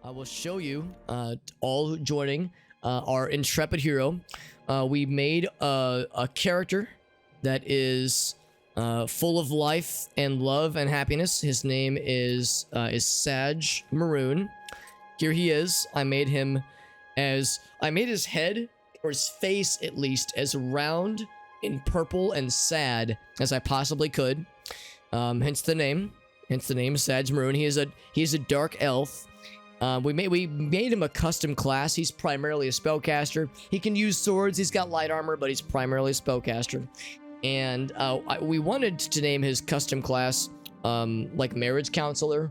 I will show you all joining our intrepid hero. We made a character that is full of life and love and happiness. His name is Sadge Maroon. Here he is. I made his head, or his face at least, as round and purple and sad as I possibly could. Hence the name. Sadge Maroon. He is a dark elf. We made him a custom class. He's primarily a spellcaster. He can use swords. He's got light armor, but he's primarily a spellcaster. And we wanted to name his custom class like marriage counselor,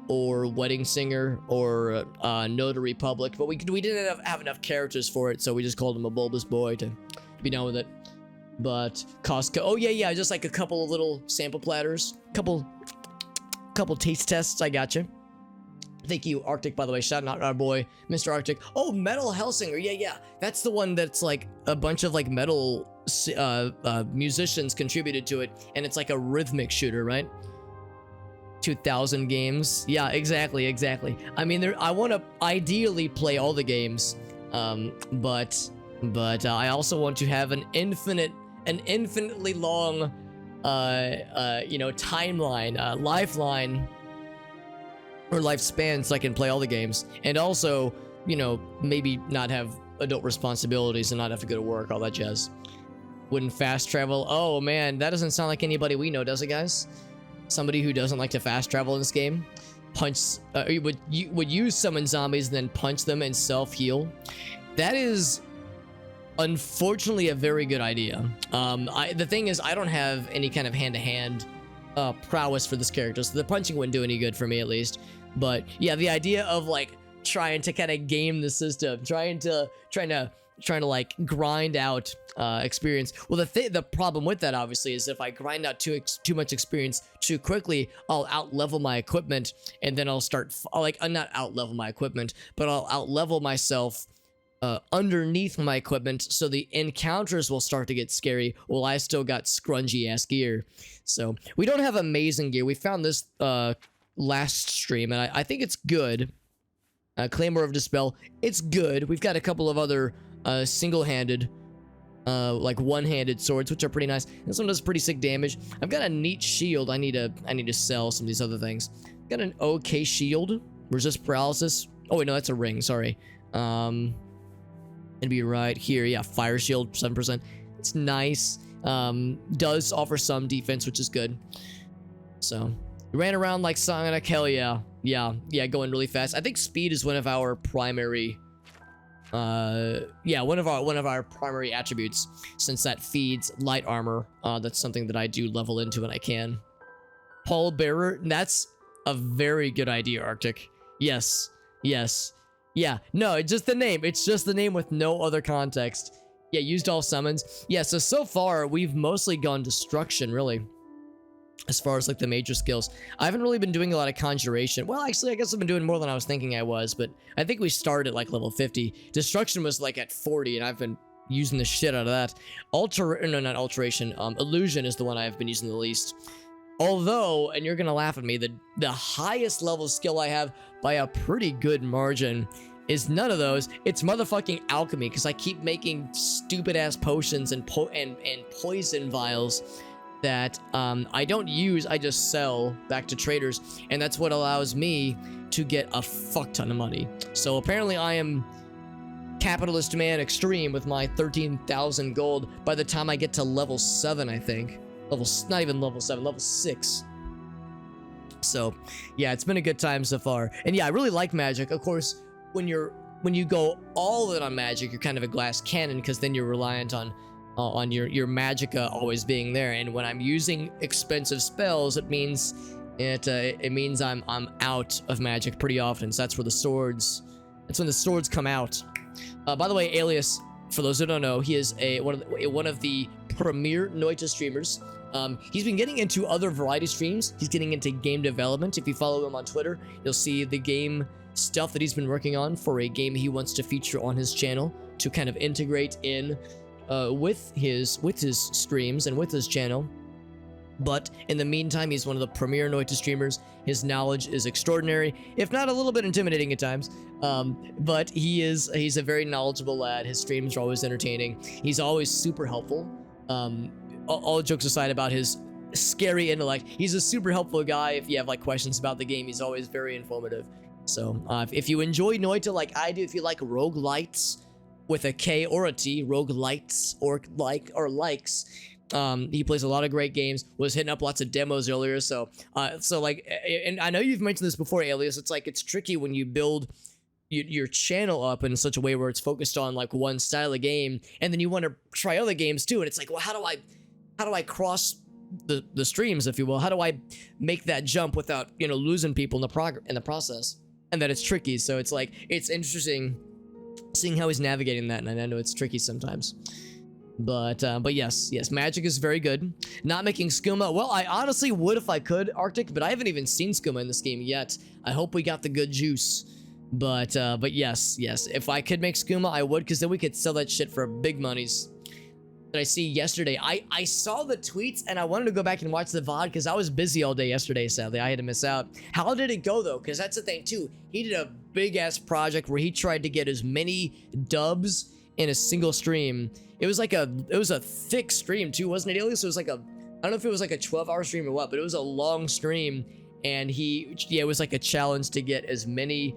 or wedding singer, or notary public. But we didn't have enough characters for it, so we just called him a bulbous boy to be done with it. But Costco. Oh yeah, just like a couple of little sample platters, couple taste tests. I got you. Thank you, Arctic, by the way. Shout out our boy, Mr. Arctic. Oh, Metal Hellsinger. Yeah. That's the one that's like a bunch of like metal musicians contributed to it. And it's like a rhythmic shooter, right? 2000 games. Yeah, exactly. I mean, I want to ideally play all the games. But I also want to have an infinitely long, timeline, lifeline, or lifespan, so I can play all the games, and also, maybe not have adult responsibilities and not have to go to work, all that jazz. Wouldn't fast travel. Oh man, that doesn't sound like anybody we know, does it, guys? Somebody who doesn't like to fast travel in this game. Would use summon zombies and then punch them and self-heal. That is unfortunately a very good idea. The thing is, I don't have any kind of hand-to-hand prowess for this character, so the punching wouldn't do any good for me, at least. But yeah, the idea of like trying to kind of game the system, trying to like grind out experience. Well, the problem with that, obviously, is if I grind out too much experience too quickly, I'll out-level my equipment, and then I'll not out-level my equipment, but I'll out-level myself underneath my equipment, so the encounters will start to get scary while I still got scrungy ass gear. So we don't have amazing gear. We found this last stream, and I think it's good. Claymore of Dispel, it's good. We've got a couple of other single-handed, like one-handed swords, which are pretty nice. This one does pretty sick damage. I've got a neat shield. I need to sell some of these other things. Got an okay shield. Resist paralysis. Oh wait, no, that's a ring. Sorry. It'd be right here. Yeah, fire shield, 7%. It's nice. Does offer some defense, which is good. So ran around like Sonic. Hell yeah. Yeah, going really fast. I think speed is one of our primary one of our primary attributes, since that feeds light armor. That's something that I do level into when I can. Pall Bearer, that's a very good idea, Arctic. Yes. Yeah, no, it's just the name. It's just the name with no other context. Yeah, used all summons. Yeah, so far, we've mostly gone Destruction, really. As far as, like, the major skills. I haven't really been doing a lot of Conjuration. Well, actually, I guess I've been doing more than I was thinking I was, but I think we started at, like, level 50. Destruction was, like, at 40, and I've been using the shit out of that. Not Alteration. Illusion is the one I've been using the least. Although, and you're gonna laugh at me, the highest level skill I have by a pretty good margin is none of those. It's motherfucking alchemy, because I keep making stupid ass potions and poison vials that I don't use. I just sell back to traders, and that's what allows me to get a fuck ton of money. So apparently I am capitalist man extreme with my 13,000 gold by the time I get to level 7, I think. Not even level 7, level 6. So yeah, it's been a good time so far. And yeah, I really like magic. Of course, when you go all in on magic, you're kind of a glass cannon, because then you're reliant on your magicka always being there. And when I'm using expensive spells, it means I'm out of magic pretty often. So that's when the swords come out. By the way, Alias, for those who don't know, he is one of the premier Noita streamers. He's been getting into other variety streams. He's getting into game development. If you follow him on Twitter, you'll see the game stuff that he's been working on for a game he wants to feature on his channel to kind of integrate in with his streams and with his channel. But in the meantime, he's one of the premier Noita streamers. His knowledge is extraordinary, if not a little bit intimidating at times. But he's a very knowledgeable lad. His streams are always entertaining. He's always super helpful. All jokes aside about his scary intellect, he's a super helpful guy. If you have like questions about the game, he's always very informative. So if you enjoy Noita like I do, if you like roguelites with a K or a T, roguelites or likes. He plays a lot of great games, was hitting up lots of demos earlier. So like, and I know you've mentioned this before, Alias, it's like, it's tricky when you build your channel up in such a way where it's focused on like one style of game, and then you want to try other games too. And it's like, well, how do I cross the streams, if you will? How do I make that jump without, losing people in the process? And that it's tricky. So it's like, it's interesting seeing how he's navigating that. And I know it's tricky sometimes. But yes, magic is very good. Not making skooma. Well, I honestly would if I could, Arctic, but I haven't even seen skooma in this game yet. I hope we got the good juice. But yes, if I could make skooma, I would, because then we could sell that shit for big monies. That I see yesterday. I saw the tweets and I wanted to go back and watch the VOD because I was busy all day yesterday, sadly. I had to miss out. How did it go though? Because that's the thing too. He did a big ass project where he tried to get as many dubs in a single stream. It was a thick stream too, wasn't it, Alias? It was like I don't know if it was like a 12-hour stream or what, but it was a long stream, and it was like a challenge to get as many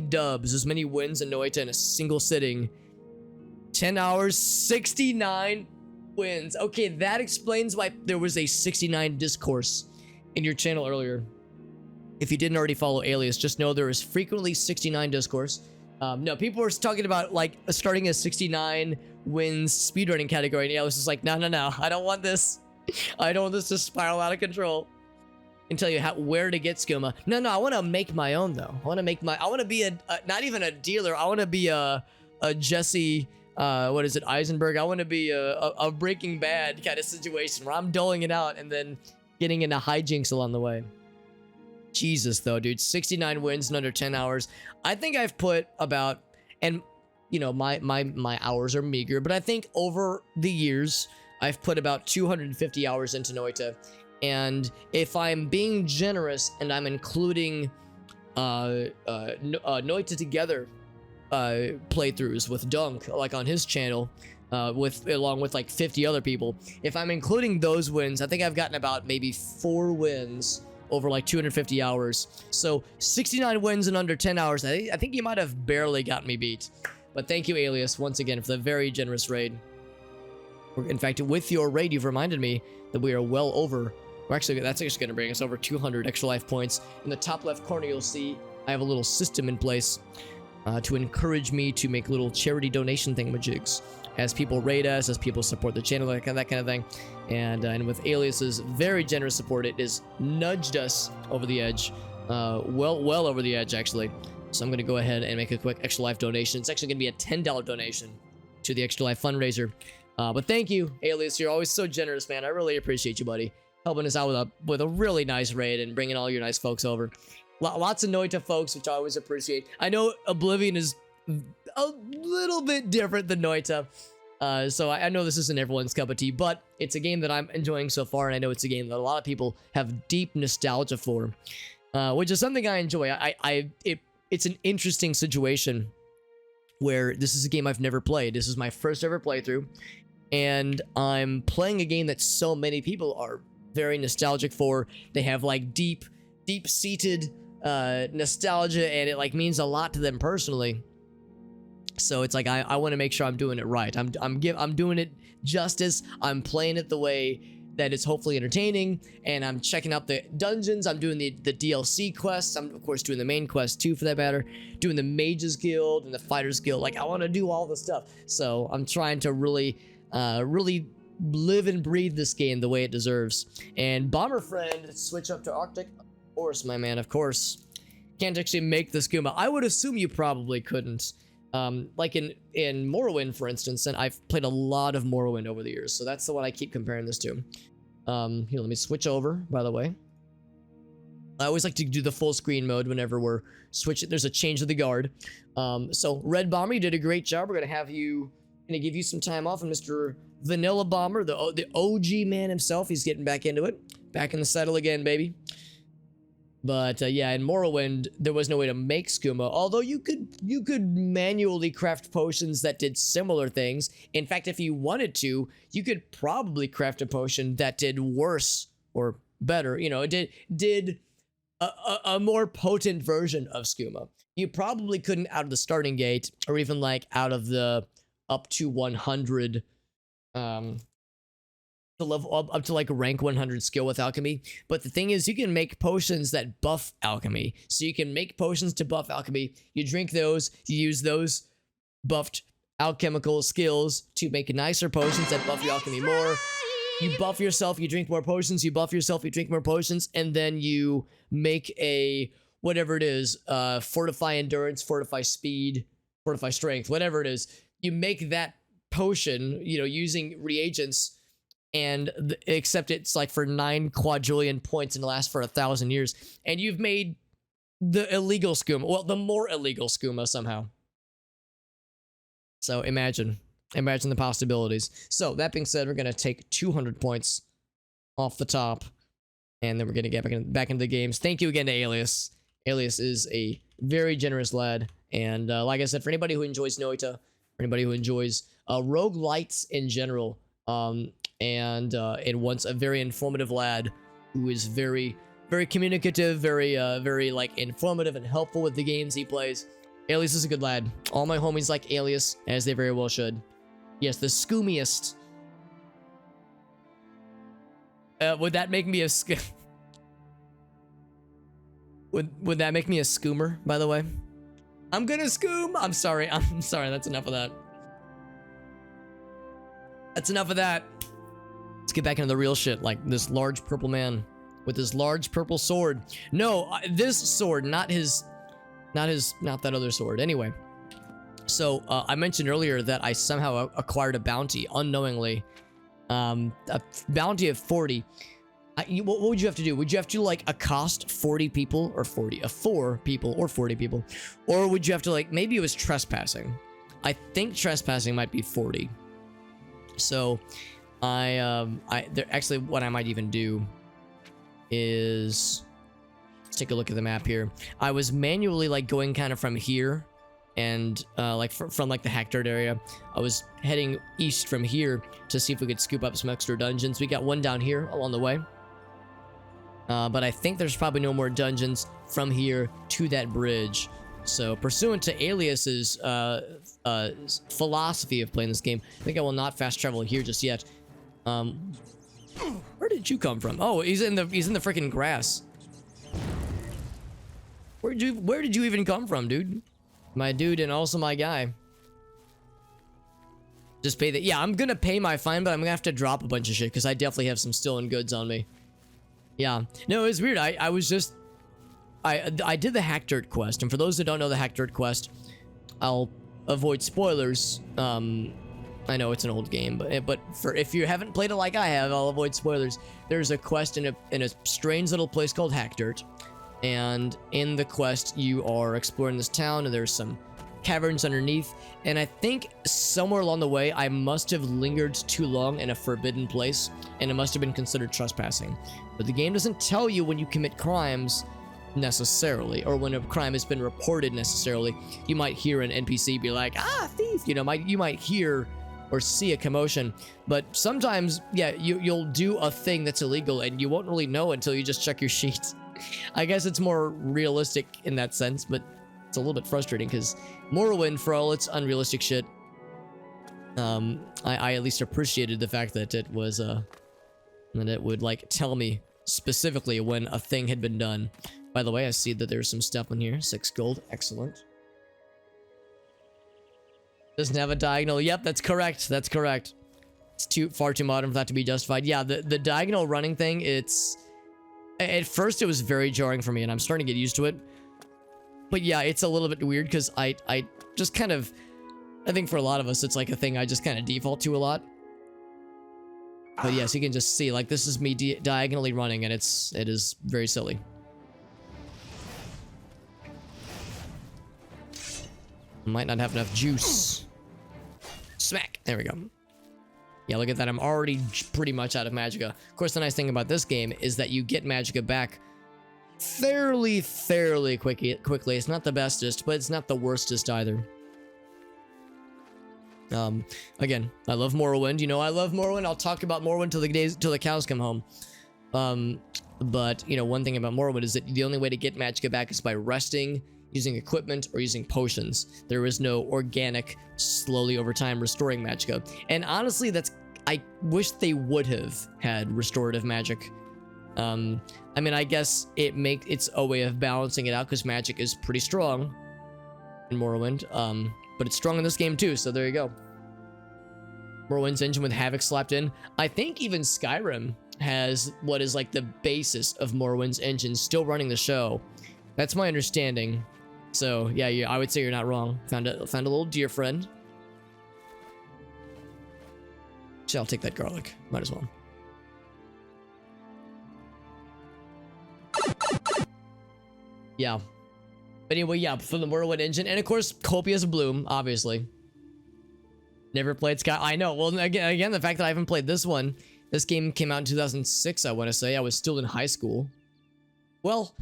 dubs, as many wins in Noita in a single sitting. 10 hours, 69 wins. Okay, that explains why there was a 69 discourse in your channel earlier. If you didn't already follow Alias, just know there is frequently 69 discourse. No, people were talking about like starting a 69 wins speedrunning category, and Alias is like, no, I don't want this. I don't want this to spiral out of control. And tell you where to get skooma. No, I want to make my own though. I want to be not even a dealer. I want to be a Jesse, what is it, Eisenberg? I want to be a Breaking Bad kind of situation where I'm doling it out and then getting into hijinks along the way. Jesus though, dude, 69 wins in under 10 hours. I think I've put about, and my hours are meager, but I think over the years I've put about 250 hours into Noita. And if I'm being generous and I'm including Noita Together playthroughs with Dunk, like on his channel, along with like 50 other people, if I'm including those wins, I think I've gotten about maybe 4 wins over like 250 hours. So 69 wins in under 10 hours. I think you might have barely got me beat. But thank you, Alias, once again for the very generous raid. In fact, with your raid, you've reminded me that we are well over. That's actually going to bring us over 200 extra life points. In the top left corner, you'll see I have a little system in place to encourage me to make little charity donation thingamajigs. As people raid us, as people support the channel, that kind of thing. And with Alias's very generous support, it has nudged us over the edge. Well over the edge, actually. So I'm going to go ahead and make a quick Extra Life donation. It's actually going to be a $10 donation to the Extra Life fundraiser. But thank you, Alias. You're always so generous, man. I really appreciate you, buddy. Helping us out with a really nice raid and bringing all your nice folks over. Lots of Noita folks, which I always appreciate. I know Oblivion is a little bit different than Noita. So I know this isn't everyone's cup of tea, but it's a game that I'm enjoying so far, and I know it's a game that a lot of people have deep nostalgia for, which is something I enjoy. It's an interesting situation where this is a game I've never played. This is my first ever playthrough, and I'm playing a game that so many people are very nostalgic for. They have like deep-seated nostalgia, and it like means a lot to them personally. So it's like I want to make sure I'm doing it right. I'm doing it justice. I'm playing it the way that it's hopefully entertaining, and I'm checking out the dungeons. I'm doing the DLC quests. I'm of course doing the main quest too, for that matter. Doing the Mages Guild and the Fighters Guild. Like I want to do all the stuff. So I'm trying to really live and breathe this game the way it deserves. And Bomber Friend, switch up to Arctic. Of course, my man. Of course, can't actually make the skooma. I would assume you probably couldn't. Like in Morrowind, for instance, and I've played a lot of Morrowind over the years, so that's the one I keep comparing this to. Here, let me switch over, by the way. I always like to do the full screen mode whenever we're switching. There's a change of the guard. So Red Bomber, you did a great job. We're gonna have you Gonna give you some time off, and Mr. Vanilla Bomber, the OG man himself, he's getting back into it. Back in the saddle again, baby. But yeah, in Morrowind, there was no way to make skooma, although you could manually craft potions that did similar things. In fact, if you wanted to, you could probably craft a potion that did worse or better. You know, it did a more potent version of skooma. You probably couldn't out of the starting gate, or even like out of the up to 100 to level up to like rank 100 skill with alchemy. But the thing is, you can make potions that buff alchemy. So you can make potions to buff alchemy. You drink those, you use those buffed alchemical skills to make nicer potions that buff your alchemy more. You buff yourself, you drink more potions, you buff yourself, you drink more potions, and then you make a whatever it is, fortify endurance, fortify speed, fortify strength, whatever it is. You make that potion, you know, using reagents, and except it's like for 9 quadrillion points and lasts for 1,000 years, and you've made the illegal skooma, well, the more illegal skooma somehow. So imagine the possibilities. So that being said, we're gonna take 200 points off the top, and then we're gonna get back into the games. Thank you again to Alias. Alias is a very generous lad, and like I said, for anybody who enjoys Noita, for anybody who enjoys roguelites in general, and wants a very informative lad who is very, very communicative, very like informative and helpful with the games he plays. Alias is a good lad. All my homies like Alias, as they very well should. Yes, the skoomiest. Would that make me a would that make me a skoomer, by the way? I'm gonna skoom! I'm sorry, that's enough of that. That's enough of that. Let's get back into the real shit, like this large purple man with his large purple sword. No, this sword, not that other sword. Anyway, so I mentioned earlier that I somehow acquired a bounty unknowingly, a bounty of 40. What would you have to do? Would you have to like accost 40 people or 4 people or 40 people, or would you have to like, maybe it was trespassing? I think trespassing might be 40. So actually what I might even do is, let's take a look at the map here. I was manually like going kind of from here and like from like the Hackdirt area. I was heading east from here to see if we could scoop up some extra dungeons. We got one down here along the way. But I think there's probably no more dungeons from here to that bridge. So, pursuant to Alias's philosophy of playing this game, I think I will not fast travel here just yet. Where did you come from? Oh, he's in the freaking grass. Where did you even come from, dude? My dude, and also my guy. Just pay the, yeah, I'm gonna pay my fine, but I'm gonna have to drop a bunch of shit because I definitely have some stolen goods on me. Yeah, no, it was weird. I was just, I did the Hackdirt quest, and for those that don't know the Hackdirt quest, I'll avoid spoilers. I know it's an old game, but for if you haven't played it like I have, I'll avoid spoilers. There's a quest in a strange little place called Hackdirt, and in the quest you are exploring this town, and there's some caverns underneath, and I think somewhere along the way I must have lingered too long in a forbidden place, and it must have been considered trespassing. But the game doesn't tell you when you commit crimes necessarily, or when a crime has been reported necessarily. You might hear an NPC be like, ah, thief, you know, you might hear or see a commotion, but sometimes, yeah, you'll do a thing that's illegal and you won't really know until you just check your sheets. I guess it's more realistic in that sense, but it's a little bit frustrating because Morrowind, for all its unrealistic shit, I at least appreciated the fact that it was, that it would, like, tell me specifically when a thing had been done. By the way, I see that there's some stuff in here. 6 gold. Excellent. Doesn't have a diagonal. Yep, that's correct. That's correct. It's far too modern for that to be justified. Yeah, the diagonal running thing, it's... At first, it was very jarring for me, and I'm starting to get used to it. But yeah, it's a little bit weird, because I just kind of... I think for a lot of us, it's like a thing I just kind of default to a lot. But yes, you can just see, like, this is me diagonally running, and it is very silly. Might not have enough juice Smack. There we go. Yeah, look at that. I'm already pretty much out of magicka. Of course, the nice thing about this game is that you get magicka back fairly quickly. It's not the bestest, but it's not the worstest either. Again, I love Morrowind. You know, I love Morrowind. I'll talk about Morrowind till the cows come home. But you know, one thing about Morrowind is that the only way to get magicka back is by resting, using equipment, or using potions. There is no organic, slowly over time restoring magicka. And honestly, I wish they would have had restorative magic. I mean, I guess it's a way of balancing it out because magic is pretty strong in Morrowind. But it's strong in this game too, so there you go. Morrowind's engine with Havoc slapped in. I think even Skyrim has what is like the basis of Morrowind's engine still running the show. That's my understanding. So yeah, I would say you're not wrong. Found a little deer friend. Actually, I'll take that garlic. Might as well. Yeah. But anyway, yeah, from the Morrowind engine. And of course, Copious Bloom, obviously. Never played Sky. I know. Well, again, the fact that I haven't played this one. This game came out in 2006, I want to say. I was still in high school. Well,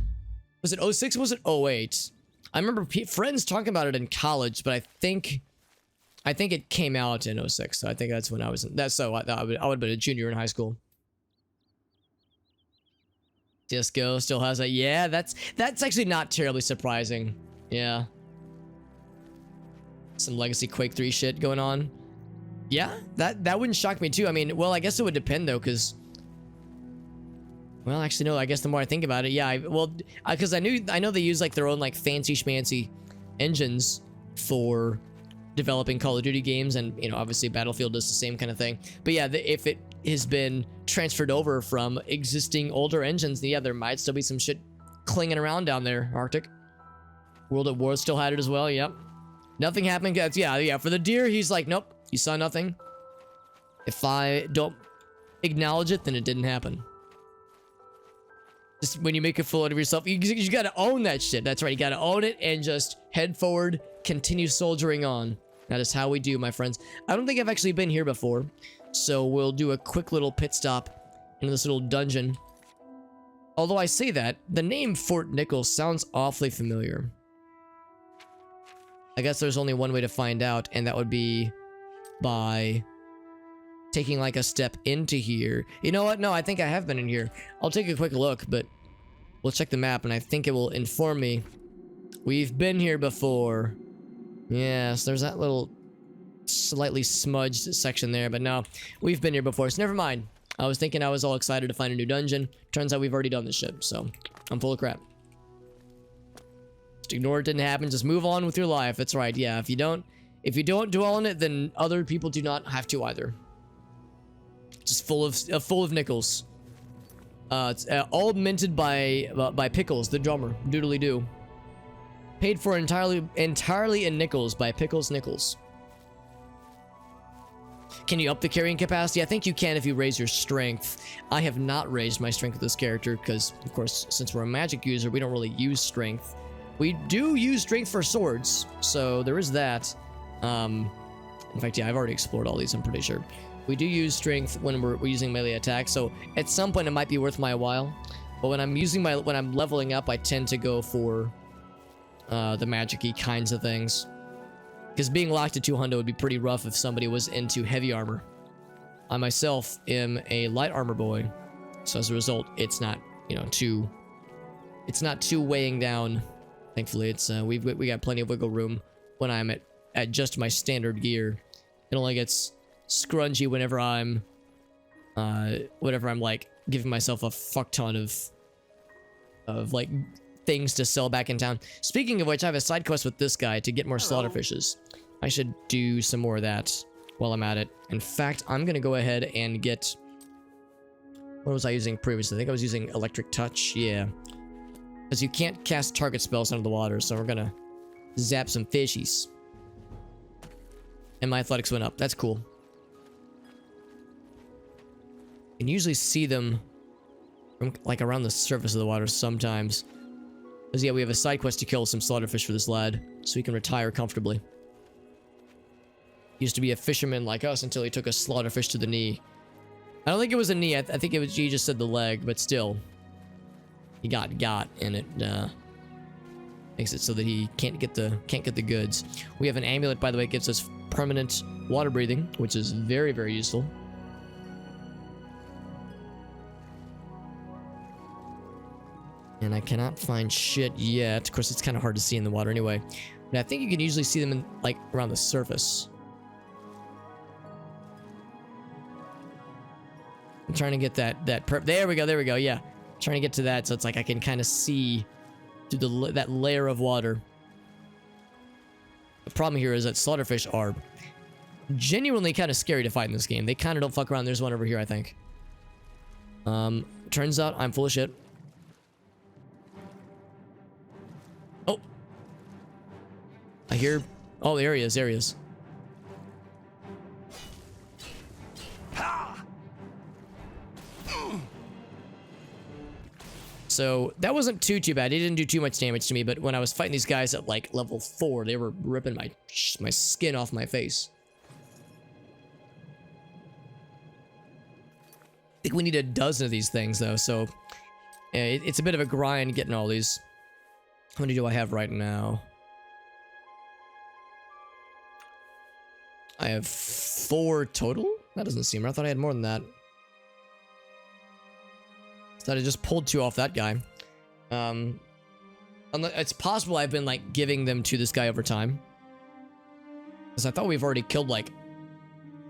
was it 06 or was it 08? I remember friends talking about it in college, but I think it came out in 06. So I think that's when I was in. That's so I would have been a junior in high school. Disco still has a, yeah, that's actually not terribly surprising. Yeah. Some legacy Quake 3 shit going on. Yeah, that wouldn't shock me too. I mean, well, I guess it would depend though, because, well, actually no, I guess the more I think about it, yeah, because I know they use like their own like fancy schmancy engines for developing Call of Duty games, and you know, obviously Battlefield does the same kind of thing. But yeah, if it has been transferred over from existing older engines, yeah, there might still be some shit clinging around down there. Arctic World at War still had it as well. Yep, nothing happening. Yeah, for the deer, he's like, nope, you saw nothing. If I don't acknowledge it, then it didn't happen. Just when you make a fool out of yourself, you gotta own that shit. That's right, you gotta own it and just head forward, continue soldiering on. That is how we do, my friends. I don't think I've actually been here before, so we'll do a quick little pit stop into this little dungeon. Although I say that, the name Fort Nichols sounds awfully familiar. I guess there's only one way to find out, and that would be by taking like a step into here. You know what? No, I think I have been in here. I'll take a quick look, but we'll check the map, and I think it will inform me. We've been here before. Yes, there's that little slightly smudged section there, but no, we've been here before, so never mind. I was thinking I was all excited to find a new dungeon. Turns out we've already done this shit, so I'm full of crap. Just ignore it didn't happen. Just move on with your life. That's right. Yeah, if you don't dwell on it, then other people do not have to either. Just full of nickels. It's all minted by Pickles, the drummer. Doodly doo. Paid for entirely in nickels by Pickles Nichols. Can you up the carrying capacity? I think you can if you raise your strength. I have not raised my strength with this character because, of course, since we're a magic user, we don't really use strength. We do use strength for swords, so there is that. In fact, yeah, I've already explored all these, I'm pretty sure. We do use strength when we're using melee attacks, so at some point it might be worth my while. But when I'm leveling up, I tend to go for the magic-y kinds of things. Because being locked at 200 would be pretty rough if somebody was into heavy armor. I myself am a light armor boy, so as a result, it's not, you know, it's not too weighing down. Thankfully, it's we got plenty of wiggle room when I'm at just my standard gear. It only gets scrungy whenever I'm like giving myself a fuck ton of like things to sell back in town. Speaking of which, I have a side quest with this guy to get more slaughterfishes. I should do some more of that while I'm at it. In fact, I'm gonna go ahead and get, what was I using previously? I think I was using electric touch. Yeah, because you can't cast target spells under the water, so we're gonna zap some fishies. And my athletics went up. That's cool. You can usually see them from like around the surface of the water sometimes. Because yeah, we have a side quest to kill some slaughterfish for this lad, so he can retire comfortably. Used to be a fisherman like us until he took a slaughterfish to the knee. I don't think it was a knee. I think it was, he just said the leg, but still. He got, and it makes it so that he can't get the goods. We have an amulet, by the way. It gives us permanent water breathing, which is very, very useful. And I cannot find shit yet. Of course, it's kind of hard to see in the water anyway. But I think you can usually see them in, like, around the surface. I'm trying to get that there we go, yeah. Trying to get to that so it's like I can kind of see through that layer of water. The problem here is that slaughterfish are genuinely kind of scary to fight in this game. They kind of don't fuck around. There's one over here, I think. Turns out I'm full of shit. Oh. I hear... Oh, there he is, there he is. So that wasn't too bad. It didn't do too much damage to me, but when I was fighting these guys at like level 4, they were ripping my skin off my face. I think we need a dozen of these things though, so it's a bit of a grind getting all these. How many do I have right now? I have 4 total? That doesn't seem right. I thought I had more than that. Thought I just pulled 2 off that guy. It's possible I've been like giving them to this guy over time. Because I thought we've already killed like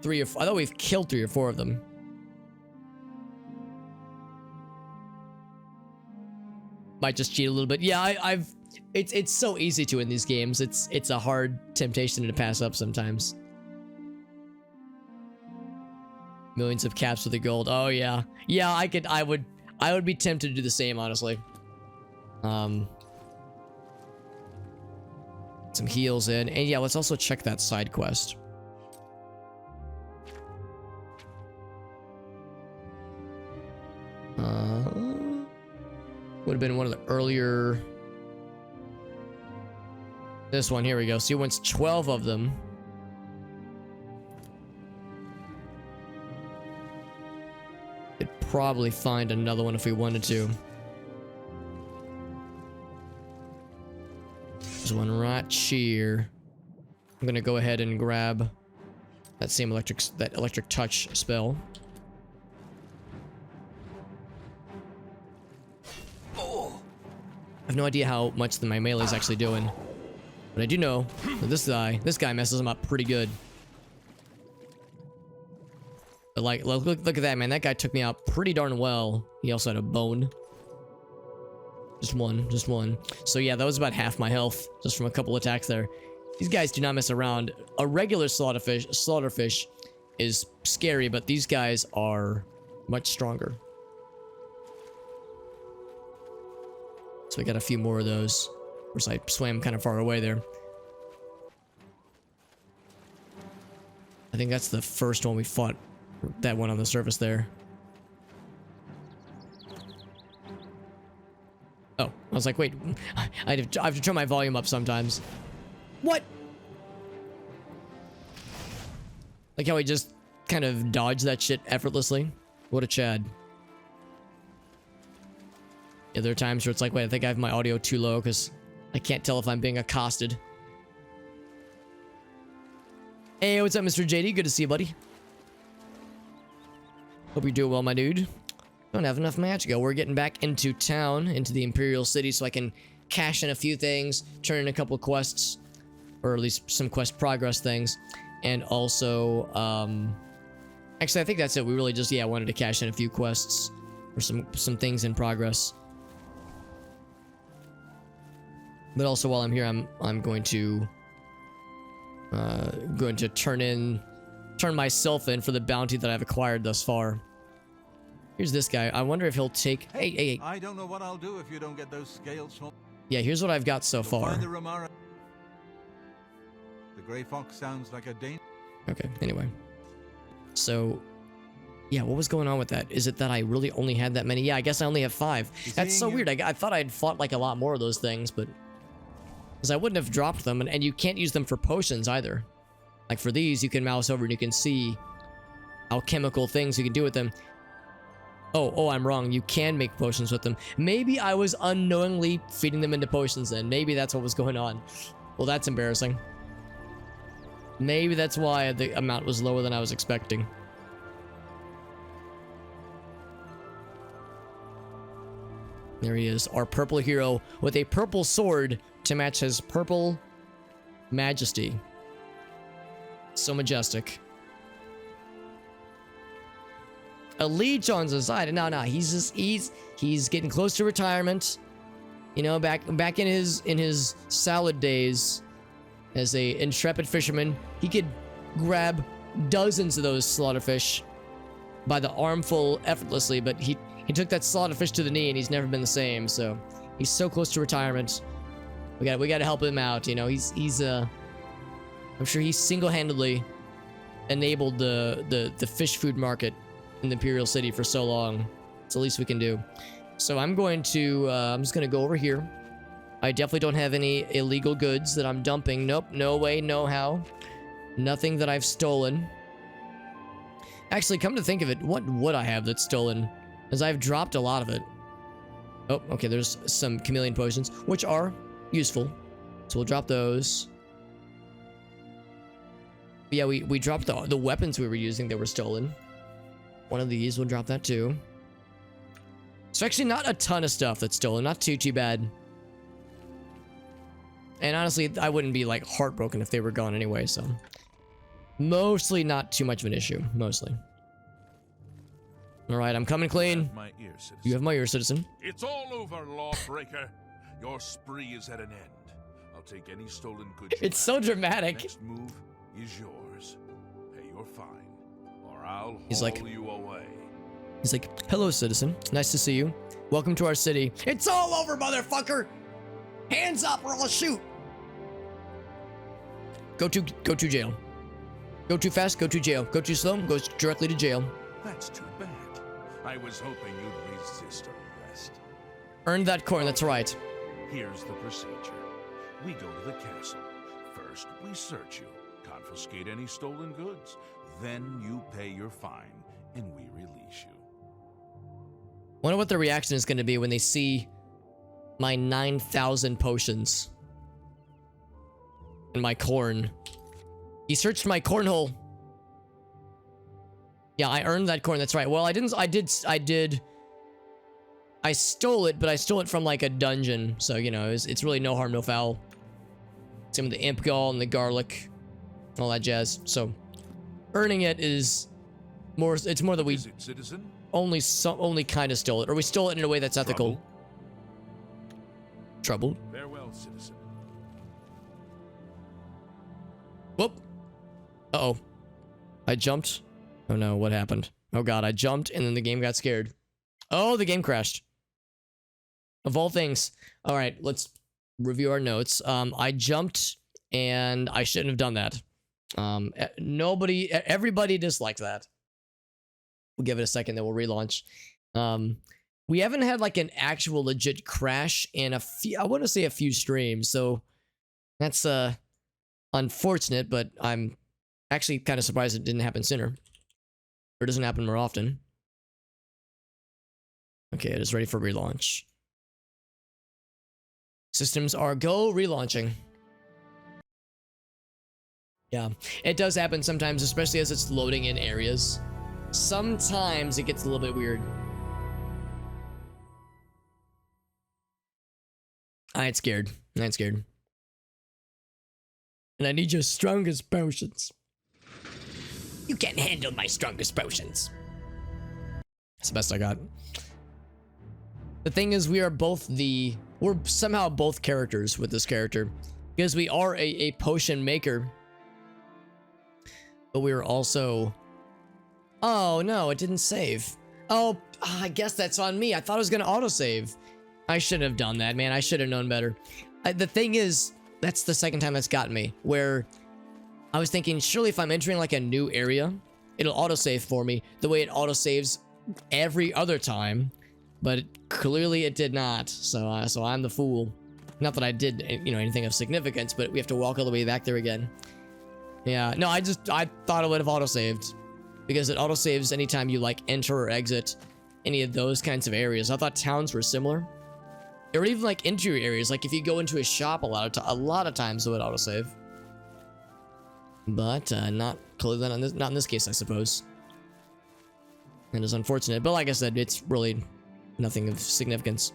3 or 4. I thought we've killed 3 or 4 of them. Might just cheat a little bit. Yeah, it's so easy to in these games. It's a hard temptation to pass up sometimes. Millions of caps with the gold. Oh yeah. Yeah, I would be tempted to do the same, honestly. Some heals in. And yeah, let's also check that side quest. Would have been one of the earlier... This one, here we go. See, once 12 of them. Probably find another one if we wanted to. There's one right here. I'm gonna go ahead and grab that same electric touch spell. I have no idea how much my melee is actually doing, but I do know that this guy messes him up pretty good. But like, look at that, man. That guy took me out pretty darn well. He also had a bone. Just one. So yeah, that was about half my health just from a couple attacks there. These guys do not mess around. A regular slaughterfish is scary, but these guys are much stronger. So we got a few more of those. Of course, I swam kind of far away there. I think that's the first one we fought. That one on the surface there. Oh, I was like, wait. I have to turn my volume up sometimes. What? Like how he just kind of dodged that shit effortlessly. What a Chad. Yeah, there are times where it's like, wait, I think I have my audio too low because I can't tell if I'm being accosted. Hey, what's up, Mr. JD? Good to see you, buddy. Hope you're doing well, my dude. Don't have enough match to go. We're getting back into town, into the Imperial City, so I can cash in a few things, turn in a couple of quests, or at least some quest progress things, and also, actually, I think that's it. We really just, yeah, wanted to cash in a few quests, or some things in progress. But also, while I'm here, I'm going to turn myself in for the bounty that I've acquired thus far. Here's this guy. I wonder if he'll take... Hey. I don't know what I'll do if you don't get those scales from... Yeah, here's what I've got so far. The Grey Fox sounds like a danger. Okay, anyway. So, yeah, what was going on with that? Is it that I really only had that many? Yeah, I guess I only have 5. That's so weird. I thought I'd fought like a lot more of those things, but... Because I wouldn't have dropped them, and you can't use them for potions either. Like for these, you can mouse over and you can see alchemical things you can do with them. Oh, I'm wrong. You can make potions with them. Maybe I was unknowingly feeding them into potions then. Maybe that's what was going on. Well, that's embarrassing. Maybe that's why the amount was lower than I was expecting. There he is, our purple hero with a purple sword to match his purple majesty. So majestic. A leech on his side. No, he's getting close to retirement. You know, back in his salad days as a intrepid fisherman, he could grab dozens of those slaughterfish by the armful effortlessly, but he took that slaughterfish to the knee and he's never been the same. So he's so close to retirement. We got to help him out. You know, I'm sure he single-handedly enabled the fish food market in the Imperial City for so long. It's the least we can do. So I'm just gonna go over here. I definitely don't have any illegal goods that I'm dumping. Nope, no way, no how. Nothing that I've stolen. Actually, come to think of it, what would I have that's stolen? As I've dropped a lot of it. Oh, okay, there's some chameleon potions, which are useful. So we'll drop those. Yeah, we dropped the weapons we were using that were stolen. One of these, we'll drop that too. So actually not a ton of stuff that's stolen, not too bad. And honestly, I wouldn't be like heartbroken if they were gone anyway, so. Mostly not too much of an issue, mostly. All right, I'm coming clean. You have my ear, citizen. It's all over, lawbreaker. Your spree is at an end. I'll take any stolen goods. It's so dramatic. Next move is yours. Pay your fine, or I'll He's like, you away. He's like, hello, citizen. Nice to see you. Welcome to our city. It's all over, motherfucker! Hands up or I'll shoot! Go to jail. Go too fast, go to jail. Go too slow, goes directly to jail. That's too bad. I was hoping you'd resist arrest. Earned that coin, that's right. Here's the procedure. We go to the castle. First, we search you, confiscate any stolen goods. Then you pay your fine, and we release you. Wonder what the reaction is going to be when they see my 9,000 potions and my corn. He searched my cornhole. Yeah, I earned that corn. That's right. Well, I stole it, but I stole it from like a dungeon. So, you know, it's really no harm, no foul. Same with the imp gall and the garlic, all that jazz. So, earning it is more. It's more that we citizen? only kind of stole it, or we stole it in a way that's ethical. Trouble. Farewell, citizen. Whoop. Uh-oh. I jumped. Oh no, what happened? Oh god, I jumped and then the game got scared. Oh, the game crashed. Of all things. All right, let's review our notes. I jumped and I shouldn't have done that. Everybody disliked that. We'll give it a second, then we'll relaunch. We haven't had like an actual legit crash in I want to say a few streams, so that's unfortunate, but I'm actually kind of surprised it didn't happen sooner. Or it doesn't happen more often. Okay, it is ready for relaunch. Systems are go relaunching. Yeah, it does happen sometimes, especially as it's loading in areas. Sometimes it gets a little bit weird. I ain't scared. And I need your strongest potions. You can't handle my strongest potions. That's the best I got. The thing is, we're somehow both characters with this character. Because we are a potion maker. But we are also... Oh, no, it didn't save. Oh, I guess that's on me. I thought it was going to autosave. I shouldn't have done that, man. I should have known better. The thing is, that's the second time that's gotten me. Where I was thinking, surely if I'm entering like a new area, it'll autosave for me the way it autosaves every other time. But clearly it did not. So I'm the fool. Not that I did, anything of significance, but we have to walk all the way back there again. Yeah, no, I thought it would have autosaved. Because it autosaves anytime you, like, enter or exit any of those kinds of areas. I thought towns were similar. Or even, like, interior areas. Like, if you go into a shop a lot of times, it would autosave. But, not clearly not in this case, I suppose. And it's unfortunate. But like I said, it's really nothing of significance.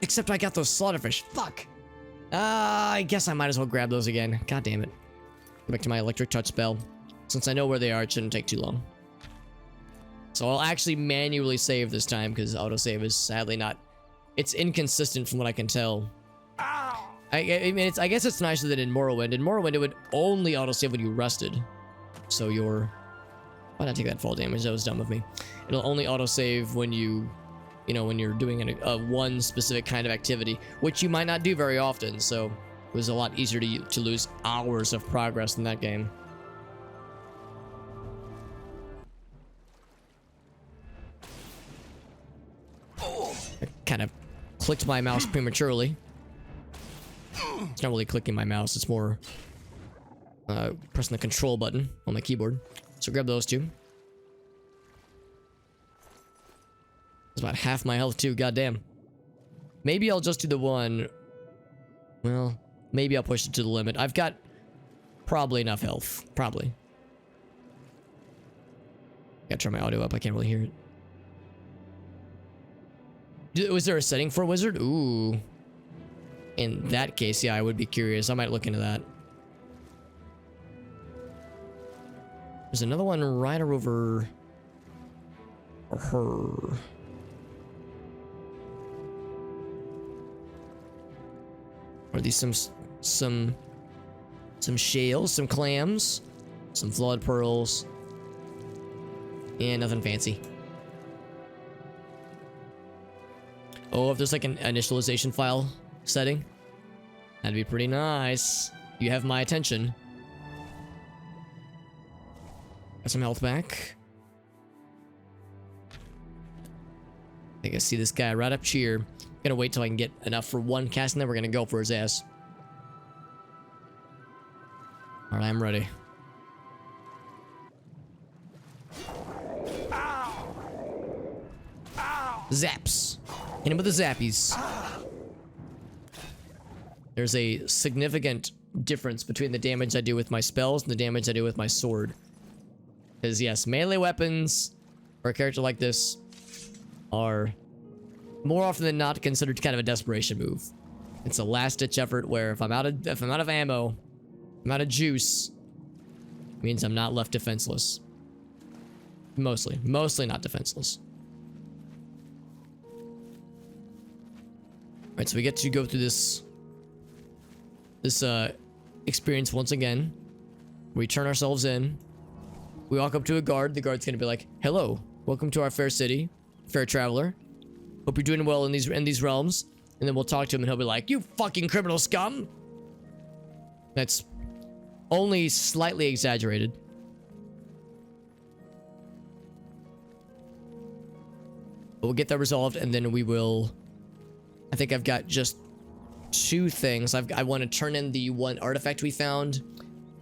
Except I got those slaughterfish. Fuck! I guess I might as well grab those again. God damn it. Go back to my electric touch spell. Since I know where they are, it shouldn't take too long. So I'll actually manually save this time, because autosave is sadly not... It's inconsistent from what I can tell. I mean, I guess it's nicer than in Morrowind. In Morrowind, it would only autosave when you rested. So you're... Why not take that fall damage? That was dumb of me. It'll only autosave when you know, when you're doing one specific kind of activity, which you might not do very often, so it was a lot easier to lose hours of progress in that game. I kind of clicked my mouse prematurely. It's not really clicking my mouse, it's more pressing the control button on my keyboard. So grab those two. It's about half my health too, goddamn. Maybe I'll just do the one. Well, maybe I'll push it to the limit. I've got probably enough health. Probably. Gotta turn my audio up, I can't really hear it. Was there a setting for a wizard? Ooh. In that case, yeah, I would be curious. I might look into that. There's another one right over her. Are these some shales, some clams, some flawed pearls, and nothing fancy. Oh, if there's like an initialization file setting, that'd be pretty nice. You have my attention. Got some health back. I think I see this guy right up here. Gonna wait till I can get enough for one cast, and then we're gonna go for his ass. Alright, I'm ready. Zaps. Hit him with the zappies. There's a significant difference between the damage I do with my spells and the damage I do with my sword. Because yes, melee weapons for a character like this are more often than not considered kind of a desperation move. It's a last-ditch effort where if I'm out of ammo, I'm out of juice, it means I'm not left defenseless. Mostly not defenseless. Alright, so we get to go through this experience once again. We turn ourselves in. We walk up to a guard. The guard's gonna be like, "Hello, welcome to our fair city, fair traveler. Hope you're doing well in these realms." And then we'll talk to him, and he'll be like, "You fucking criminal scum!" That's only slightly exaggerated. But we'll get that resolved, and then we will... I think I've got just 2 things. I want to turn in the one artifact we found,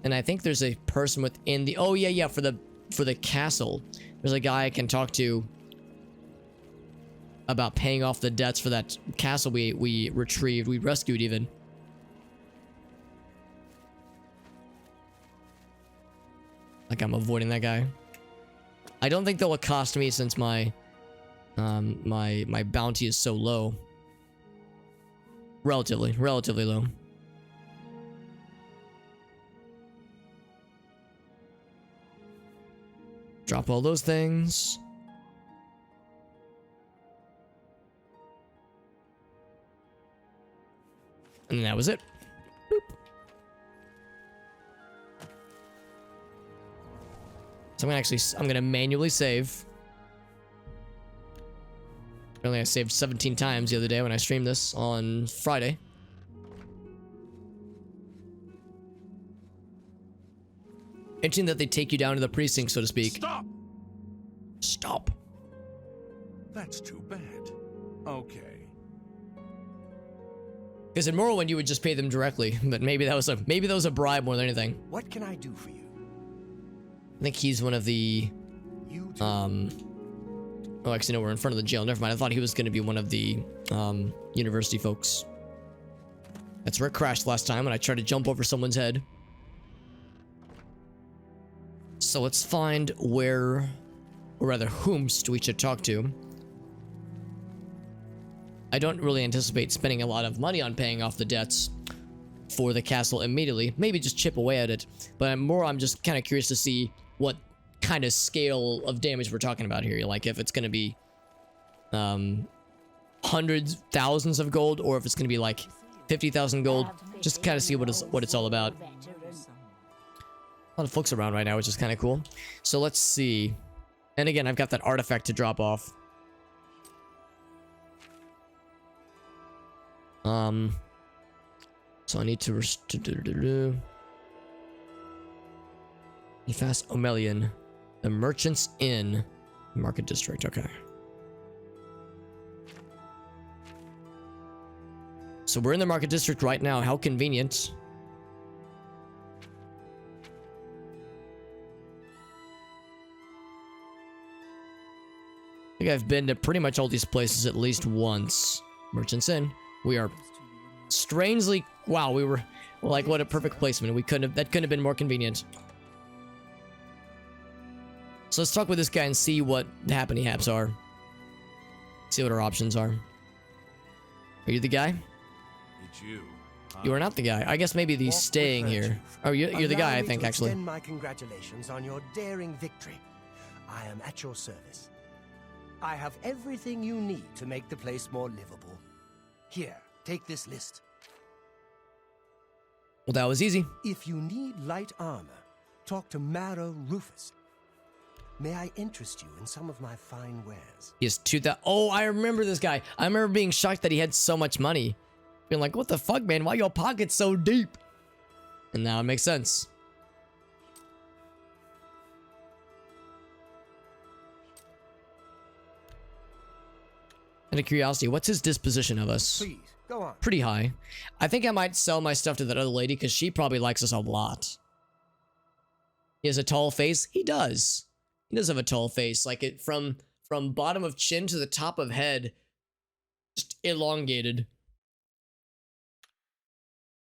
and I think there's a person within the... Oh yeah, for the castle. There's a guy I can talk to about paying off the debts for that castle we retrieved, we rescued even. Like I'm avoiding that guy. I don't think they'll accost me since my my bounty is so low. Relatively low. Drop all those things. And that was it. Boop. So I'm gonna manually save. Apparently I saved 17 times the other day when I streamed this on Friday. Interesting that they take you down to the precinct, so to speak. Stop! Stop. That's too bad. Okay. Because in Morrowind you would just pay them directly, but maybe that was a bribe more than anything. What can I do for you? I think he's one of the You too. oh, actually no, we're in front of the jail. Never mind. I thought he was going to be one of the university folks. That's where it crashed last time when I tried to jump over someone's head. So let's find where, or rather whomst we should talk to. I don't really anticipate spending a lot of money on paying off the debts for the castle immediately. Maybe just chip away at it. But I'm just kind of curious to see what kind of scale of damage we're talking about here. Like if it's going to be hundreds, thousands of gold, or if it's going to be like 50,000 gold. Just kind of see what it's all about. A lot of folks around right now, which is kind of cool. So let's see. And again, I've got that artifact to drop off. So I need to Fast Omelian, the Merchant's Inn, Market District. Okay. So we're in the Market District right now. How convenient. I think I've been to pretty much all these places at least once. Merchant's Inn. We are strangely, wow, we were like, what a perfect placement. That couldn't have been more convenient. So let's talk with this guy and see what the happy haps are. See what our options are. Are you the guy? It's you. You are not the guy. I guess maybe he's staying here. Oh, you're the guy, I think, actually. Extend my congratulations on your daring victory. I am at your service. I have everything you need to make the place more livable. Here, take this list. Well, that was easy. If you need light armor, talk to Marrow Rufus. May I interest you in some of my fine wares? He has 2,000. Oh, I remember this guy. I remember being shocked that he had so much money. Being like, what the fuck, man? Why your pockets so deep? And now it makes sense. Out of curiosity, what's his disposition of us? Please, go on. Pretty high. I think I might sell my stuff to that other lady because she probably likes us a lot. He has a tall face. He does. He does have a tall face. Like it from bottom of chin to the top of head. Just elongated.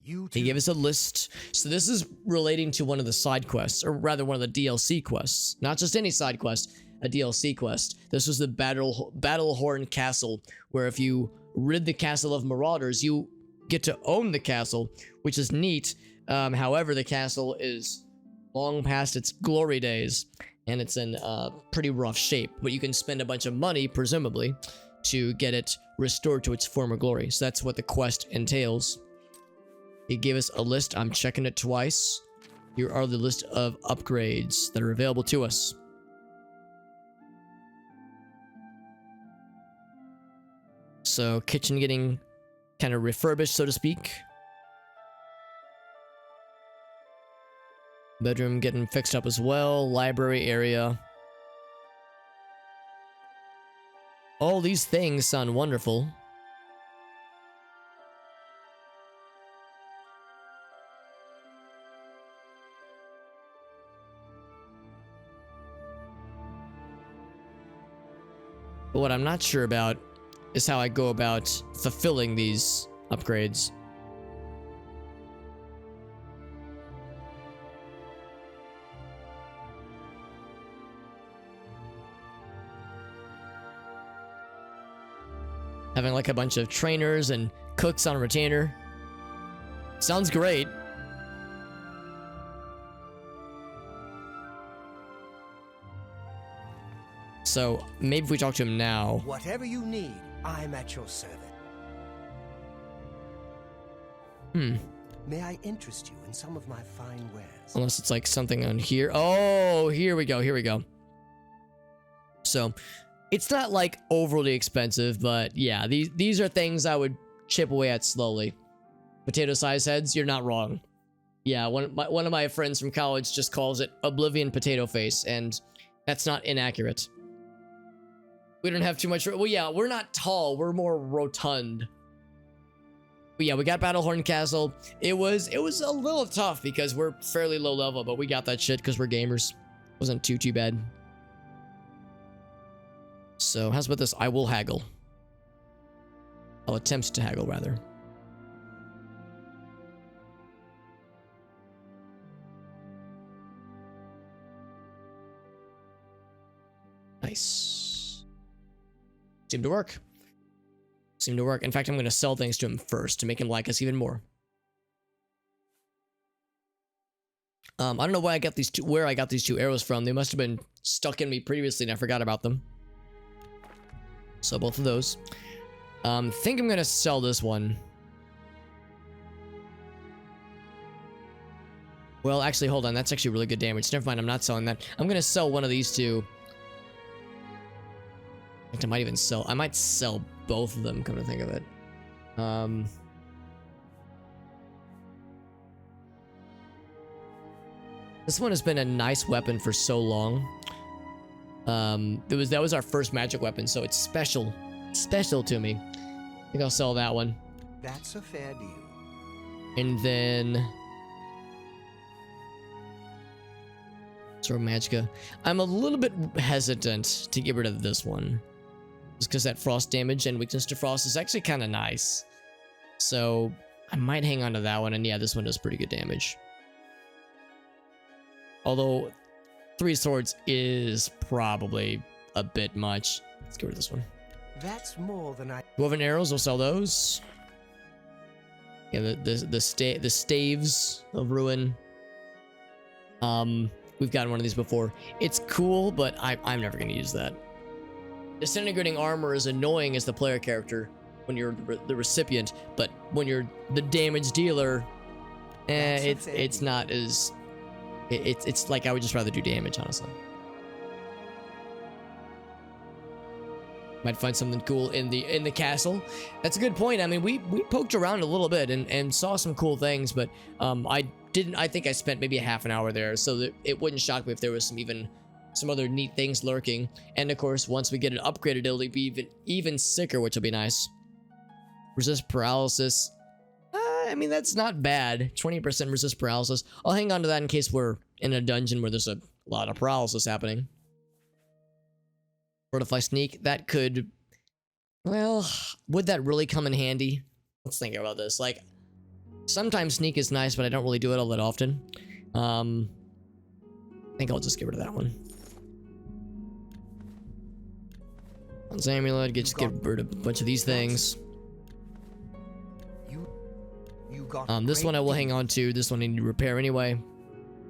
He gave us a list. So this is relating to one of the side quests, or rather one of the DLC quests. Not just any side quest, a DLC quest. This was the Battlehorn Castle, where if you rid the castle of marauders, you get to own the castle, which is neat. However, the castle is long past its glory days, and it's in pretty rough shape. But you can spend a bunch of money, presumably, to get it restored to its former glory. So that's what the quest entails. He gave us a list. I'm checking it twice. Here are the list of upgrades that are available to us. So, kitchen getting kind of refurbished, so to speak. Bedroom getting fixed up as well. Library area. All these things sound wonderful. But what I'm not sure about is how I go about fulfilling these upgrades. Having like a bunch of trainers and cooks on retainer. Sounds great. So maybe if we talk to him now. Whatever you need, I'm at your service. May I interest you in some of my fine wares? Unless it's like something on here. Oh, here we go. Here we go. So it's not like overly expensive, but yeah, these are things I would chip away at slowly. Potato size heads, you're not wrong. Yeah, one of my friends from college just calls it Oblivion potato face, and that's not inaccurate. We don't have too much. Well, yeah, we're not tall. We're more rotund. But yeah, we got Battlehorn Castle. It was a little tough because we're fairly low level, but we got that shit because we're gamers. Wasn't too bad. So how's about this? I will haggle. I'll attempt to haggle, rather. Nice. Seemed to work. Seemed to work. In fact, I'm going to sell things to him first to make him like us even more. I don't know why I got these two, where I got these 2 arrows from. They must have been stuck in me previously and I forgot about them. So both of those. Think I'm going to sell this one. Well, actually, hold on. That's actually really good damage. Never mind, I'm not selling that. I'm going to sell one of these 2. In fact, I might sell both of them, come to think of it. This one has been a nice weapon for so long. That was our first magic weapon, so it's special to me. I think I'll sell that one. That's a fair deal. And then Sword Magicka. I'm a little bit hesitant to get rid of this one. Just because that frost damage and weakness to frost is actually kind of nice. So I might hang on to that one, and yeah, this one does pretty good damage. Although 3 swords is probably a bit much. Let's get rid of this one. That's more than I... Woven arrows, we'll sell those. Yeah, the staves of ruin. We've gotten one of these before. It's cool, but I'm never gonna use that. Disintegrating armor is annoying as the player character when you're the recipient, but when you're the damage dealer, it's not as... It's like I would just rather do damage, honestly. Might find something cool in the castle. That's a good point. I mean, we poked around a little bit and saw some cool things, but I think I spent maybe a half an hour there, so that it wouldn't shock me if there was some other neat things lurking. And of course, once we get it upgraded, it'll be even sicker, which will be nice. Resist paralysis. I mean, that's not bad. 20% resist paralysis. I'll hang on to that in case we're in a dungeon where there's a lot of paralysis happening. Fortify sneak. That could... Well, would that really come in handy? Let's think about this. Like, sometimes sneak is nice, but I don't really do it all that often. I think I'll just get rid of that one. Bronze amulet. Just get rid of a bunch of these things. This one I will hang on to. This one I need to repair anyway.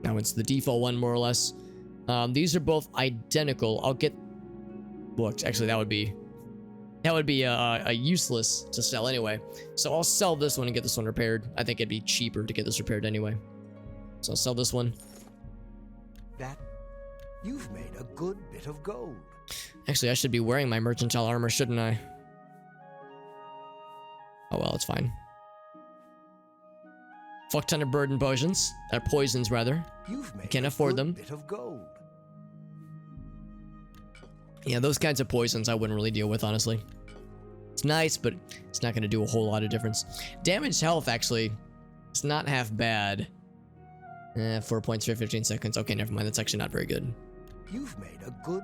Now it's the default one, more or less. These are both identical. I'll get... Well, actually, that would be a useless to sell anyway. So I'll sell this one and get this one repaired. I think it'd be cheaper to get this repaired anyway. So I'll sell this one. You've made a good bit of gold. Actually, I should be wearing my mercantile armor, shouldn't I? Oh well, it's fine. Fuck ton of burden potions. Poisons, rather. You've made Can't afford them. Bit of gold. Yeah, those kinds of poisons I wouldn't really deal with, honestly. It's nice, but it's not going to do a whole lot of difference. Damage health, actually, it's not half bad. 4 points for 15 seconds. Okay, never mind. That's actually not very good. You've made a good...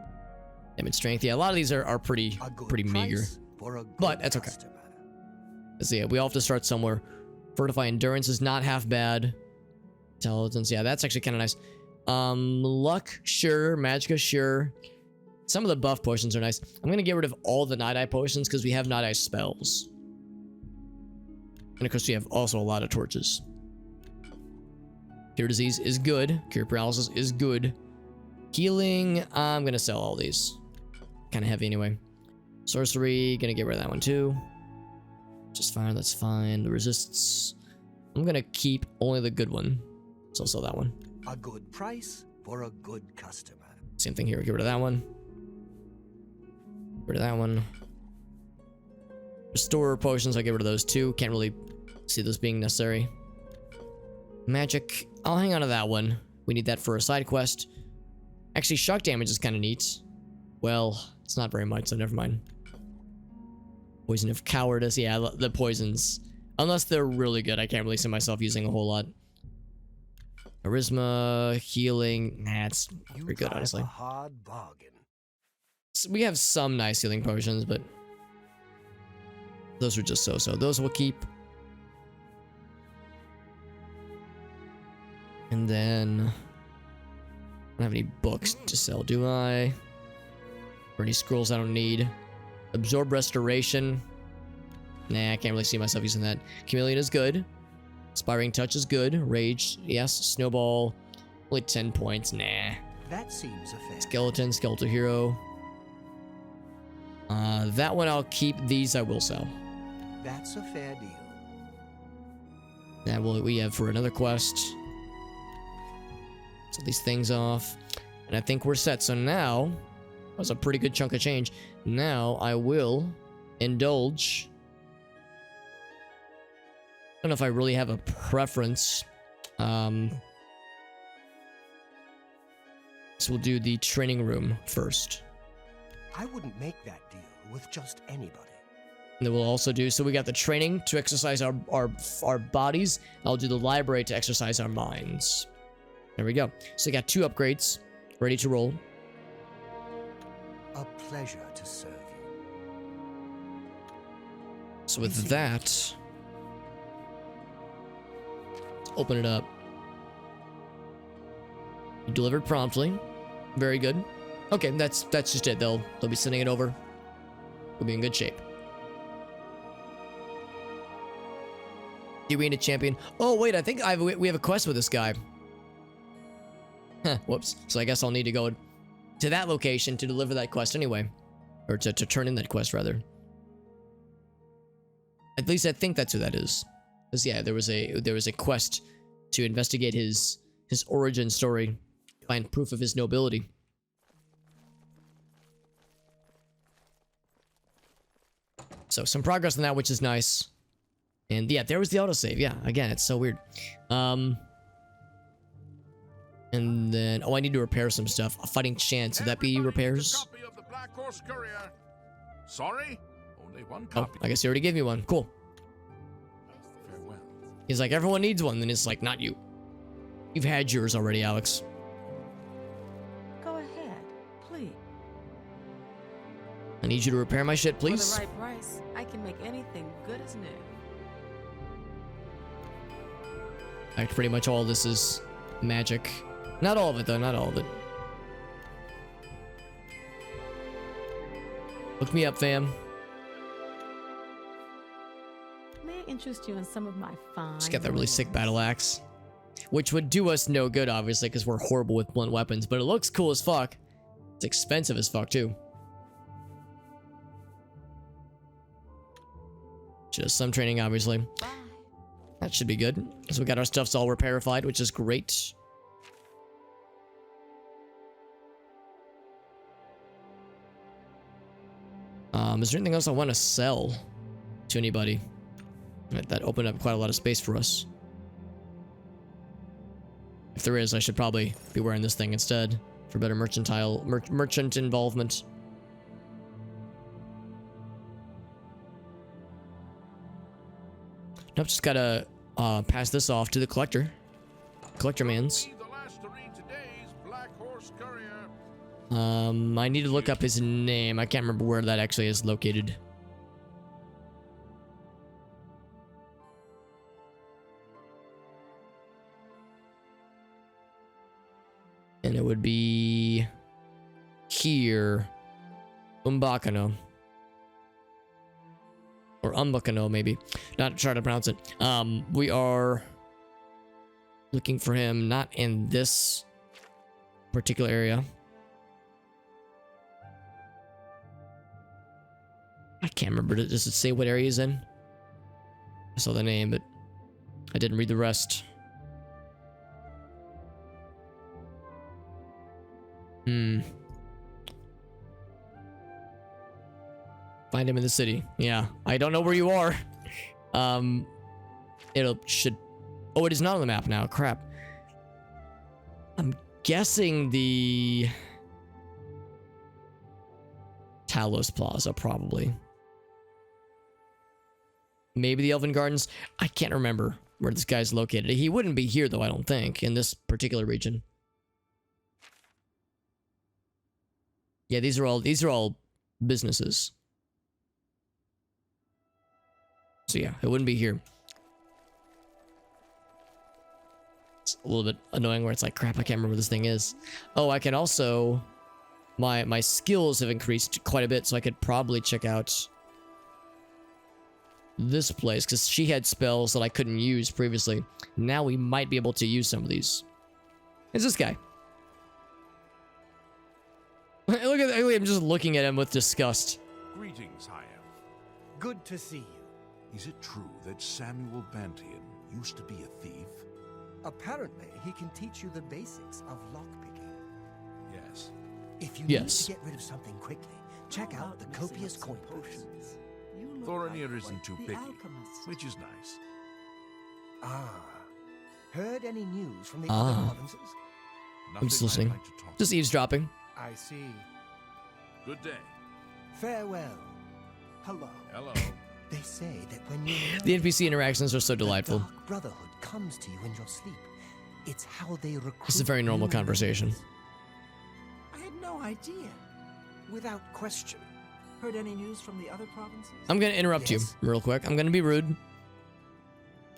Damage strength. Yeah, a lot of these are pretty meager. But that's okay. So yeah, we all have to start somewhere. Fortify endurance is not half bad. Intelligence, yeah, that's actually kind of nice. Luck, sure. Magicka, sure. Some of the buff potions are nice. I'm gonna get rid of all the Night Eye potions because we have Night Eye spells. And of course we have also a lot of torches. Cure disease is good. Cure paralysis is good. Healing, I'm gonna sell all these. Kind of heavy anyway. Sorcery, gonna get rid of that one too. Just fine, that's fine. The resists, I'm gonna keep only the good one. So I'll sell that one. A good price for a good customer. Same thing here, get rid of that one. Get rid of that one. Restore potions, I'll get rid of those too. Can't really see those being necessary. Magic, I'll hang on to that one. We need that for a side quest. Actually, shock damage is kind of neat. Well, it's not very much, so never mind. Poison of cowardice, yeah, the poisons Unless they're really good. I can't really see myself using a whole lot. Charisma, healing. Nah, it's pretty good, honestly. A hard bargain. So we have some nice healing potions, but those are just so-so. Those we'll keep. And then I don't have any books to sell, do I? Or any scrolls I don't need. Absorb restoration. Nah, I can't really see myself using that. Chameleon is good. Inspiring touch is good. Rage, yes. Snowball, only 10 points. Nah. That seems a fair. Skeleton, skeletal hero. That one I'll keep. These I will sell. That's a fair deal. That will we have for another quest. Sell these things off. And I think we're set. So now, that was a pretty good chunk of change. Now I will indulge. I don't know if I really have a preference. So we'll do the training room first. I wouldn't make that deal with just anybody. And then we'll also do, so we got the training to exercise our bodies. I'll do the library to exercise our minds. There we go. So we got 2 upgrades ready to roll. A pleasure to serve you. So with that, let's open it up. Delivered promptly. Very good. Okay, that's just it. They'll be sending it over. We'll be in good shape. The arena champion. Oh wait, I think we have a quest with this guy. Huh, whoops. So I guess I'll need to go to that location to deliver that quest anyway. Or to turn in that quest, rather. At least I think that's who that is. Because yeah, there was a quest to investigate his origin story. Find proof of his nobility. So some progress on that, which is nice. And yeah, there was the autosave. Yeah, again, it's so weird. And then, oh, I need to repair some stuff. A fighting chance. Would that be repairs? Copy of the Black Horse Courier. Sorry, only one Oh, copy. I guess he already gave me one. Cool. Farewell. He's like, everyone needs one. Then it's like, not you. You've had yours already, Alex. Go ahead, please. I need you to repair my shit, please. For the right price, I can make anything good as new. Like, pretty much all this is magic. Not all of it, though. Not all of it. Look me up, fam. May I interest you in some of my fine Just got that really sick wares? battle axe. Which would do us no good, obviously, because we're horrible with blunt weapons. But it looks cool as fuck. It's expensive as fuck, too. Just some training, obviously. Bye. That should be good. So we got our stuffs all repairified, which is great. Is there anything else I want to sell to anybody? That opened up quite a lot of space for us. If there is, I should probably be wearing this thing instead for better merchant involvement. Nope, just gotta pass this off to the collector. Collector mans. Be the last to read today's Black Horse Courier. I need to look up his name. I can't remember where that actually is located. And it would be here. Umbakano. Or Umbakano, maybe. Not trying to pronounce it. We are looking for him, not in this particular area. I can't remember. Does it say what area he's in? I saw the name, but I didn't read the rest. Find him in the city. Yeah, I don't know where you are. Oh, it is not on the map now. Crap. I'm guessing the Talos Plaza, probably. Maybe the Elven Gardens. I can't remember where this guy's located. He wouldn't be here though, I don't think, in this particular region. Yeah, these are all businesses. So yeah, it wouldn't be here. It's a little bit annoying where it's like, crap, I can't remember what this thing is. Oh, I can also... My skills have increased quite a bit, so I could probably check out this place, because she had spells that I couldn't use previously. Now we might be able to use some of these. It's this guy. Look at I'm just looking at him with disgust. Greetings, High Elf. Good to see you. Is it true that Samuel Bantian used to be a thief? Apparently, he can teach you the basics of lockpicking. Yes. If you Yes. need to get rid of something quickly, check out the copious coin potions. Thorinir isn't too picky, which is nice. Ah. Heard any news from the Ah. other provinces? Nothing just I'd listening. like to talk Just eavesdropping. I see. Good day. Farewell. Hello. Hello. They say that when you The NPC interactions are so the delightful. Dark Brotherhood comes to you in your sleep. It's how they recruit. This is a very normal new conversation. members. I had no idea. Without question. Heard any news from the other provinces? I'm gonna interrupt you Yes. real quick. I'm gonna be rude.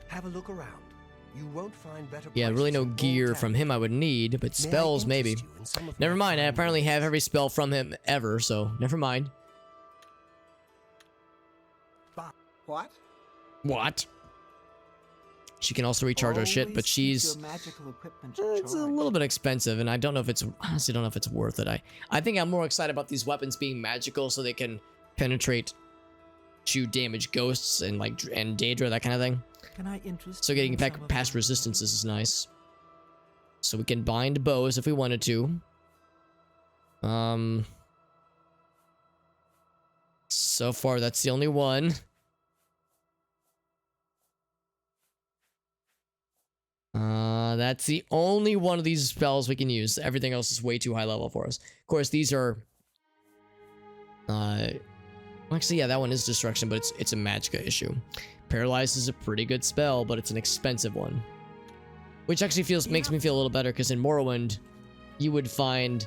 Have a look around. You won't find better Yeah, really prices no in all gear from towns. him I would need, but May I spells interest maybe. you in some of Never my mind, I fine apparently have wares? every spell from him ever, so never mind. What? What? She can also recharge our shit, but Always keep she's... your magical equipment It's a little bit expensive, and I don't know if it's... Honestly, don't know if it's worth it. I think I'm more excited about these weapons being magical so they can penetrate, shoot damage ghosts and like and Daedra, that kind of thing. Can I interest So you getting in back some of past my resistances is nice. So we can bind bows if we wanted to. So far that's the only one. That's the only one of these spells we can use. Everything else is way too high level for us. Of course, these are... actually, yeah, that one is destruction, but it's a magicka issue. Paralyze is a pretty good spell, but it's an expensive one. Which actually makes me feel a little better, because in Morrowind, you would find...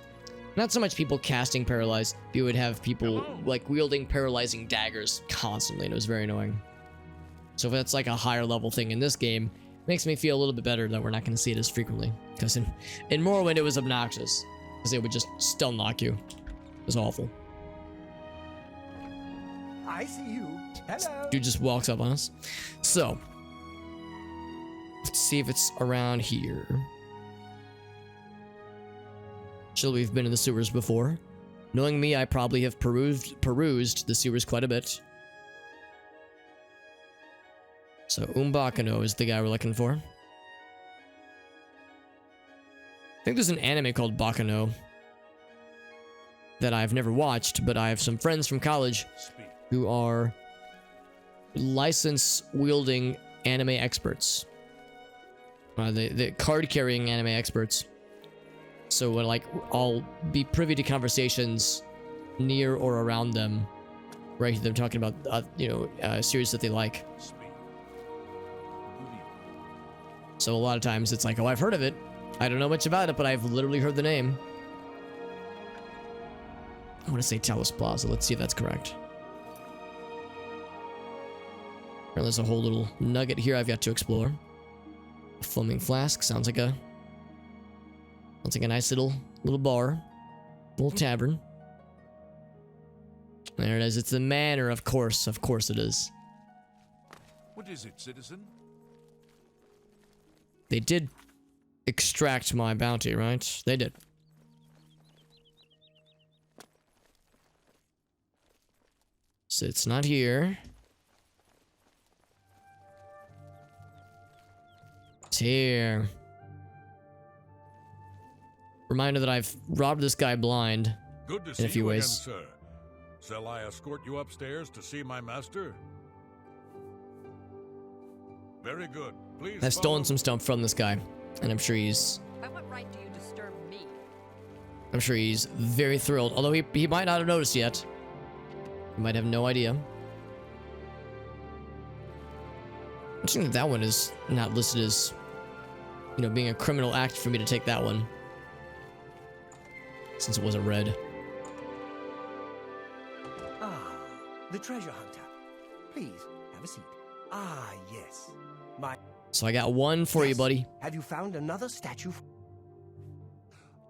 Not so much people casting Paralyze, but you would have people, like, wielding paralyzing daggers constantly, and it was very annoying. So if that's, like, a higher level thing in this game... Makes me feel a little bit better that we're not going to see it as frequently. Because in Morrowind, it was obnoxious. Because it would just stun lock you. It was awful. I see you. Hello. Dude just walks up on us. So. Let's see if it's around here. Surely we've been in the sewers before. Knowing me, I probably have perused the sewers quite a bit. So, Bakano is the guy we're looking for. I think there's an anime called Bakano that I've never watched, but I have some friends from college who are license-wielding anime experts. The card-carrying anime experts. So, like, I'll be privy to conversations near or around them, where I hear them talking about, series that they like. So a lot of times it's like, oh, I've heard of it. I don't know much about it, but I've literally heard the name. I want to say Talos Plaza. Let's see if that's correct. Apparently there's a whole little nugget here I've got to explore. A foaming flask. Sounds like a nice little bar. Little tavern. There it is. It's the manor, of course. Of course it is. What is it, citizen? They did extract my bounty, right? They did. So it's not here. It's here. Reminder that I've robbed this guy blind. Good to In see a few you ways. again, sir. Shall I escort you upstairs to see my master? Very good. Please. I've stolen follow some stuff from this guy, and I'm sure he's By what right do you disturb me? very thrilled. Although he might not have noticed yet. He might have no idea. I'm saying that that one is not listed as, you know, being a criminal act for me to take that one. Since it wasn't red. Ah, the treasure hunter. Please, have a seat. Ah, yes. So I got one for you, Yes. buddy. Have you found another statue?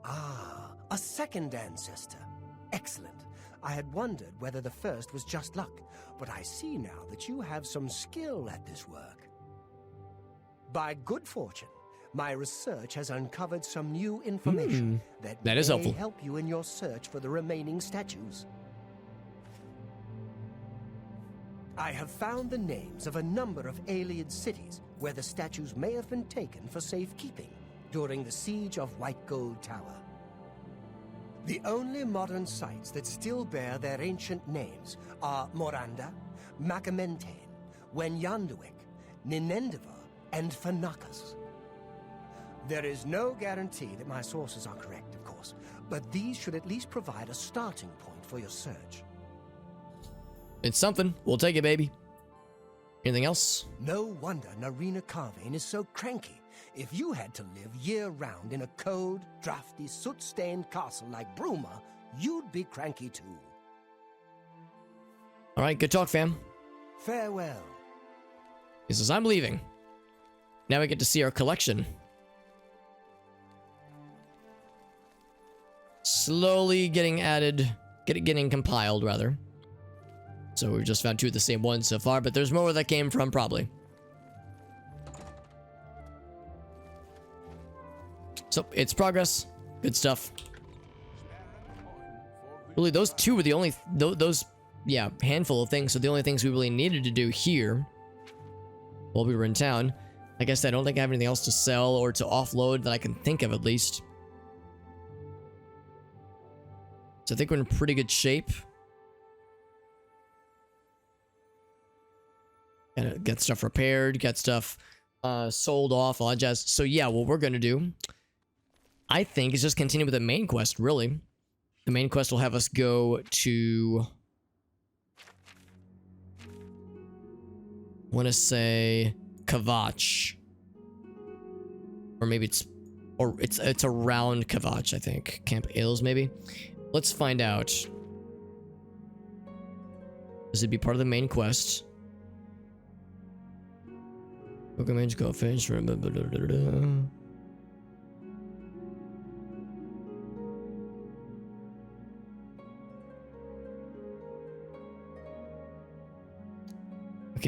Ah, a second ancestor. Excellent. I had wondered whether the first was just luck, but I see now that you have some skill at this work. By good fortune, my research has uncovered some new information that is may helpful. help you in your search for the remaining statues. I have found the names of a number of alien cities where the statues may have been taken for safekeeping during the siege of White Gold Tower. The only modern sites that still bear their ancient names are Moranda, Macamentain, Wenyanduik, Ninendiva, and Fanakas. There is no guarantee that my sources are correct, of course, but these should at least provide a starting point for your search. It's something. We'll take it, baby. Anything else? No wonder Narina Carvane is so cranky. If you had to live year-round in a cold, drafty, soot-stained castle like Bruma, you'd be cranky too. All right, good talk, fam. Farewell. He says, I'm leaving. Now we get to see our collection. Slowly getting added, getting compiled, rather. So we've just found two of the same ones so far, but there's more where that came from, probably. So, it's progress. Good stuff. Really, those two were the only... yeah, handful of things. So the only things we really needed to do here while we were in town. I guess I don't think I have anything else to sell or to offload that I can think of, at least. So I think we're in pretty good shape. Gotta get stuff repaired, get stuff sold off, all that jazz. So yeah, what we're gonna do, I think, is just continue with the main quest, really. The main quest will have us go to... I want to say Kavach. Or maybe it's around Kavach, I think. Camp Ailes, maybe. Let's find out. Does it be part of the main quest? Pilgrimage, go fish. Okay,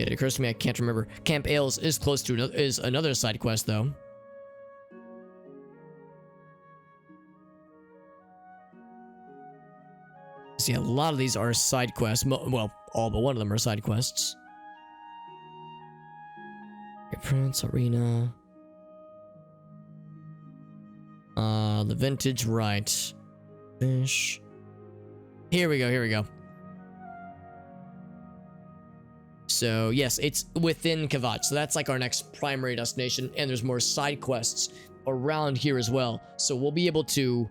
it occurs to me I can't remember. Camp Ailes is close to is another side quest, though. See, a lot of these are side quests. Well, all but one of them are side quests. Prince Arena. The vintage, right. Fish. Here we go. So, yes, it's within Kavach. So that's like our next primary destination. And there's more side quests around here as well. So we'll be able to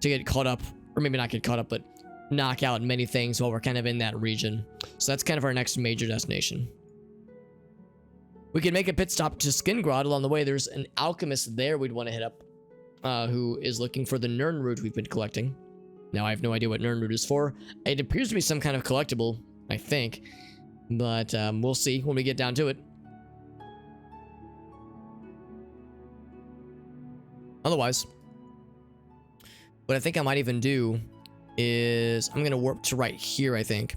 get caught up, or maybe not get caught up, but knock out many things while we're kind of in that region. So that's kind of our next major destination. We can make a pit stop to Skingrad. Along the way, there's an alchemist there we'd want to hit up, who is looking for the Nirnroot we've been collecting. Now, I have no idea what Nirnroot is for. It appears to be some kind of collectible, I think. But we'll see when we get down to it. Otherwise, what I think I might even do is I'm going to warp to right here, I think.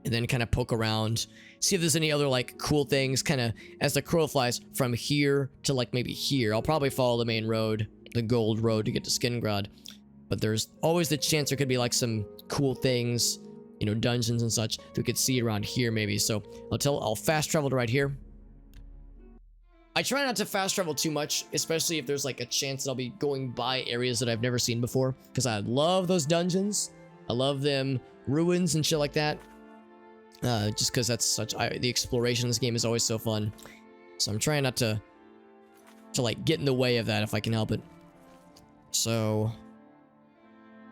And then kind of poke around, see if there's any other like cool things, kind of as the crow flies from here to like maybe here. I'll probably follow the main road, the gold road, to get to Skingrad. But there's always the chance there could be like some cool things, you know, dungeons and such that we could see around here maybe. So I'll fast travel to right here. I try not to fast travel too much, especially if there's like a chance that I'll be going by areas that I've never seen before, because I love those dungeons. I love them ruins and shit like that. Just because that's the exploration in this game is always so fun. So I'm trying not to like get in the way of that if I can help it. So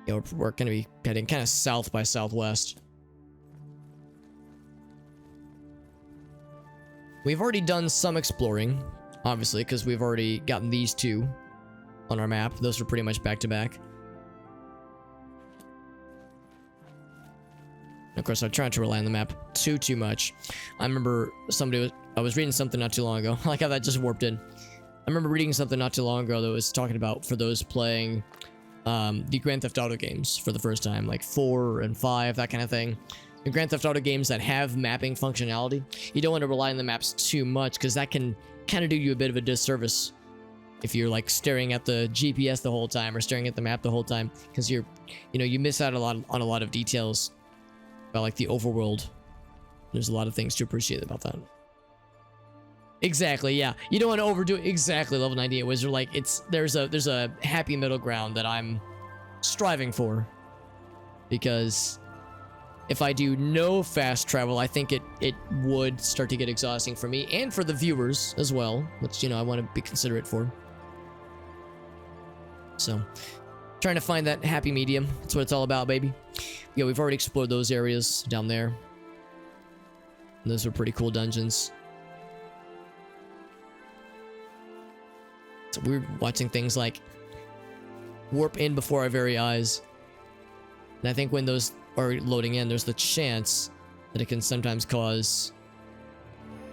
yeah, we're gonna be heading kind of south by southwest. We've already done some exploring, obviously, because we've already gotten these two on our map. Those are pretty much back to back. Of course, I tried to rely on the map too much. I remember I was reading something not too long ago. I like how that just warped in. I remember reading something not too long ago that was talking about for those playing the Grand Theft Auto games for the first time, like 4 and 5, that kind of thing. The Grand Theft Auto games that have mapping functionality, you don't want to rely on the maps too much because that can kind of do you a bit of a disservice if you're like staring at the GPS the whole time or staring at the map the whole time, because you miss out on a lot of details about like the overworld. There's a lot of things to appreciate about that. Exactly, yeah. You don't want to overdo it. Exactly, level 98 wizard. Like there's a happy middle ground that I'm striving for, because if I do no fast travel, I think it would start to get exhausting for me and for the viewers as well, which I want to be considerate for. So, trying to find that happy medium. That's what it's all about, baby. Yeah, we've already explored those areas down there. And those were pretty cool dungeons. So we're watching things like warp in before our very eyes. And I think when those are loading in, there's the chance that it can sometimes cause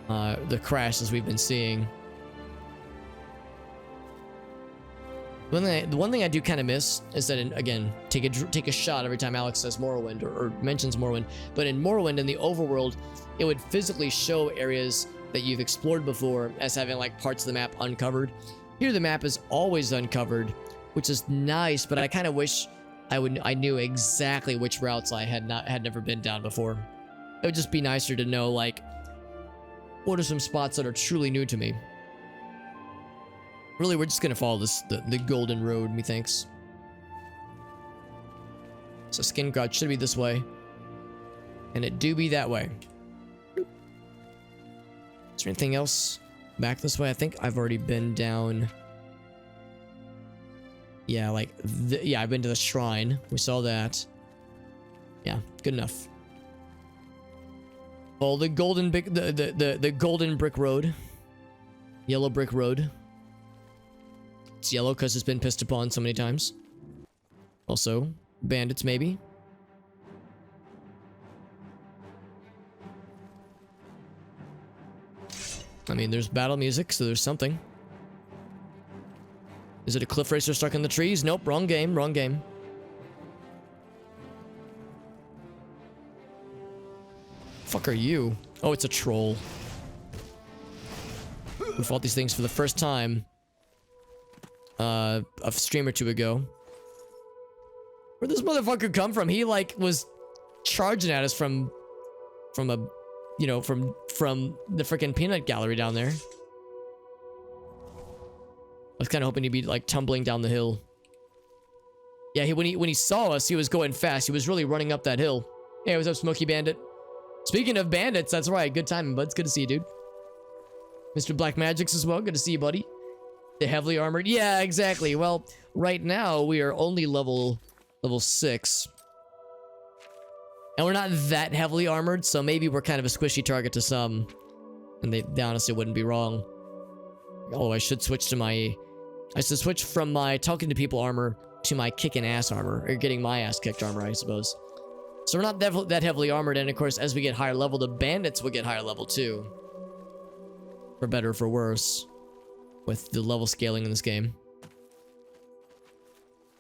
the crashes we've been seeing. The one thing I do kind of miss is that, again, take a shot every time Alex says Morrowind or mentions Morrowind. But in Morrowind, in the overworld, it would physically show areas that you've explored before as having like parts of the map uncovered. Here, the map is always uncovered, which is nice. But I kind of wish I knew exactly which routes I had never been down before. It would just be nicer to know, like, what are some spots that are truly new to me. Really, we're just gonna follow the golden road, methinks. So Skingrad should be this way, and it do be that way. Is there anything else back this way? I think I've already been down. Yeah, like yeah, I've been to the shrine. We saw that. Yeah, good enough. Oh, the golden golden brick road, yellow brick road. It's yellow because it's been pissed upon so many times. Also, bandits maybe. I mean, there's battle music, so there's something. Is it a cliff racer stuck in the trees? Nope, wrong game, wrong game. Fuck are you? Oh, it's a troll. We fought these things for the first time a stream or two ago. Where'd this motherfucker come from? He like was charging at us from a, from the freaking peanut gallery down there. I was kind of hoping he'd be like tumbling down the hill. Yeah, when he saw us, he was going fast. He was really running up that hill. Hey, what's up, Smoky Bandit? Speaking of bandits, that's right. Good timing, bud. It's good to see you, dude. Mr. Black Magic's as well. Good to see you, buddy. The heavily armored. Yeah, exactly. Well, right now we are only level 6. And we're not that heavily armored, so maybe we're kind of a squishy target to some. And they honestly wouldn't be wrong. Oh, I should switch from my talking to people armor to my kicking ass armor, or getting my ass kicked armor, I suppose. So we're not that heavily armored, and of course, as we get higher level, the bandits will get higher level too. For better or for worse, with the level scaling in this game.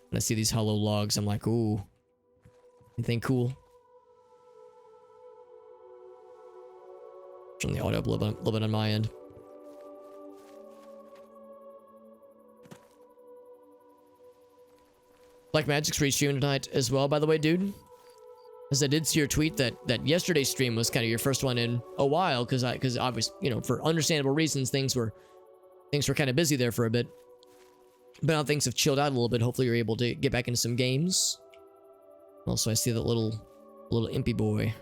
And I see these hollow logs, I'm like, ooh. Anything cool? Turn the audio up a little bit on my end. Black Magic's restreaming tonight as well, by the way, dude. As I did see your tweet that yesterday's stream was kind of your first one in a while, because obviously, for understandable reasons, things were kind of busy there for a bit. But now things have chilled out a little bit. Hopefully you're able to get back into some games. Also, I see that little impy boy.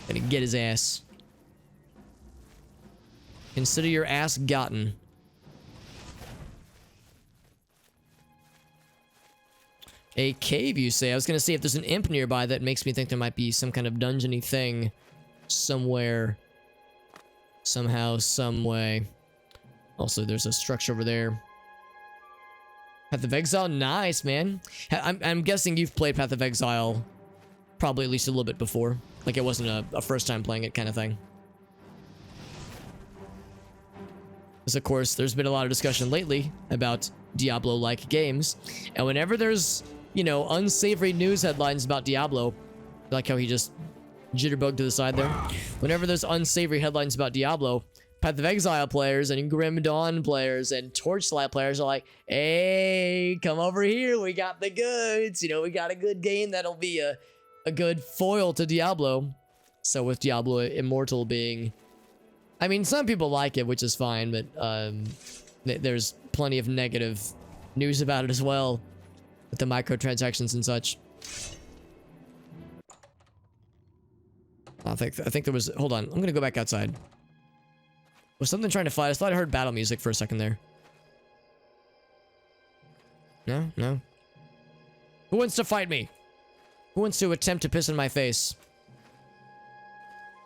Gonna get his ass. Consider your ass gotten. A cave, you say? I was gonna see if there's an imp nearby that makes me think there might be some kind of dungeony thing somewhere, somehow, some way. Also, there's a structure over there. Path of Exile, nice, man. I'm guessing you've played Path of Exile probably at least a little bit before. Like it wasn't a first time playing it kind of thing. Because of course, there's been a lot of discussion lately about Diablo-like games. And whenever there's, you know, unsavory news headlines about Diablo, like how he just jitterbugged to the side there. Whenever there's unsavory headlines about Diablo, Path of Exile players and Grim Dawn players and Torchlight players are like, hey, come over here. We got the goods. You know, we got a good game that'll be a good foil to Diablo. So with Diablo Immortal being... I mean, some people like it, which is fine, but there's plenty of negative news about it as well. With the microtransactions and such. I think there was... Hold on. I'm going to go back outside. Was something trying to fight? I thought I heard battle music for a second there. No? No? Who wants to fight me? Who wants to attempt to piss in my face?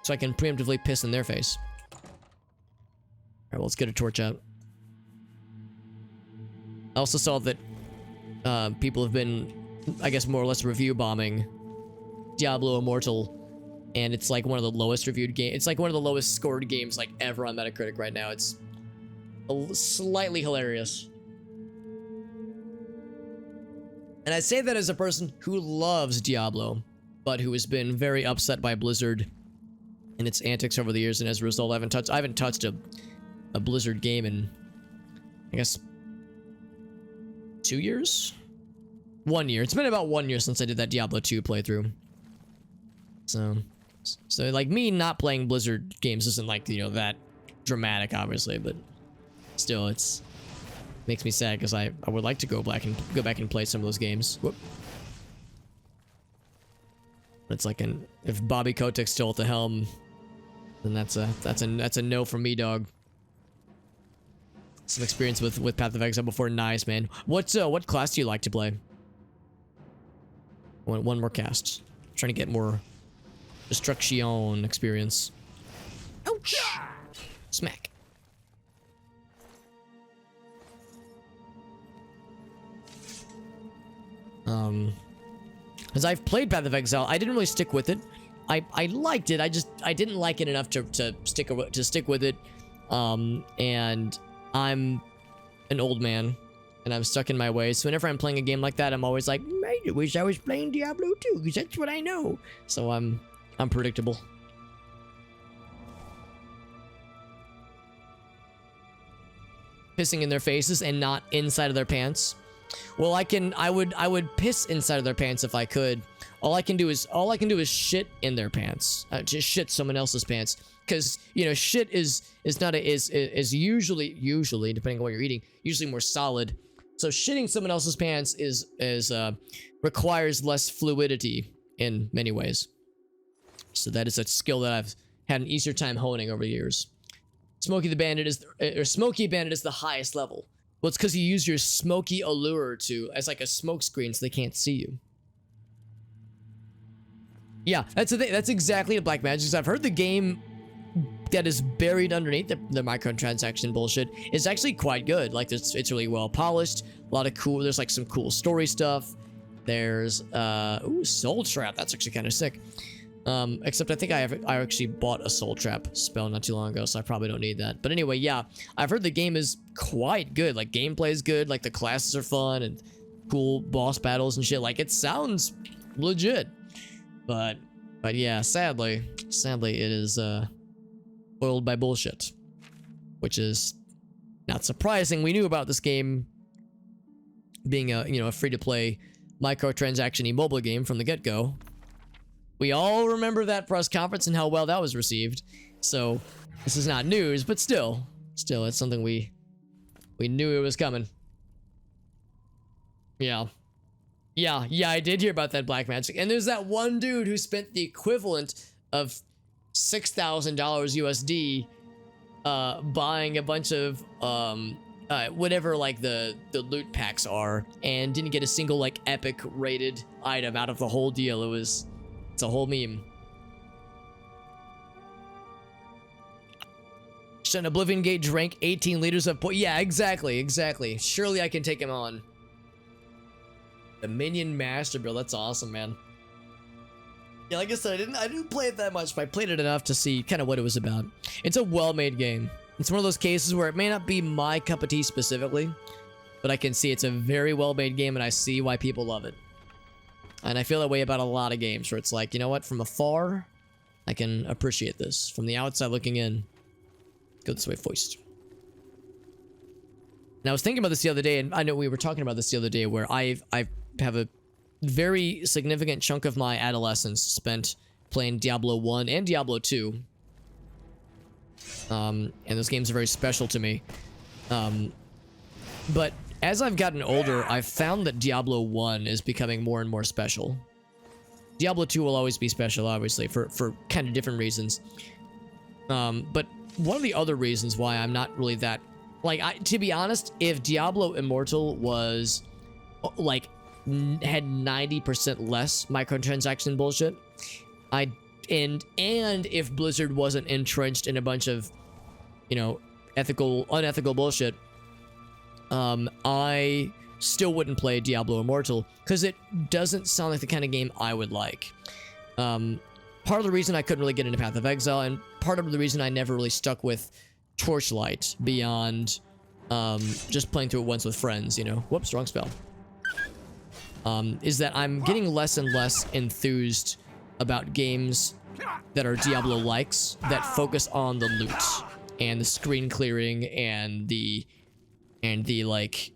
So I can preemptively piss in their face. Alright, well, let's get a torch out. I also saw that people have been, I guess, more or less review bombing Diablo Immortal. And it's like one of the lowest reviewed games. It's like one of the lowest scored games like ever on Metacritic right now. It's slightly hilarious. And I say that as a person who loves Diablo, but who has been very upset by Blizzard and its antics over the years. And as a result, I haven't touched a Blizzard game in, I guess, 2 years? 1 year. It's been about 1 year since I did that Diablo 2 playthrough. So like me not playing Blizzard games isn't like, you know, that dramatic, obviously, but still it's makes me sad because I would like to go back and play some of those games. Whoop. It's like if Bobby Kotick's still at the helm, then that's a no from me, dog. Some experience with Path of Exile before, nice, man. What class do you like to play? One more cast. Trying to get more destruction experience. Ouch! Smack. As I've played Path of Exile, I didn't really stick with it. I liked it. I didn't like it enough to stick with it. And I'm an old man, and I'm stuck in my ways. So whenever I'm playing a game like that, I'm always like, I wish I was playing Diablo 2, because that's what I know. So I'm predictable. Pissing in their faces and not inside of their pants. Well, I would piss inside of their pants if I could. All I can do is shit in their pants. Just shit someone else's pants. Because, you know, shit is usually depending on what you're eating, usually more solid. So shitting someone else's pants requires less fluidity in many ways. So that is a skill that I've had an easier time honing over the years. Smokey Bandit is the highest level. Well, it's because you use your smoky allure as like a smoke screen so they can't see you. Yeah, that's the thing. That's exactly what Black Magic is. I've heard the game that is buried underneath the microtransaction bullshit is actually quite good. Like it's really well polished. A lot of cool. There's like some cool story stuff. There's Soul Trap. That's actually kind of sick. Except I think I actually bought a Soul Trap spell not too long ago, so I probably don't need that. But anyway, yeah, I've heard the game is quite good. Like gameplay is good. Like the classes are fun and cool boss battles and shit. Like it sounds legit. But yeah, sadly, it is spoiled by bullshit, which is not surprising. We knew about this game being a free-to-play microtransaction mobile game from the get-go. We all remember that press conference and how well that was received. So this is not news, but still it's something we knew it was coming. Yeah, I did hear about that Black Magic. And there's that one dude who spent the equivalent of $6,000 USD buying a bunch of whatever like the loot packs are, and didn't get a single like epic rated item out of the whole deal. It's a whole meme. Question: Oblivion Gate drank 18 liters of yeah, exactly. Surely I can take him on. The Minion Master Build, that's awesome, man. Yeah, like I said, I didn't play it that much, but I played it enough to see kind of what it was about. It's a well-made game. It's one of those cases where it may not be my cup of tea specifically, but I can see it's a very well-made game, and I see why people love it. And I feel that way about a lot of games, where it's like, you know what, from afar, I can appreciate this. From the outside looking in, go this way, Foist. And I was thinking about this the other day, and I know we were talking about this the other day, where I have a very significant chunk of my adolescence spent playing Diablo 1 and Diablo 2. And those games are very special to me. But as I've gotten older, I've found that Diablo 1 is becoming more and more special. Diablo 2 will always be special, obviously, for kind of different reasons. But one of the other reasons why I'm not really that... Like, to be honest, if Diablo Immortal was, like, had 90% less microtransaction bullshit, and if Blizzard wasn't entrenched in a bunch of, you know, unethical bullshit, I still wouldn't play Diablo Immortal, because it doesn't sound like the kind of game I would like. Part of the reason I couldn't really get into Path of Exile, and part of the reason I never really stuck with Torchlight beyond just playing through it once with friends, you know. Whoops, wrong spell. Is that I'm getting less and less enthused about games that are Diablo likes, that focus on the loot and the screen clearing and the like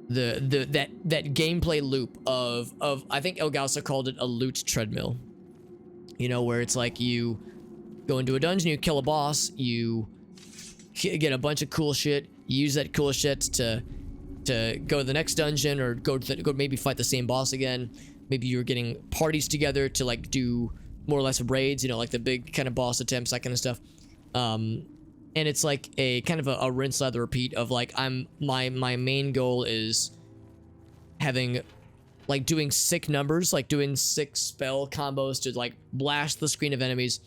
that gameplay loop of I think Elgaso called it a loot treadmill. You know, where it's like you go into a dungeon, you kill a boss, you get a bunch of cool shit, you use that cool shit to go to the next dungeon, or go maybe fight the same boss again. Maybe you're getting parties together to like do more or less raids, you know, like the big kind of boss attempts, that kind of stuff. And it's like a kind of a rinse, lather, repeat of like my main goal is having like doing sick numbers, like doing sick spell combos to like blast the screen of enemies,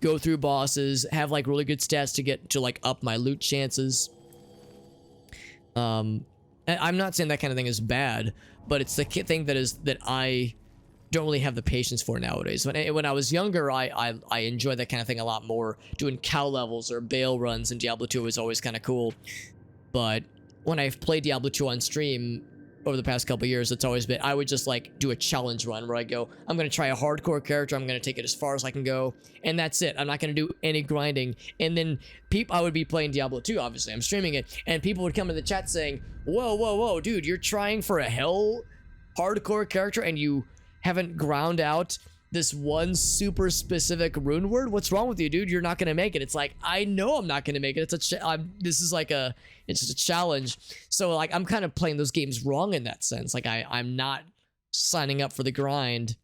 go through bosses, have like really good stats to get to like up my loot chances. And I'm not saying that kind of thing is bad, but it's the thing that I don't really have the patience for nowadays. When I was younger, I enjoyed that kind of thing a lot more. Doing cow levels or Bale runs in Diablo 2 was always kind of cool. But when I've played Diablo 2 on stream over the past couple years, it's always been, I would just like do a challenge run where I go, I'm going to try a hardcore character, I'm going to take it as far as I can go, and that's it. I'm not going to do any grinding. And then I would be playing Diablo 2, obviously, I'm streaming it, and people would come in the chat saying, whoa, dude, you're trying for a hell hardcore character and you haven't ground out this one super specific rune word? What's wrong with you, dude? You're not gonna make it. It's like, I know I'm not gonna make it. It's just a challenge. So like, I'm kind of playing those games wrong in that sense. Like I'm not signing up for the grind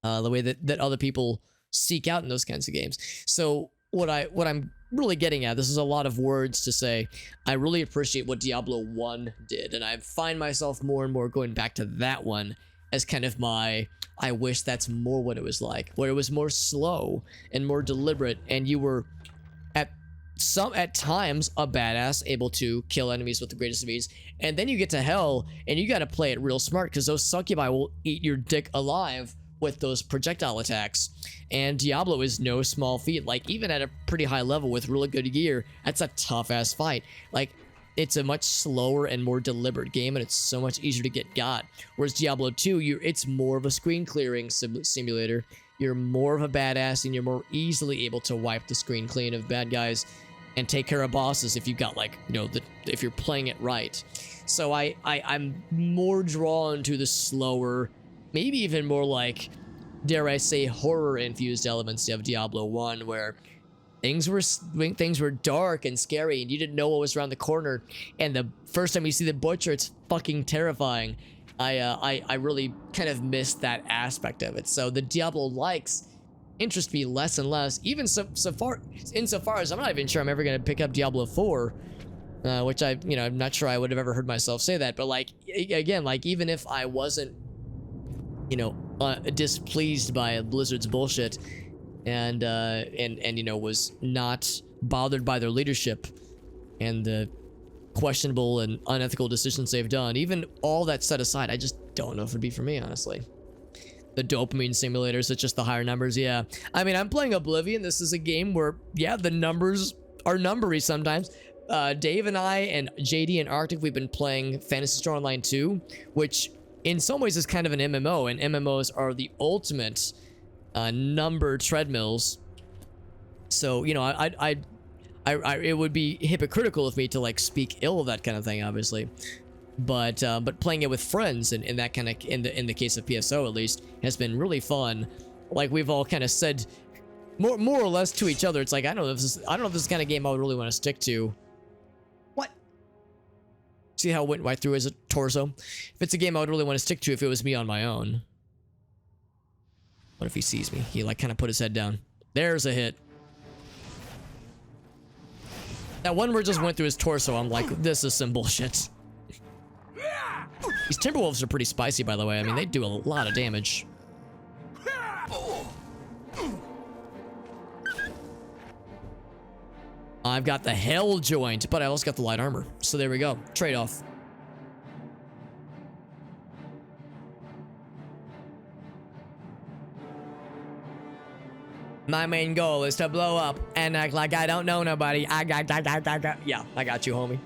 the way that other people seek out in those kinds of games. So what I'm really getting at, this is a lot of words to say, I really appreciate what Diablo 1 did, and I find myself more and more going back to that one as kind of my, I wish that's more what it was like, where it was more slow and more deliberate, and you were at times a badass, able to kill enemies with the greatest of ease, and then you get to hell and you got to play it real smart, because those succubi will eat your dick alive with those projectile attacks. And Diablo is no small feat. Like, even at a pretty high level with really good gear, that's a tough ass fight. Like, it's a much slower and more deliberate game, and it's so much easier to get got. Whereas Diablo 2, it's more of a screen clearing simulator. You're more of a badass, and you're more easily able to wipe the screen clean of bad guys and take care of bosses if you've got, like, you know, if you're playing it right. So I'm more drawn to the slower, maybe even more like, dare I say, horror-infused elements of Diablo 1, where things were dark and scary, and you didn't know what was around the corner, and the first time you see the butcher, it's fucking terrifying. I really kind of missed that aspect of it. So the Diablo likes interest me less and less, even insofar as I'm not even sure I'm ever going to pick up Diablo 4, which I'm not sure I would have ever heard myself say that. But like, again, like, even if I wasn't, displeased by Blizzard's bullshit, and you know, was not bothered by their leadership and the questionable and unethical decisions they've done. Even all that set aside, I just don't know if it'd be for me, honestly. The dopamine simulators, it's just the higher numbers. Yeah, I mean, I'm playing Oblivion. This is a game where, yeah, the numbers are numbery sometimes. Dave and I and JD and Arctic, we've been playing Phantasy Star Online 2, which in some ways is kind of an MMO, and MMOs are the ultimate number treadmills. So, you know, it would be hypocritical of me to like speak ill of that kind of thing, obviously. But playing it with friends and that kind of, in the case of PSO at least, has been really fun. Like we've all kind of said more or less to each other, it's like, I don't know if this is the kind of game I would really want to stick to. What? See how it went right through his torso? If it's a game I would really want to stick to if it was me on my own. What if he sees me? He like kind of put his head down. There's a hit. That one word just went through his torso. I'm like, this is some bullshit. These Timberwolves are pretty spicy, by the way. I mean, they do a lot of damage. I've got the Hell Joint, but I also got the light armor. So there we go. Trade-off. My main goal is to blow up and act like I don't know nobody. Yeah, I got you, homie.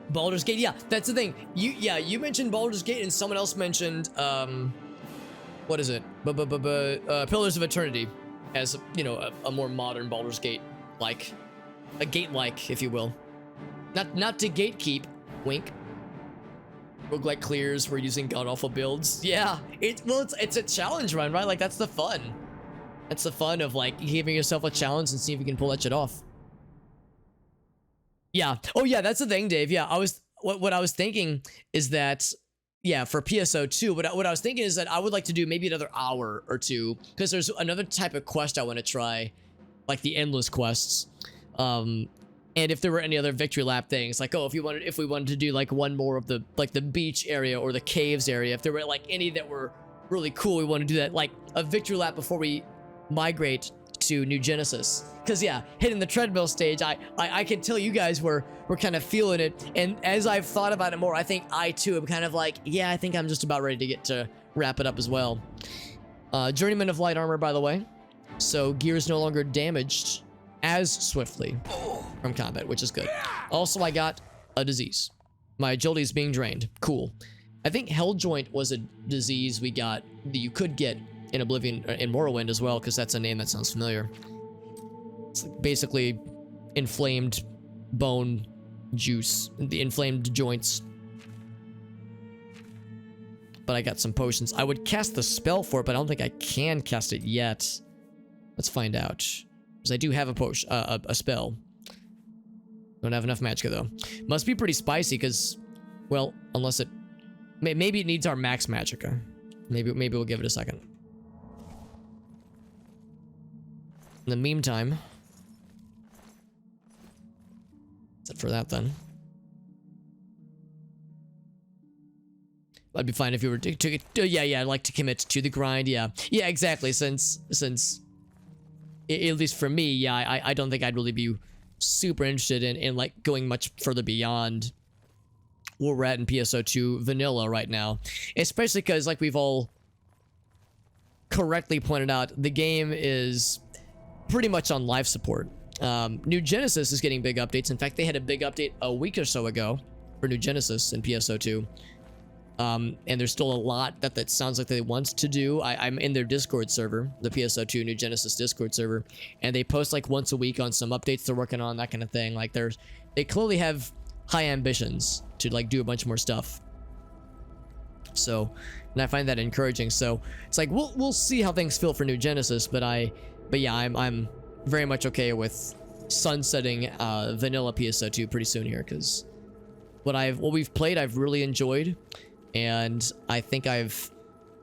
Baldur's Gate, yeah, that's the thing. You mentioned Baldur's Gate, and someone else mentioned what is it? Pillars of Eternity, as you know, a more modern Baldur's Gate, like a gate-like, if you will. Not to gatekeep. Wink. Roguelike clears. We're using god-awful builds. Yeah, it's a challenge run, right? Like that's the fun. That's the fun of like giving yourself a challenge and see if you can pull that shit off. Yeah. Oh yeah, that's the thing, Dave. Yeah, what I was thinking is that, yeah, for PSO2, what I was thinking is that I would like to do maybe another hour or two, because there's another type of quest I want to try, like the endless quests. And if there were any other victory lap things, like, oh, if we wanted to do like one more of the like the beach area or the caves area, if there were like any that were really cool, we want to do that, like a victory lap before we migrate to New Genesis. Because yeah, hitting the treadmill stage, I can tell you guys we're kind of feeling it, and as I've thought about it more, I think I too am kind of like, yeah, I think I'm just about ready to get to wrap it up as well. Journeyman of light armor, by the way, so gear is no longer damaged as swiftly from combat, which is good. Also, I got a disease. My agility is being drained. Cool. I think Hell Joint was a disease we got that you could get in Oblivion, in Morrowind as well, because that's a name that sounds familiar. It's basically inflamed bone juice, the inflamed joints. But I got some potions. I would cast the spell for it, but I don't think I can cast it yet. Let's find out. Because I do have a potion, a spell. Don't have enough magicka though. Must be pretty spicy, because, well, unless it, maybe it needs our max magicka. Maybe we'll give it a second. In the meantime, that's it for that then. I'd be fine if you were to yeah, I'd like to commit to the grind. Yeah, exactly. Since at least for me, yeah, I don't think I'd really be super interested in like going much further beyond where we're at in PSO2 vanilla right now, especially because, like we've all correctly pointed out, the game is pretty much on life support. New Genesis is getting big updates. In fact, they had a big update a week or so ago for New Genesis in PSO2. And there's still a lot that sounds like they want to do. I'm in their Discord server, the PSO2 New Genesis Discord server, and they post like once a week on some updates they're working on, that kind of thing. Like they clearly have high ambitions to like do a bunch more stuff. So, and I find that encouraging. So it's like we'll see how things feel for New Genesis, but yeah, I'm very much okay with sunsetting vanilla PSO2 pretty soon here, because what we've played I've really enjoyed, and I think I've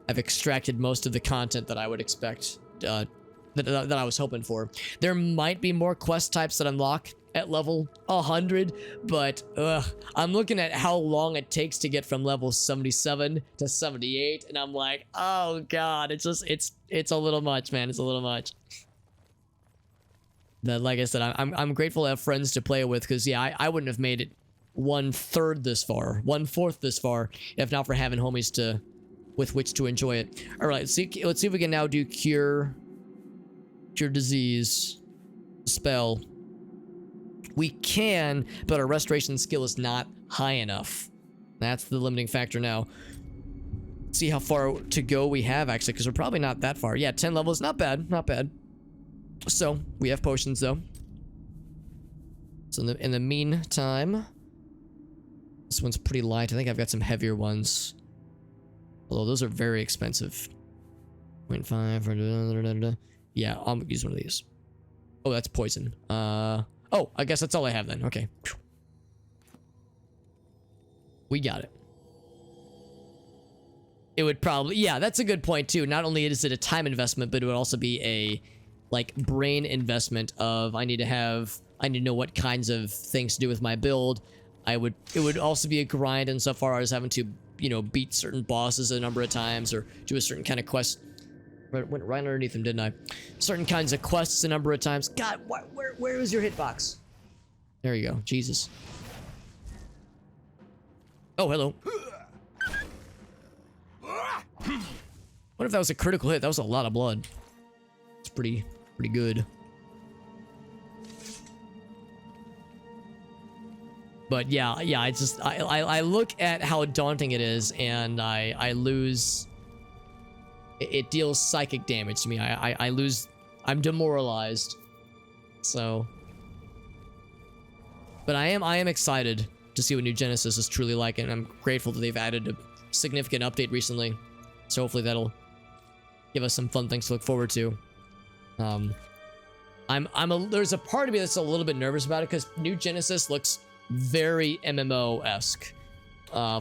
extracted most of the content that I would expect, that I was hoping for. There might be more quest types that unlock at level 100, but I'm looking at how long it takes to get from level 77 to 78, and I'm like, oh god, it's a little much, man. It's a little much. But like I said, I'm grateful to have friends to play with, because yeah, I wouldn't have made it 1/3 this far, 1/4 this far, if not for having homies with which to enjoy it. All right, let's see if we can now do cure disease spell. We can, but our restoration skill is not high enough. That's the limiting factor now. See how far to go we have, actually, because we're probably not that far. Yeah, 10 levels, not bad, not bad. So we have potions though. So in the meantime, this one's pretty light. I think I've got some heavier ones, although those are very expensive. 0.5. Yeah, I'll use one of these. Oh, that's poison. Oh, I guess that's all I have then. Okay. We got it. It would probably, yeah, that's a good point too. Not only is it a time investment, but it would also be a like brain investment of I need to know what kinds of things to do with my build. It would also be a grind insofar as having to, you know, beat certain bosses a number of times or do a certain kind of quest. Went right underneath him, didn't I? Certain kinds of quests a number of times. God, where is your hitbox? There you go. Jesus. Oh, hello. What if that was a critical hit? That was a lot of blood. It's pretty good. But yeah, I look at how daunting it is, and I lose. It deals psychic damage to me. I lose. I'm demoralized. So, but I am excited to see what New Genesis is truly like, and I'm grateful that they've added a significant update recently. So hopefully that'll give us some fun things to look forward to. There's a part of me that's a little bit nervous about it, because New Genesis looks very MMO-esque,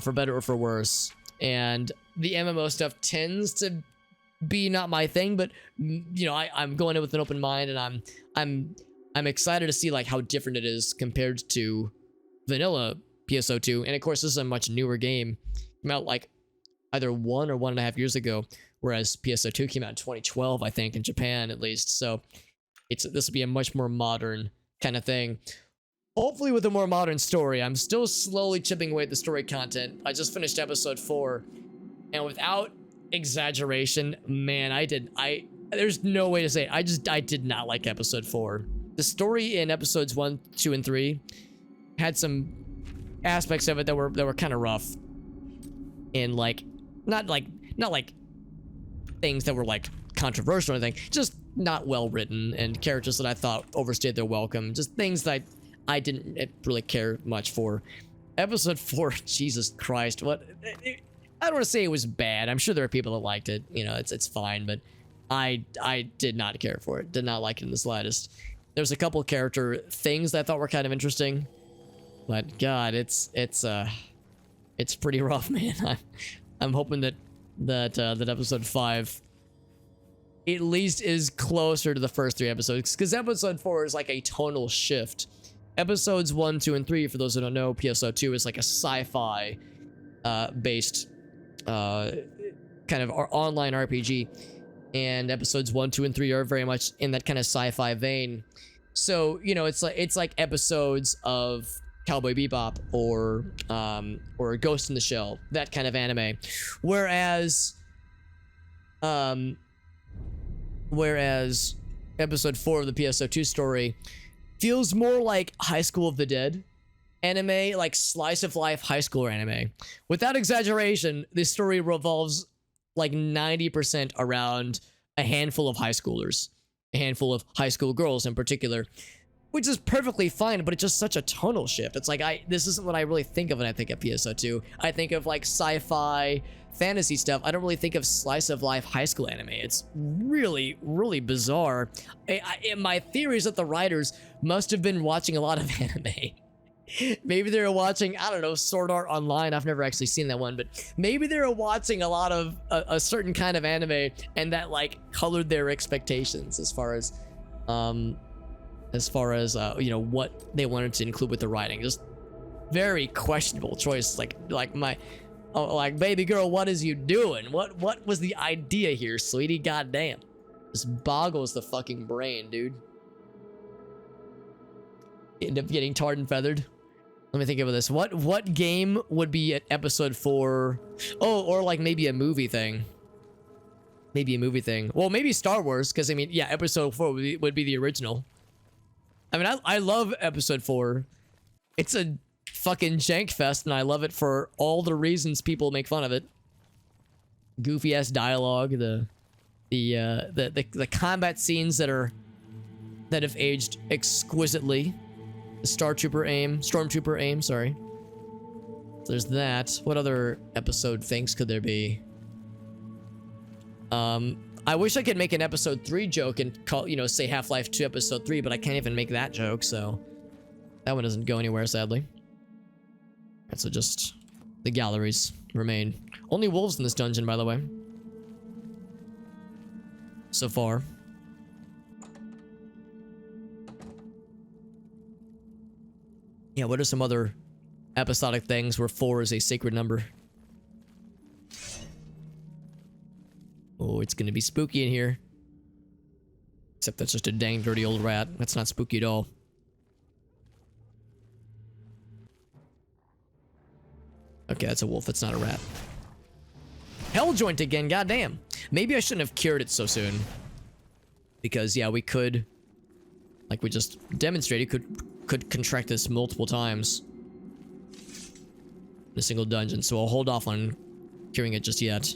for better or for worse. And the MMO stuff tends to be not my thing, but you know, I'm going in with an open mind, and I'm excited to see like how different it is compared to vanilla PSO2. And of course, this is a much newer game. Came out like either 1 or 1.5 years ago, whereas PSO2 came out in 2012, I think, in Japan at least. So this will be a much more modern kind of thing. Hopefully with a more modern story. I'm still slowly chipping away at the story content. I just finished episode 4, and without exaggeration, man, there's no way to say it. I did not like episode 4. The story in episodes 1, 2, and 3 had some aspects of it that were kind of rough, and like not like things that were like controversial or anything, just not well written, and characters that I thought overstayed their welcome, just things that I didn't really care much for. Episode 4, Jesus Christ, what? I don't want to say it was bad. I'm sure there are people that liked it. You know, it's fine, but I did not care for it. Did not like it in the slightest. There's a couple character things that I thought were kind of interesting, but God, it's pretty rough, man. I'm hoping that episode 5 at least is closer to the first 3 episodes, because episode 4 is like a tonal shift. Episodes 1, 2, and 3, for those who don't know, PSO2 is like a sci-fi based kind of online RPG, and episodes 1, 2, and 3 are very much in that kind of sci-fi vein. So, you know, it's like episodes of Cowboy Bebop or Ghost in the Shell, that kind of anime. Whereas episode 4 of the PSO2 story feels more like High School of the Dead anime, like slice of life high schooler anime. Without exaggeration, this story revolves like 90% around a handful of high schoolers, a handful of high school girls in particular, which is perfectly fine, but it's just such a tonal shift. It's like, this isn't what I really think of when I think of PSO2. I think of like sci-fi fantasy stuff. I don't really think of slice of life high school anime. It's really, really bizarre. My theory is that the writers must have been watching a lot of anime. Maybe they were watching, I don't know, Sword Art Online. I've never actually seen that one, but maybe they were watching a lot of a certain kind of anime, and that like colored their expectations as far as as far as you know, what they wanted to include with the writing. Just very questionable choice. Like baby girl, what is you doing? What was the idea here, sweetie? Goddamn, this boggles the fucking brain, dude. End up getting tarred and feathered. Let me think about this. What game would be at episode 4? Oh, or like maybe a movie thing. Maybe a movie thing. Well, maybe Star Wars, because I mean, yeah, episode 4 would be the original. I mean, I love episode 4. It's a fucking jank fest, and I love it for all the reasons people make fun of it. Goofy ass dialogue, the combat scenes that have aged exquisitely. The Stormtrooper aim, sorry. There's that. What other episode things could there be? I wish I could make an episode 3 joke and call, you know, say Half-Life 2 episode 3, but I can't even make that joke, so that one doesn't go anywhere, sadly. Alright, so just the galleries remain. Only wolves in this dungeon, by the way. So far. Yeah, what are some other episodic things where 4 is a sacred number? Oh, it's gonna be spooky in here. Except that's just a dang dirty old rat. That's not spooky at all. Okay, that's a wolf. That's not a rat. Hell joint again, goddamn. Maybe I shouldn't have cured it so soon. Because, yeah, we could, like we just demonstrated, could contract this multiple times in a single dungeon, so I'll hold off on curing it just yet.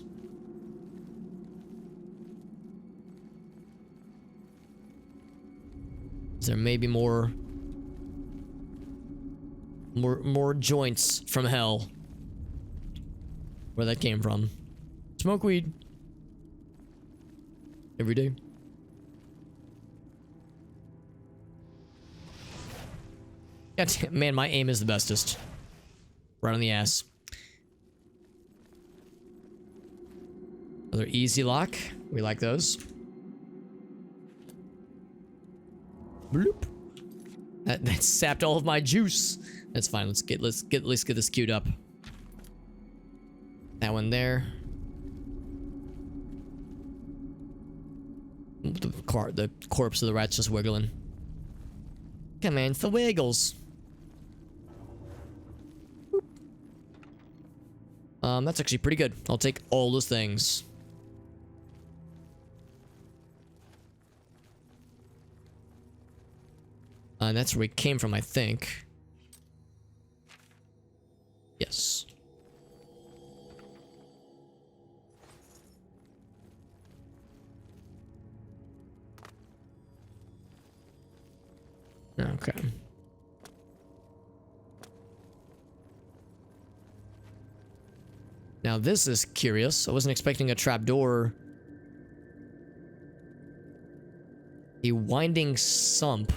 There may be more joints from hell. Where that came from. Smoke weed. Every day. God damn, man, my aim is the bestest. Right on the ass. Another easy lock. We like those. Bloop. That sapped all of my juice. That's fine. Let's get this queued up. That one there. The corpse of the rat's just wiggling. Come on, it's the wiggles. That's actually pretty good. I'll take all those things. And that's where we came from, I think. Yes. Okay. Now this is curious. I wasn't expecting a trapdoor. A winding sump.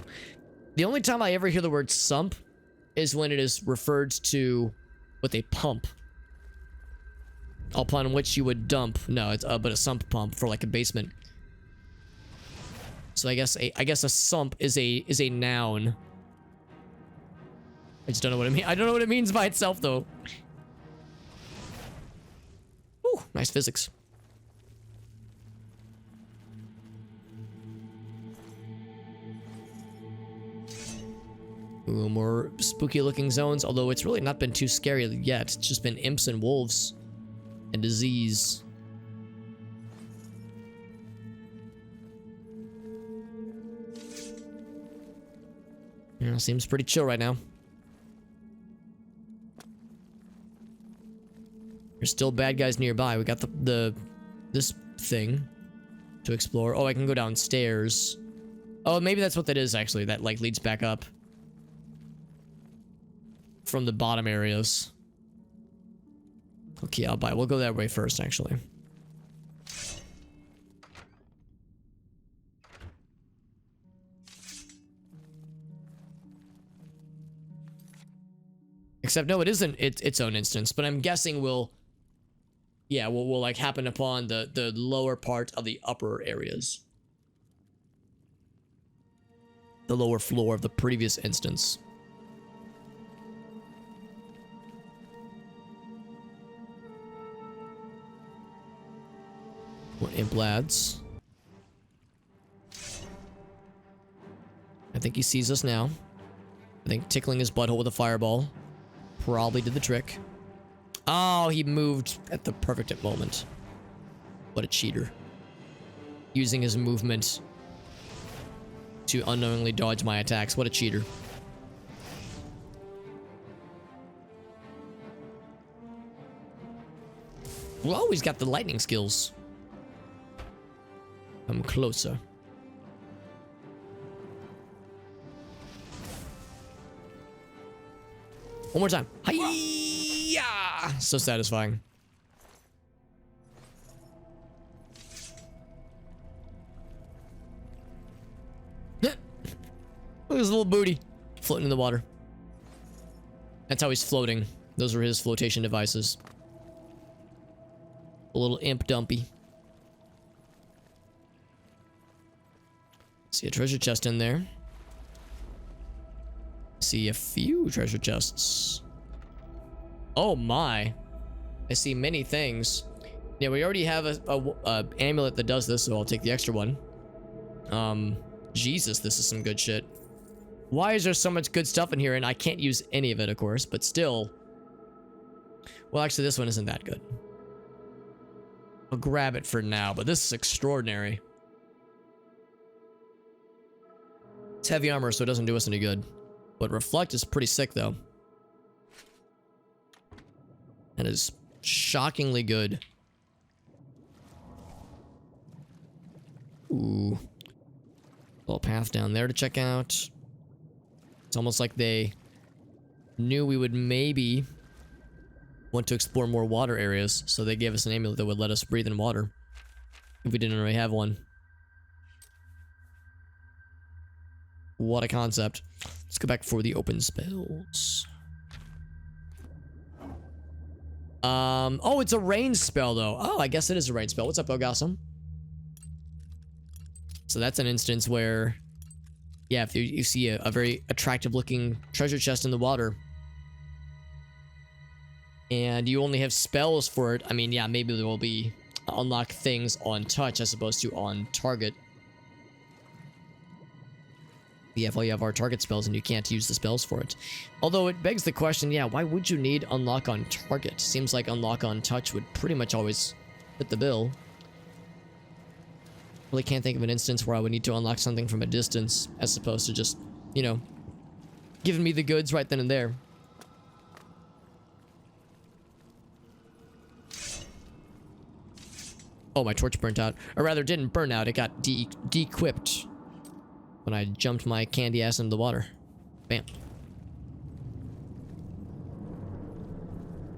The only time I ever hear the word sump is when it is referred to with a pump. Upon which you would dump. No, it's but a sump pump for like a basement. So I guess a sump is a noun. I just don't know what it means. I don't know what it means by itself though. Ooh, nice physics. Ooh, more spooky looking zones, although it's really not been too scary yet. It's just been imps and wolves and disease. Yeah, seems pretty chill right now. There's still bad guys nearby. We got this thing to explore. Oh, I can go downstairs. Oh, maybe that's what that is actually. That like leads back up from the bottom areas. Okay, we'll go that way first actually. Except no, it isn't its own instance, but I'm guessing will like happen upon the lower part of the upper areas. the lower floor of the previous instance. More imp lads. I think he sees us now. I think tickling his butthole with a fireball probably did the trick. Oh, he moved at the perfect moment. What a cheater. Using his movement to unknowingly dodge my attacks. What a cheater. Well, he's got the lightning skills. Come closer. One more time. Hi-ya! So satisfying. Look at his little booty floating in the water. That's how he's floating. Those are his flotation devices. A little imp dumpy. See a treasure chest in there. See a few treasure chests. Oh my. I see many things. Yeah, we already have a amulet that does this, so I'll take the extra one. Jesus, this is some good shit. Why is there so much good stuff in here and I can't use any of it, of course, but still. Well, actually, this one isn't that good. I'll grab it for now, but this is extraordinary. It's heavy armor, so it doesn't do us any good. But reflect is pretty sick, though. That is shockingly good. Ooh. Little path down there to check out. It's almost like they knew we would maybe want to explore more water areas, so they gave us an amulet that would let us breathe in water if we didn't already have one. What a concept. Let's go back for the open spells. Oh, it's a range spell, though. Oh, I guess it is a range spell. What's up, Ogassum? So that's an instance where, yeah, if you see a very attractive-looking treasure chest in the water, and you only have spells for it, I mean, yeah, maybe there will be unlock things on touch as opposed to on target. Yeah, if all you have are target spells and you can't use the spells for it. Although it begs the question, yeah, why would you need unlock on target? Seems like unlock on touch would pretty much always fit the bill. Really can't think of an instance where I would need to unlock something from a distance as opposed to just, you know, giving me the goods right then and there. Oh, my torch burnt out. Or rather, didn't burn out. It got de-equipped when I jumped my candy ass into the water. Bam.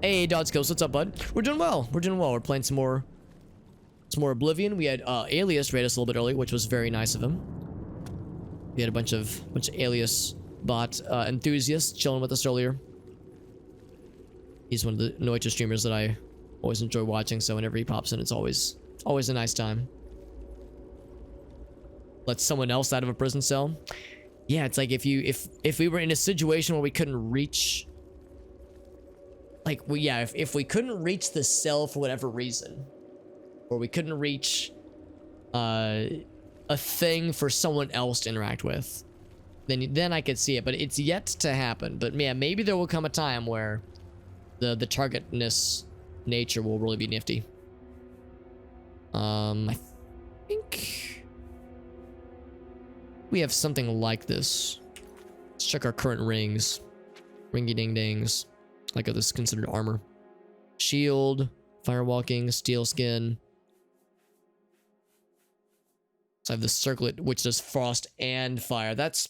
Hey, Dodge Skills, what's up, bud? We're doing well. We're doing well. We're playing some more Oblivion. We had Alias raid us a little bit earlier, which was very nice of him. We had a bunch of Alias bot enthusiasts chilling with us earlier. He's one of the Noitra streamers that I always enjoy watching, so whenever he pops in, it's always a nice time. Let someone else out of a prison cell. Yeah, it's like if we were in a situation where we couldn't reach, like, if we couldn't reach the cell for whatever reason, or we couldn't reach a thing for someone else to interact with, then I could see it. But it's yet to happen. But yeah, maybe there will come a time where the targetness nature will really be nifty. I think we have something like this. Let's check our current rings. Ringy ding dings. Like, this is considered armor. Shield, firewalking, steel skin. So I have the circlet, which does frost and fire. That's,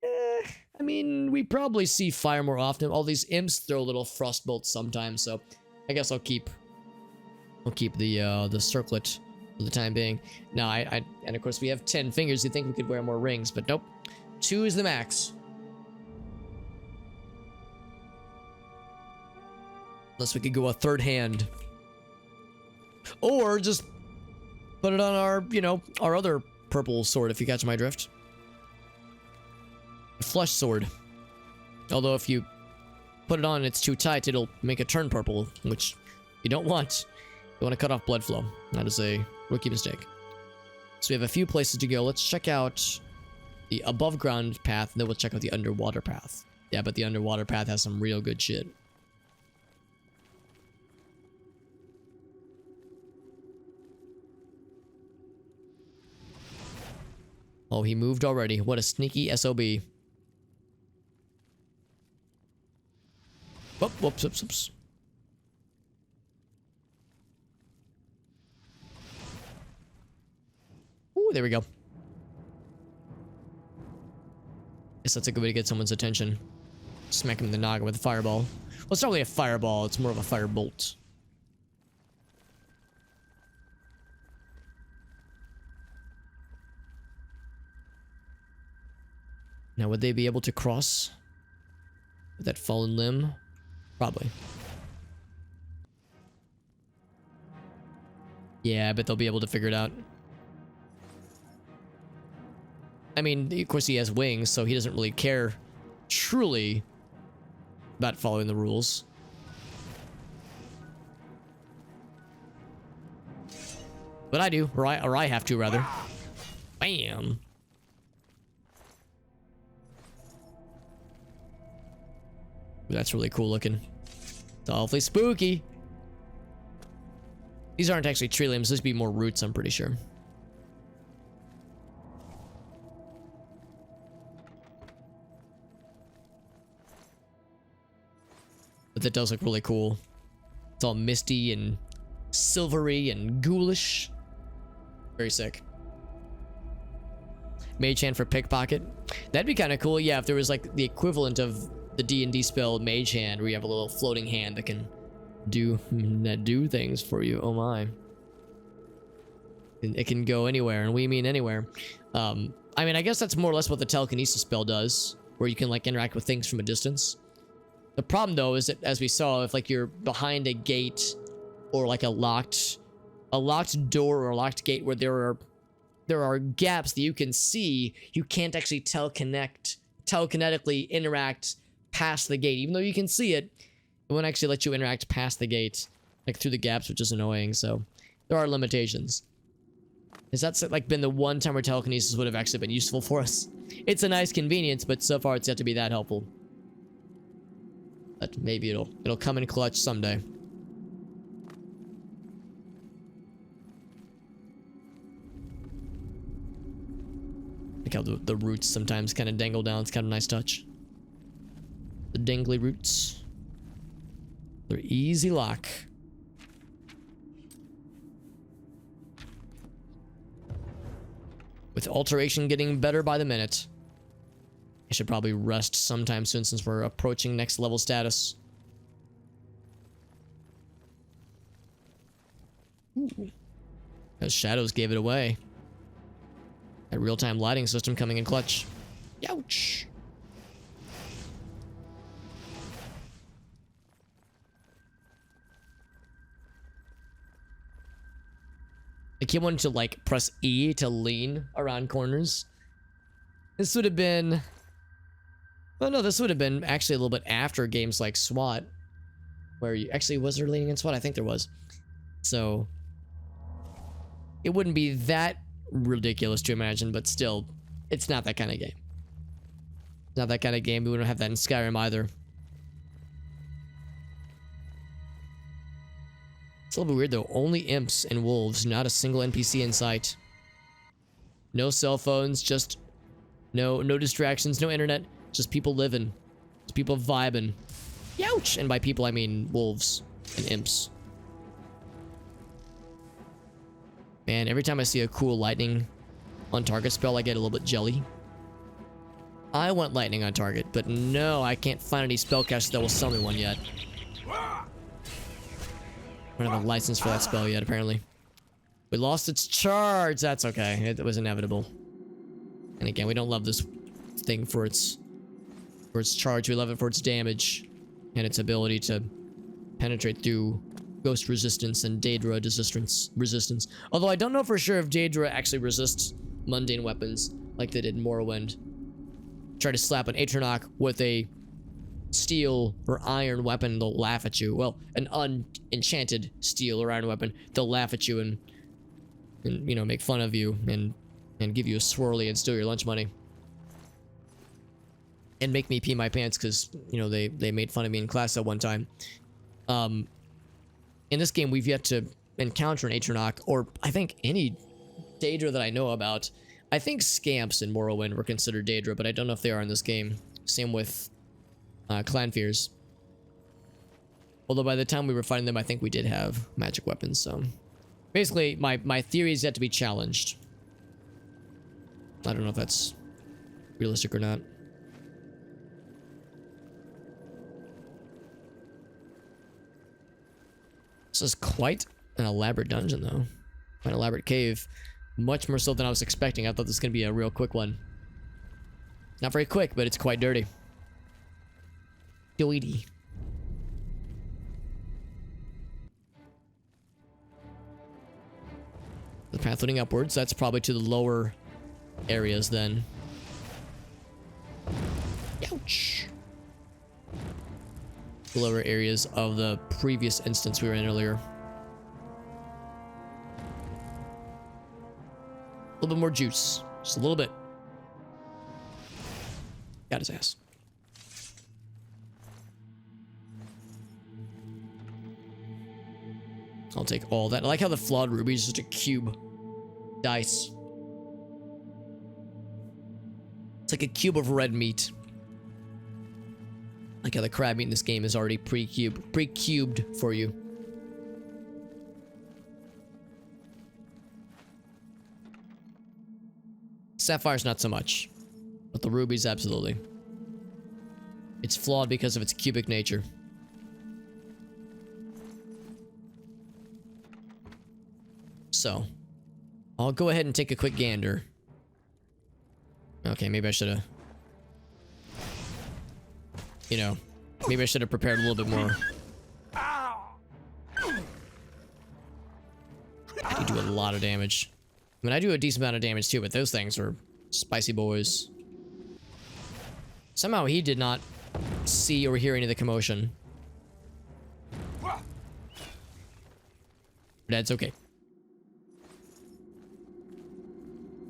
I mean, we probably see fire more often. All these imps throw little frost bolts sometimes, so I guess I'll keep the circlet for the time being. Now, and of course we have 10 fingers. You'd think we could wear more rings, but nope. 2 is the max. Unless we could go a third hand. Or just put it on our, our other purple sword, if you catch my drift. Flush sword. Although if you put it on and it's too tight, it'll make it turn purple, which you don't want. You want to cut off blood flow. That is a rookie mistake. So we have a few places to go. Let's check out the above ground path, and then we'll check out the underwater path. Yeah, but the underwater path has some real good shit. Oh, he moved already. What a sneaky SOB. Whoop, whoops, whoops, whoops. Ooh, there we go. Guess that's a good way to get someone's attention. Smack him in the noggin with a fireball. Well, it's not really a fireball, it's more of a firebolt. Now, would they be able to cross with that fallen limb? Probably. Yeah, I bet they'll be able to figure it out. I mean, of course he has wings, so he doesn't really care truly about following the rules. But I do, or I have to, rather. Bam! That's really cool looking. It's awfully spooky. These aren't actually tree limbs, these would be more roots, I'm pretty sure. But that does look really cool. It's all misty and silvery and ghoulish. Very sick. Mage hand for pickpocket. That'd be kind of cool, yeah, if there was like the equivalent of the D&D spell Mage Hand, where you have a little floating hand that can do things for you. Oh my. It can go anywhere, and we mean anywhere. I mean, I guess that's more or less what the telekinesis spell does, where you can like interact with things from a distance. The problem though is that, as we saw, if like you're behind a gate or like a locked door or a locked gate where there are gaps that you can see, you can't actually telekinetically interact past the gate. Even though you can see it, it won't actually let you interact past the gate, like through the gaps, which is annoying. So there are limitations. Has that like been the one time where telekinesis would have actually been useful for us? It's a nice convenience, but so far it's yet to be that helpful. But maybe it'll come in clutch someday. Like how the roots sometimes kind of dangle down. It's kind of a nice touch. The dangly roots. They're easy lock. With alteration getting better by the minute. I should probably rest sometime soon since we're approaching next level status. Ooh. Those shadows gave it away. That real-time lighting system coming in clutch. Youch! I keep wanting to like press E to lean around corners. This would have been... Well, no, this would have been actually a little bit after games like SWAT. Where you... Actually, was there leaning in SWAT? I think there was. So... It wouldn't be that ridiculous to imagine, but still, it's not that kind of game. It's not that kind of game. We wouldn't have that in Skyrim either. It's a little bit weird though. Only imps and wolves, not a single NPC in sight. No cell phones, just no distractions, no internet, just people living. Just people vibing. Youch! And by people I mean wolves and imps. Man, every time I see a cool lightning on target spell, I get a little bit jelly. I want lightning on target, but no, I can't find any spellcasters that will sell me one yet. I don't have a license for that spell yet, apparently. We lost its charge. That's okay. It was inevitable. And again, we don't love this thing for its charge. We love it for its damage and its ability to penetrate through ghost resistance and Daedra resistance. Although I don't know for sure if Daedra actually resists mundane weapons like they did in Morrowind. try to slap an Atronach with a steel or iron weapon, they'll laugh at you. Well, an unenchanted steel or iron weapon, they'll laugh at you and you know, make fun of you and give you a swirly and steal your lunch money. And make me pee my pants because, you know, they made fun of me in class at one time. In this game, we've yet to encounter an Atronach, or I think any Daedra that I know about. I think Scamps in Morrowind were considered Daedra, but I don't know if they are in this game. Same with Clanfears. Although by the time we were fighting them, I think we did have magic weapons, so... Basically, my theory is yet to be challenged. I don't know if that's realistic or not. This is quite an elaborate dungeon, though. Quite an elaborate cave. Much more so than I was expecting. I thought this was going to be a real quick one. Not very quick, but it's quite dirty. Dirty. The path leading upwards. That's probably to the lower areas then. Ouch. The lower areas of the previous instance we were in earlier. A little bit more juice. Just a little bit. Got his ass. I'll take all that. I like how the flawed ruby is just a cube. Dice. It's like a cube of red meat. Like how the crab meat in this game is already pre-cubed for you. Sapphire's not so much. But the ruby's absolutely. It's flawed because of its cubic nature. So, I'll go ahead and take a quick gander. Okay, maybe I should have... You know, maybe I should have prepared a little bit more. I do a lot of damage. I mean, I do a decent amount of damage too, but those things are spicy boys. Somehow he did not see or hear any of the commotion. That's okay.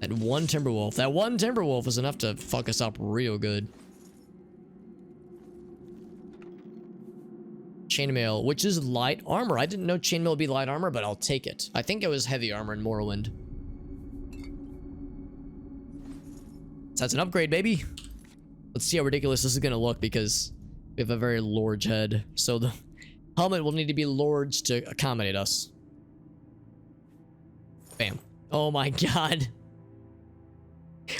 That one Timberwolf was enough to fuck us up real good. Chainmail, which is light armor. I didn't know chainmail would be light armor, but I'll take it. I think it was heavy armor in Morrowind. So that's an upgrade, baby. Let's see how ridiculous this is gonna look because we have a very large head. So the helmet will need to be large to accommodate us. Bam. Oh my god.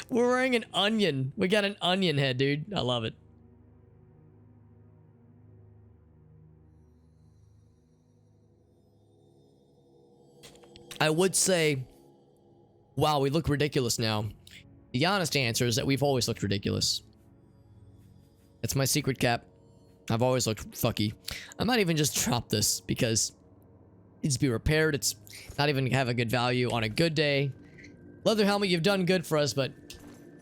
We're wearing an onion. We got an onion head, dude. I love it. I would say, wow, we look ridiculous now. The honest answer is that we've always looked ridiculous. That's my secret cap. I've always looked fucky. I might even just drop this because it needs to be repaired. It's not even have a good value on a good day. Leather helmet, you've done good for us, but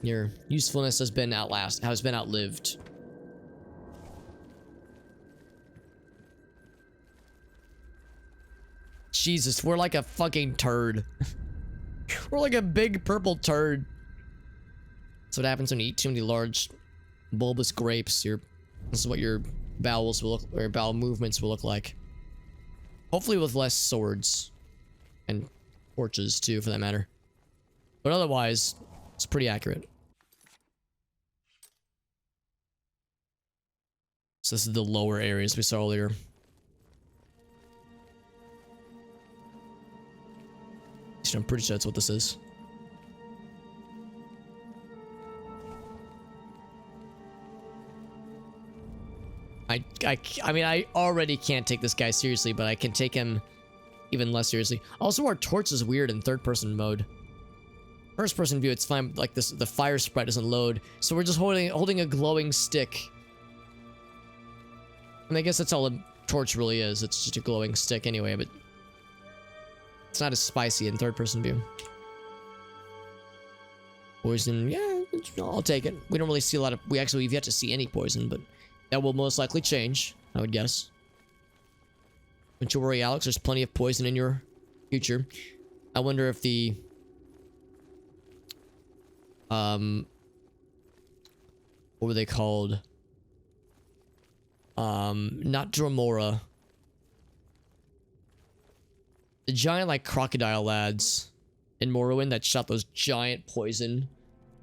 your usefulness has been outlived. Jesus, we're like a fucking turd. We're like a big purple turd. That's what happens when you eat too many large bulbous grapes. This is what your bowels will look, or bowel movements will look like. Hopefully with less swords. And torches too, for that matter. But otherwise, it's pretty accurate. So this is the lower areas we saw earlier. I'm pretty sure that's what this is. I mean, I already can't take this guy seriously, but I can take him even less seriously. Also, our torch is weird in third-person mode. First-person view, it's fine. Like this, the fire sprite doesn't load, so we're just holding a glowing stick. And I guess that's all a torch really is. It's just a glowing stick anyway, but it's not as spicy in third-person view. Poison, yeah, I'll take it. We don't really see a lot of... we've yet to see any poison, but that will most likely change, I would guess. Don't you worry, Alex. There's plenty of poison in your future. I wonder if the... what were they called? Not Dromora. The giant, like, crocodile lads in Morrowind that shot those giant poison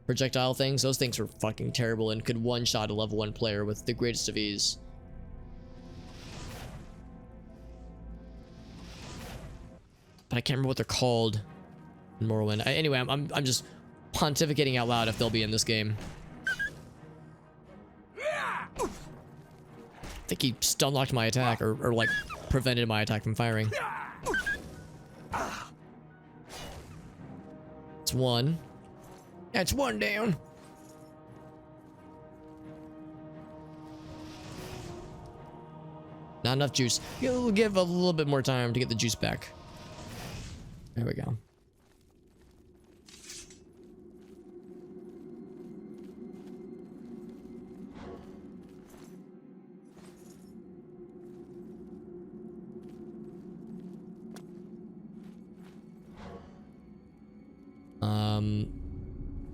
projectile things. Those things were fucking terrible and could one-shot a level 1 player with the greatest of ease. But I can't remember what they're called in Morrowind. Anyway, I'm just pontificating out loud if they'll be in this game. I think he stun locked my attack or like prevented my attack from firing. It's one. That's one down. Not enough juice. You'll give a little bit more time to get the juice back. There we go.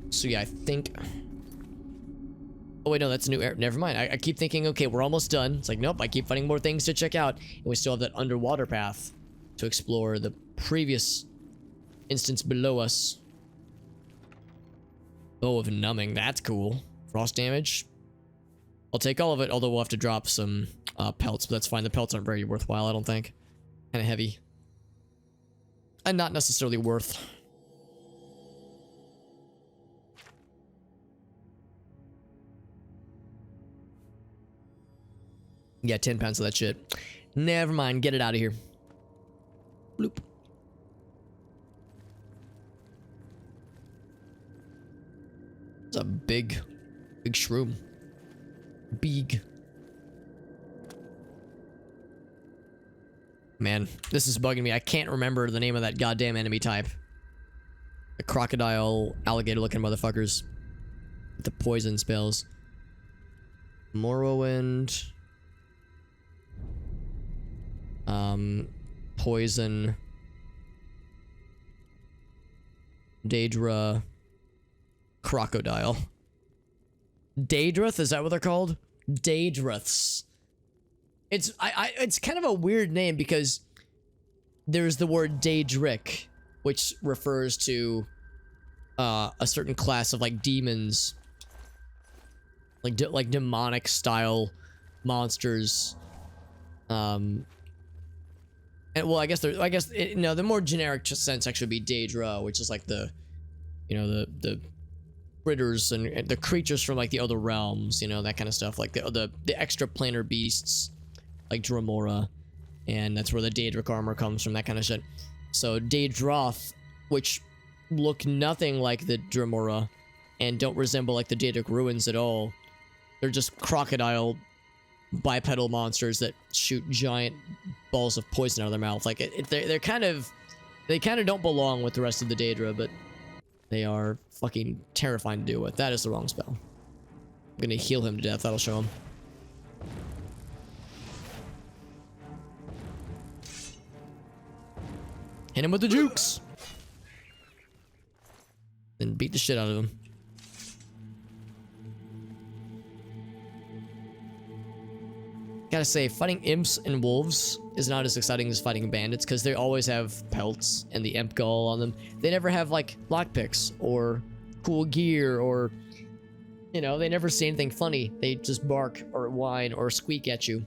So yeah, I think... Oh wait, no, that's a new area. Never mind. I keep thinking, okay, we're almost done. It's like, nope, I keep finding more things to check out. And we still have that underwater path to explore the previous instance below us. Bow of numbing, that's cool. Frost damage. I'll take all of it, although we'll have to drop some pelts, but that's fine. The pelts aren't very worthwhile, I don't think. Kind of heavy. And not necessarily worth. Yeah, 10 pounds of that shit. Never mind, get it out of here. Bloop. It's a big shroom. Big. Man, this is bugging me. I can't remember the name of that goddamn enemy type. The crocodile, alligator-looking motherfuckers. With the poison spells. Morrowind. Poison. Daedra. Crocodile. Daedrith, is that what they're called? Daedriths. It's it's kind of a weird name because there's the word Daedric, which refers to a certain class of like demons, like demonic style monsters. And well, I guess the more generic sense actually would be Daedra, which is like the, you know, the critters and the creatures from like the other realms, you know, that kind of stuff, like the extraplanar beasts, like Dromora, and that's where the Daedric armor comes from, that kind of shit. So Daedroth, which look nothing like the Dromora, and don't resemble like the Daedric ruins at all. They're just crocodile bipedal monsters that shoot giant balls of poison out of their mouth. Like they kind of don't belong with the rest of the Daedra, but they are fucking terrifying to deal with. That is the wrong spell. I'm gonna heal him to death. That'll show him. Hit him with the jukes. Then beat the shit out of him. Gotta say, fighting imps and wolves is not as exciting as fighting bandits because they always have pelts and the imp gall on them. They never have like lockpicks or cool gear or, you know, they never say anything funny. They just bark or whine or squeak at you.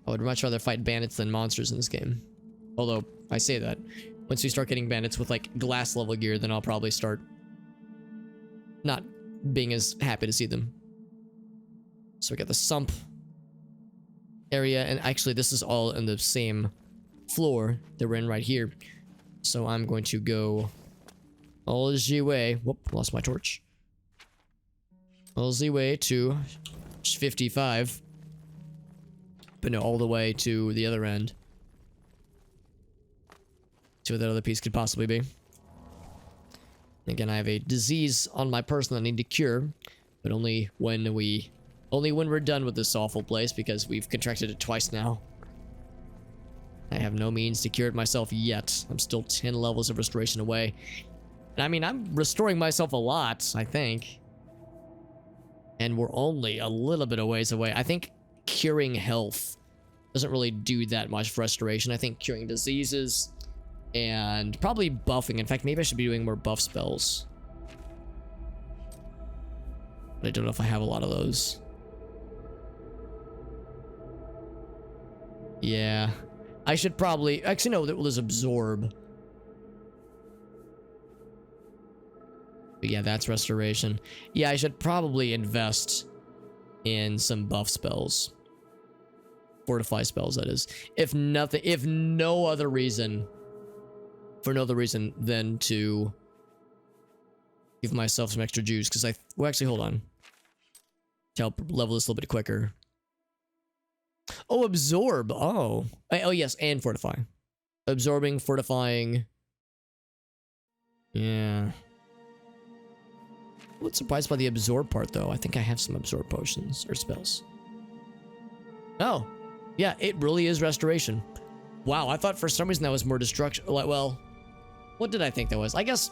I would much rather fight bandits than monsters in this game. Although, I say that. Once we start getting bandits with like glass level gear, then I'll probably start not being as happy to see them. So we got the sump area, and actually this is all in the same floor that we're in right here. So I'm going to go all the way. Whoop, lost my torch. All the way to 55. But no, all the way to the other end. See what that other piece could possibly be. Again, I have a disease on my person that I need to cure, but only when we're done with this awful place, because we've contracted it twice now. I have no means to cure it myself yet. I'm still 10 levels of restoration away. And I mean, I'm restoring myself a lot, I think. And we're only a little bit of ways away. I think curing health doesn't really do that much for restoration. I think curing diseases and probably buffing. In fact, maybe I should be doing more buff spells. But I don't know if I have a lot of those. Yeah. I should probably... Actually, no, there's absorb. But yeah, that's restoration. Yeah, I should probably invest in some buff spells. Fortify spells, that is. If no other reason... For no other reason than to give myself some extra juice, because well, actually, hold on. To help level this a little bit quicker. Oh, absorb. Oh, yes, and fortify. Absorbing, fortifying. Yeah. I'm surprised by the absorb part, though. I think I have some absorb potions or spells. Oh, yeah, it really is restoration. Wow, I thought for some reason that was more destruction. Well, what did I think that was? I guess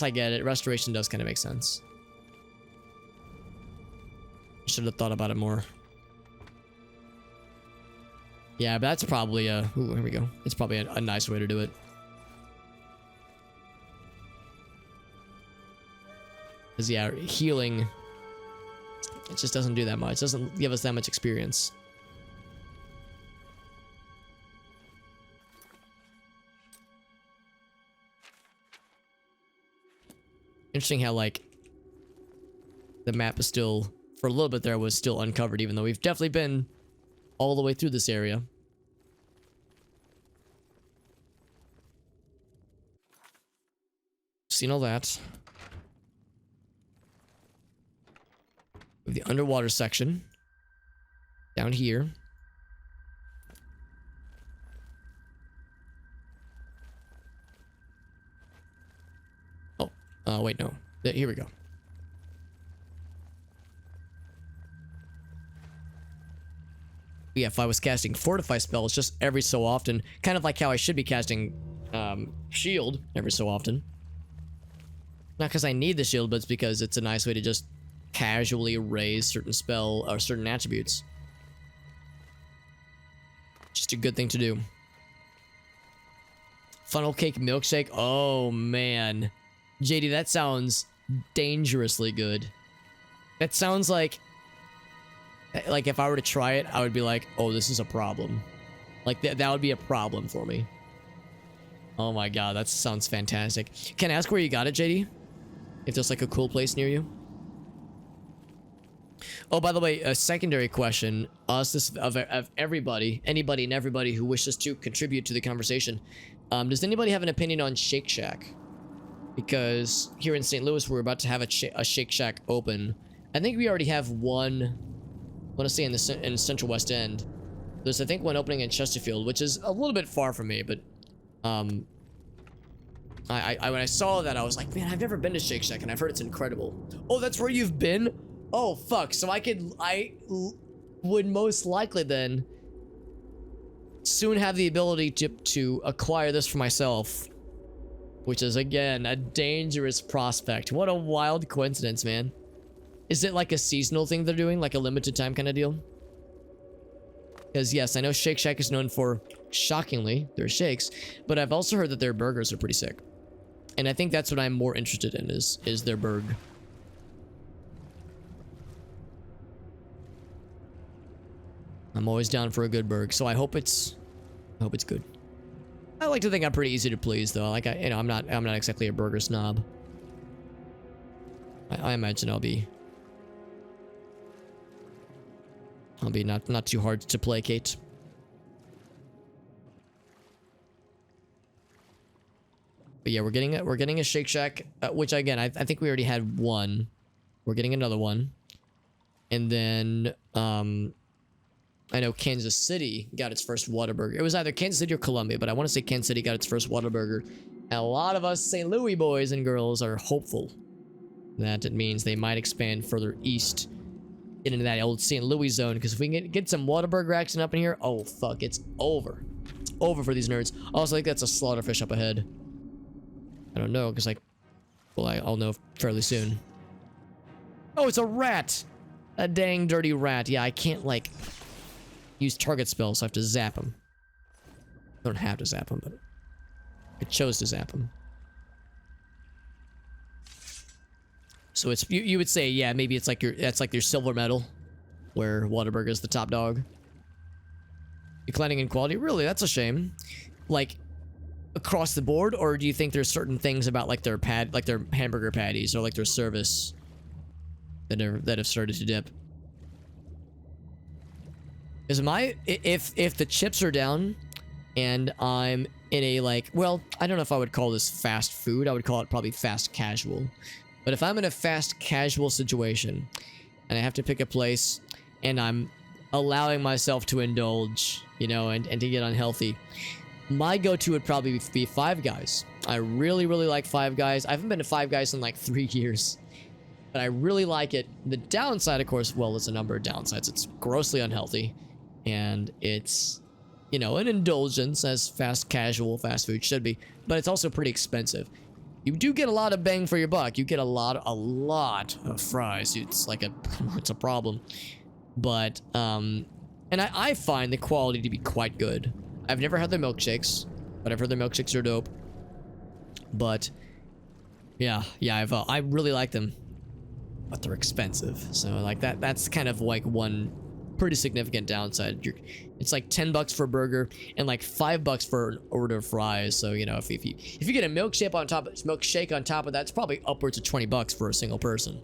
I get it. Restoration does kind of make sense. Should have thought about it more. Yeah, but that's probably ooh, here we go. It's probably a nice way to do it. Because, yeah, healing, it just doesn't do that much. It doesn't give us that much experience. Interesting how, like, the map is still, for a little bit there, was still uncovered, even though we've definitely been all the way through this area. Seen all that. We have the underwater section. Down here. Oh, wait, no. Here we go. Yeah, if I was casting fortify spells just every so often, kind of like how I should be casting shield every so often. Not because I need the shield, but it's because it's a nice way to just casually raise certain spell or certain attributes. Just a good thing to do. Funnel cake milkshake. Oh, man. JD, that sounds dangerously good. That sounds like if I were to try it, I would be like, oh, this is a problem. Like, that would be a problem for me. Oh my god, that sounds fantastic. Can I ask where you got it, JD? If there's like a cool place near you? Oh, by the way, a secondary question. Of everybody, anybody and everybody who wishes to contribute to the conversation. Does anybody have an opinion on Shake Shack? Because here in St. Louis, we're about to have a Shake Shack open. I think we already have one, I want to say in Central West End. There's, I think, one opening in Chesterfield, which is a little bit far from me, but when I saw that, I was like, man, I've never been to Shake Shack, and I've heard it's incredible. Oh, that's where you've been? Oh, fuck. So I would most likely then soon have the ability to acquire this for myself. Which is, again, a dangerous prospect. What a wild coincidence, man. Is it like a seasonal thing they're doing? Like a limited time kind of deal? Because, yes, I know Shake Shack is known for, shockingly, their shakes. But I've also heard that their burgers are pretty sick. And I think that's what I'm more interested in, is their burg. I'm always down for a good burg, so I hope it's good. I like to think I'm pretty easy to please, though. Like, I'm not exactly a burger snob. I imagine I'll be not too hard to placate. But yeah, we're getting a Shake Shack, which again, I think we already had one. We're getting another one, and then I know Kansas City got its first Whataburger. It was either Kansas City or Columbia, but I want to say Kansas City got its first Whataburger A lot of us St. Louis boys and girls are hopeful that it means they might expand further east, get into that old St. Louis zone, because if we can get some Whataburger action up in here, oh fuck, it's over. It's over for these nerds. Also, I think that's a slaughterfish up ahead. I don't know, because I'll know fairly soon. Oh, it's a rat! A dang dirty rat. Yeah, I can't, like, use target spells, so I have to zap him. I don't have to zap him, but I chose to zap him. So it's you would say, yeah, maybe it's like your silver medal, where Whataburger is the top dog. Declining in quality, really? That's a shame. Like across the board, or do you think there's certain things about like their hamburger patties or like their service that have started to dip? Is if the chips are down and I'm in a like, well, I don't know if I would call this fast food. I would call it probably fast casual. But if I'm in a fast casual situation and I have to pick a place and I'm allowing myself to indulge, you know, and to get unhealthy, my go-to would probably be Five Guys. I really, really like Five Guys. I haven't been to Five Guys in like 3 years, but I really like it. The downside, of course, well, there's a number of downsides. It's grossly unhealthy, and it's, you know, an indulgence as fast casual fast food should be, but it's also pretty expensive. You do get a lot of bang for your buck. You get a lot of fries. It's like it's a problem. But, and I find the quality to be quite good. I've never had their milkshakes, but I've heard their milkshakes are dope. But, yeah, I really like them. But they're expensive. So, like, that's kind of like one pretty significant downside. It's like $10 for a burger and like $5 for an order of fries. So, you know, if you get a milkshake on top of that, it's probably upwards of $20 for a single person.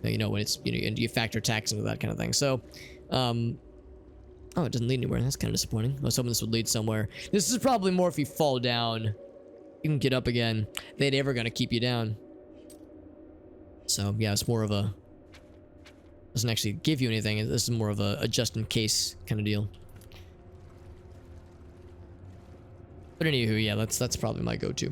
You know, when it's, you know, and you factor tax into that kind of thing. So, oh, it doesn't lead anywhere. That's kind of disappointing. I was hoping this would lead somewhere. This is probably more if you fall down, you can get up again. They ain't ever gonna keep you down. So, yeah, it's more of a, doesn't actually give you anything. This is more of a just in case kind of deal. But anywho, yeah, that's probably my go-to.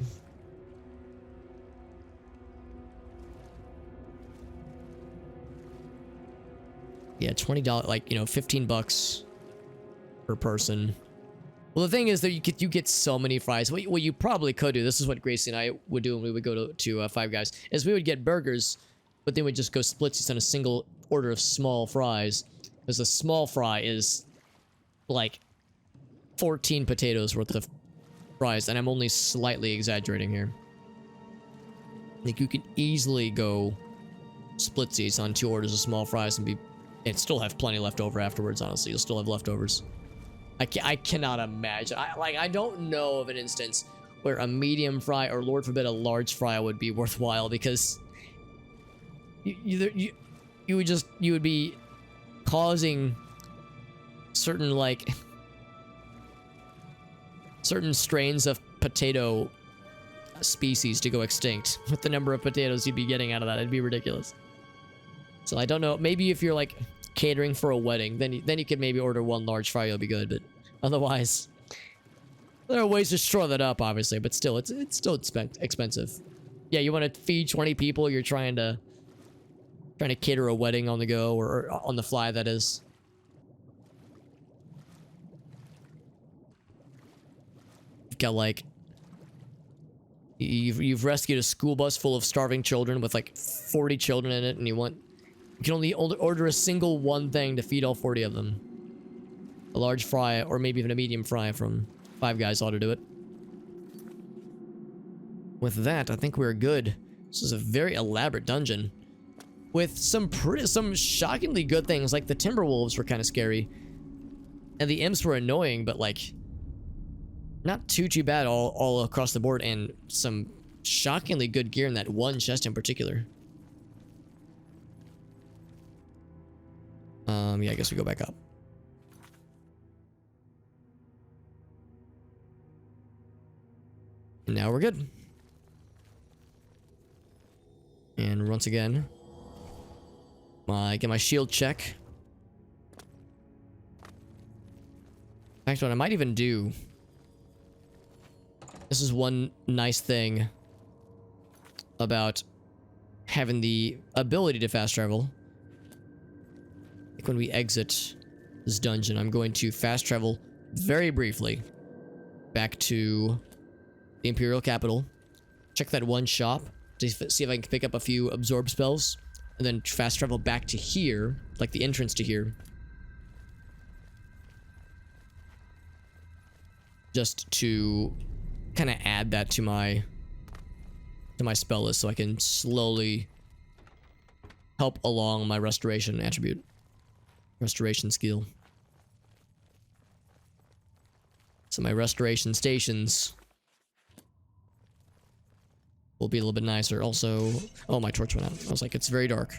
Yeah, $20, like, you know, $15 per person. Well, the thing is that you get so many fries. What you probably could do, this is what Gracie and I would do when we would go to Five Guys, is we would get burgers, but then we'd just go splitsies on a single order of small fries, because a small fry is like 14 potatoes worth of fries, and I'm only slightly exaggerating here. Like, you can easily go splitsies on 2 orders of small fries and still have plenty left over afterwards. Honestly, you'll still have leftovers. I cannot imagine. I don't know of an instance where a medium fry, or Lord forbid a large fry, would be worthwhile, because you would be causing certain strains of potato species to go extinct with the number of potatoes you'd be getting out of that. It'd be ridiculous. So I don't know. Maybe if you're like catering for a wedding, then you could maybe order 1 large fry. You'll be good. But otherwise, there are ways to straw that up, obviously. But still, it's still expensive. Yeah, you want to feed 20 people. You're trying to cater a wedding on the go, or on the fly, that is. You've got like, you've rescued a school bus full of starving children with like 40 children in it, and you can only order a single one thing to feed all 40 of them. A large fry, or maybe even a medium fry from Five Guys ought to do it. With that, I think we're good. This is a very elaborate dungeon with some shockingly good things. Like the Timberwolves were kind of scary, and the imps were annoying, but like not too bad all across the board, and some shockingly good gear in that one chest in particular. Yeah, I guess we go back up. And now we're good. And once again, get my shield check. In fact, what I might even do This is one nice thing about having the ability to fast travel. Like when we exit this dungeon, I'm going to fast travel very briefly back to the Imperial capital. Check that one shop to see if I can pick up a few absorb spells. And then fast travel back to here, like the entrance to here. Just to kind of add that to my spell list so I can slowly help along my restoration attribute. Restoration skill. So my restoration stations will be a little bit nicer. Also, oh, my torch went out. I was like, it's very dark.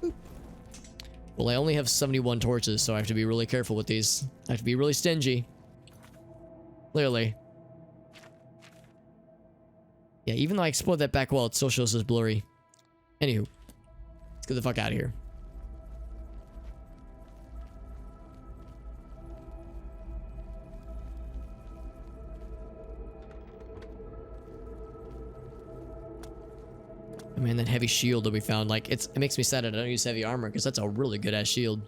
Boop. Well, I only have 71 torches, so I have to be really careful with these. I have to be really stingy. Clearly. Yeah, even though I explored that back wall, it still shows as blurry. Anywho, let's get the fuck out of here. Man, that heavy shield that we found, like, it makes me sad that I don't use heavy armor, because that's a really good-ass shield.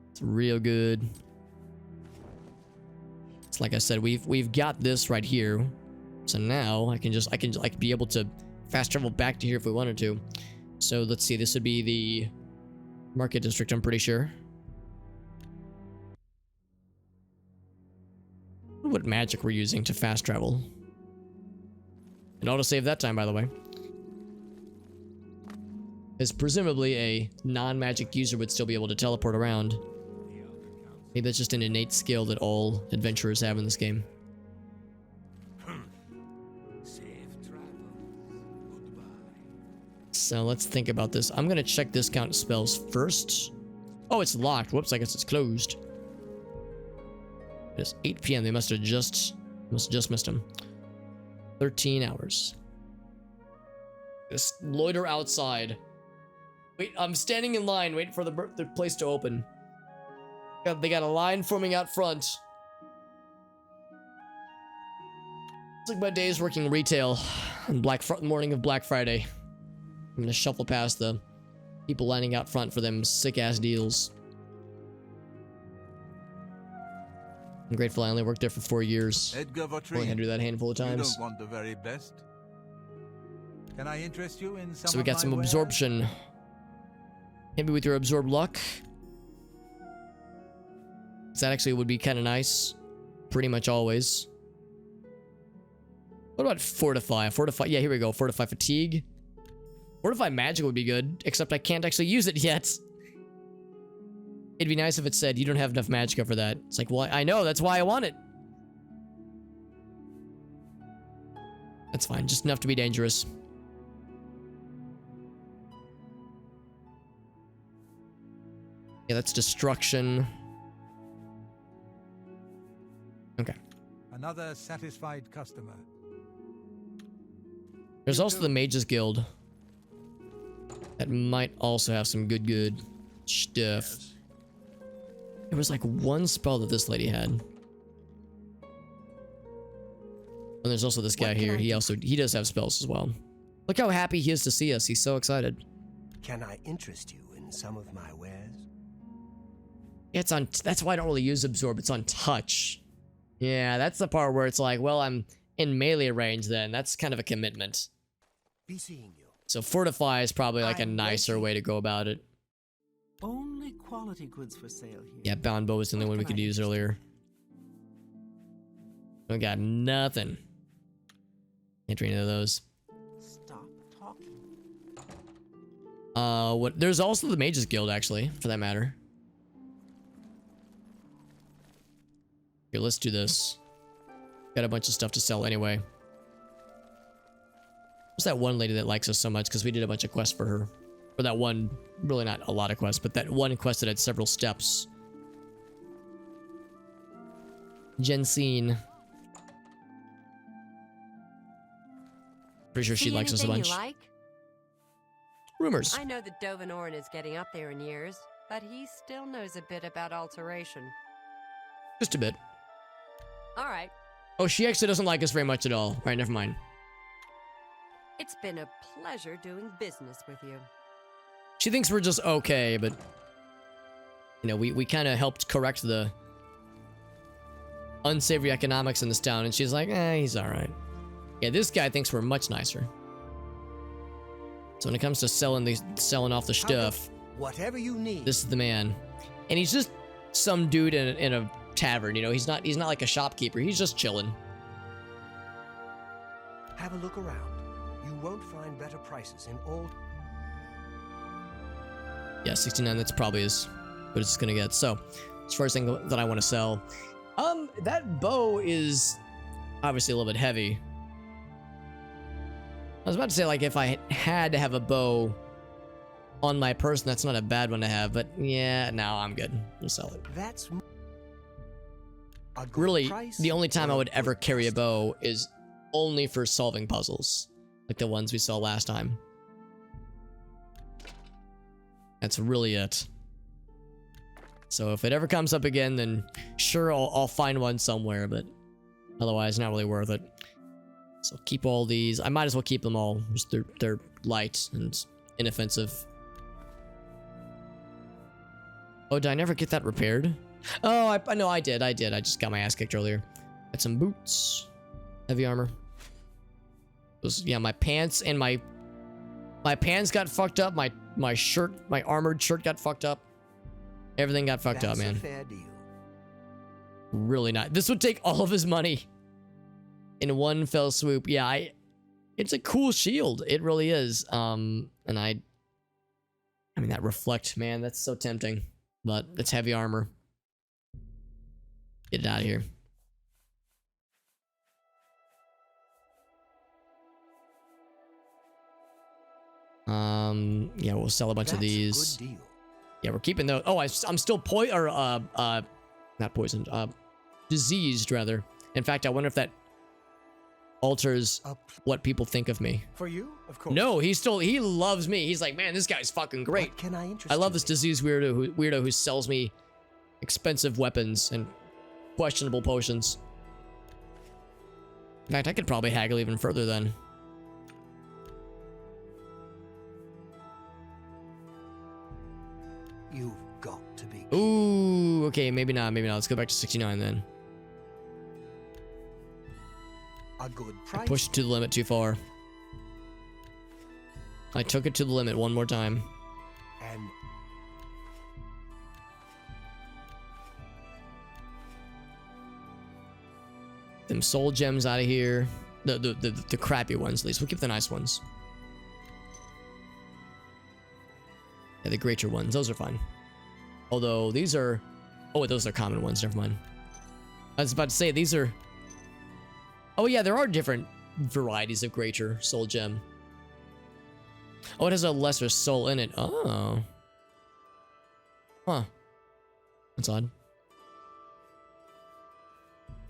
It's real good. It's like I said, we've got this right here. So now I can like be able to fast travel back to here if we wanted to. So let's see, this would be the market district, I'm pretty sure. I wonder what magic we're using to fast travel. And autosave that time, by the way. Because presumably a non-magic user would still be able to teleport around. Maybe that's just an innate skill that all adventurers have in this game. So let's think about this. I'm gonna check discount spells first. Oh, it's locked. Whoops, I guess it's closed. It's 8 p.m. They must have just missed them. 13 hours. Just loiter outside. Wait, I'm standing in line, waiting for the place to open. They got a line forming out front. It's like my days working retail on morning of Black Friday. I'm gonna shuffle past the people lining out front for them sick-ass deals. I'm grateful I only worked there for 4 years. Edgar Vautry, Only had to do that a handful of you times. don't want the very best. Can I interest you in some So we of got my some wares? absorption. Maybe with your absorb luck. That actually would be kind of nice. Pretty much always. What about fortify? Fortify, yeah, here we go. Fortify fatigue. Fortify magic would be good, except I can't actually use it yet. It'd be nice if it said you don't have enough magicka for that. It's like, well, I know, that's why I want it. That's fine, just enough to be dangerous. Yeah, that's destruction. Okay. Another satisfied customer. There's also the Mages Guild. That might also have some good stuff. There was like one spell that this lady had. And there's also this guy here. He does have spells as well. Look how happy he is to see us. He's so excited. Can I interest you in some of my wares? Yeah, it's on. That's why I don't really use absorb. It's on touch. Yeah, that's the part where it's like, well, I'm in melee range then. That's kind of a commitment. Be seeing you. So fortify is probably like a nicer way to go about it. Only quality goods for sale here. Yeah, bound bow is the only one we could use earlier. We got nothing. Can't do any of those. Stop talking. What? There's also the Mages Guild, actually, for that matter. Here, let's do this. Got a bunch of stuff to sell anyway. There's that one lady that likes us so much because we did a bunch of quests for her. Or that one, really not a lot of quests, but that one quest that had several steps. Jensine. Pretty sure she likes us a bunch. You like? Rumors. I know that Dovenorin is getting up there in years. But he still knows a bit about alteration. Just a bit. All right. Oh, she actually doesn't like us very much at all. All right, never mind. It's been a pleasure doing business with you. She thinks we're just okay, but you know, we kind of helped correct the unsavory economics in this town, and she's like, he's all right. Yeah, this guy thinks we're much nicer. So when it comes to selling off the stuff, whatever you need. this is the man. And he's just some dude in a tavern, you know. He's not like a shopkeeper. He's just chilling. Have a look around. You won't find better prices in all. Yeah, 69, that's probably as good as it's gonna get. So, it's the first thing that I want to sell. That bow is obviously a little bit heavy. I was about to say, like, if I had to have a bow on my person, that's not a bad one to have, but yeah, no, I'm good. I'll sell it. That's a good Really, price the only time for I a would ever good carry a customer. bow is only for solving puzzles, like the ones we saw last time. That's really it. So if it ever comes up again, then sure, I'll find one somewhere, but otherwise, not really worth it. So keep all these. I might as well keep them all. Just they're light and inoffensive. Oh, did I never get that repaired? Oh, I know I did. I just got my ass kicked earlier. Got some boots, heavy armor. Yeah, my pants and my pants got fucked up. My shirt, my armored shirt got fucked up. Everything got fucked up, man. That's a fair deal. Really not. This would take all of his money in one fell swoop. Yeah, it's a cool shield. It really is. And I mean, that reflect, man, that's so tempting. But it's heavy armor. Get it out of here. Yeah, we'll sell a bunch of these. That's a good deal. Yeah, we're keeping those. Oh, I'm still not poisoned. Diseased rather. In fact, I wonder if that alters what people think of me. For you, of course. No, he loves me. He's like, man, this guy's fucking great. What can I interest I love you this in? diseased weirdo who sells me expensive weapons and questionable potions. In fact, I could probably haggle even further then. You've got to be. Ooh, okay, maybe not. Let's go back to 69 then. A good I price. pushed it to the limit too far. I took it to the limit one more time. And Them soul gems out of here. The crappy ones, at least. We'll keep the nice ones. Yeah, the greater ones. Those are fine. Although, these are... Oh, wait, those are common ones. Never mind. I was about to say, these are... Oh, yeah, there are different varieties of greater soul gem. Oh, it has a lesser soul in it. Oh. Huh. That's odd.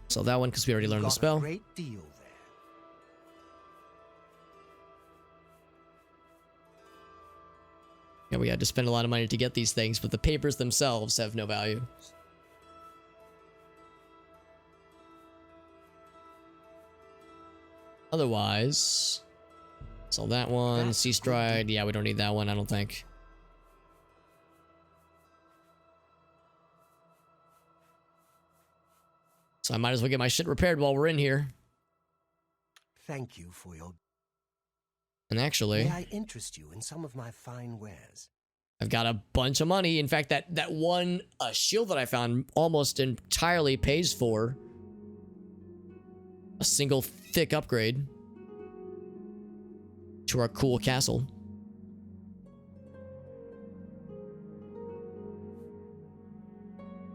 So that one, because we already learned the got spell. a great deal there. Yeah, we had to spend a lot of money to get these things, but the papers themselves have no value. Otherwise, so that one, That's Sea Stride, yeah, we don't need that one, I don't think. So I might as well get my shit repaired while we're in here. Thank you for your. And actually, May I interest you in some of my fine wares? I've got a bunch of money. In fact, that one shield that I found almost entirely pays for a single thick upgrade to our cool castle.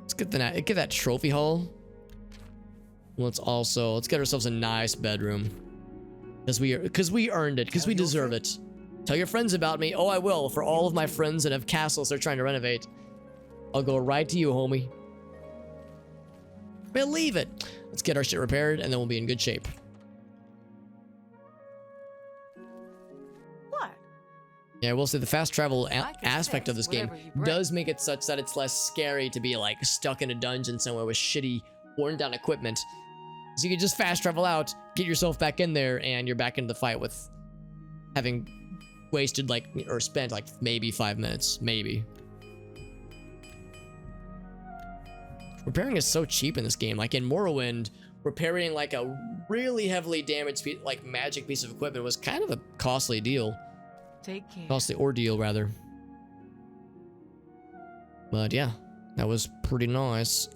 Let's get that trophy haul. Let's get ourselves a nice bedroom. Because we earned it, because we deserve it. Tell your friends about me. Oh, I will. For all of my friends that have castles they're trying to renovate. I'll go right to you, homie. Believe it. Let's get our shit repaired, and then we'll be in good shape. What? Yeah, I will say the fast travel I can aspect of fix this game whatever you break. does make it such that it's less scary to be like stuck in a dungeon somewhere with shitty, worn down equipment. So you can just fast travel out, get yourself back in there, and you're back into the fight with having wasted like, or spent like maybe 5 minutes, maybe. Repairing is so cheap in this game. Like in Morrowind, repairing like a really heavily damaged like magic piece of equipment was kind of a costly deal. Take care. Costly ordeal, rather. But yeah, that was pretty nice.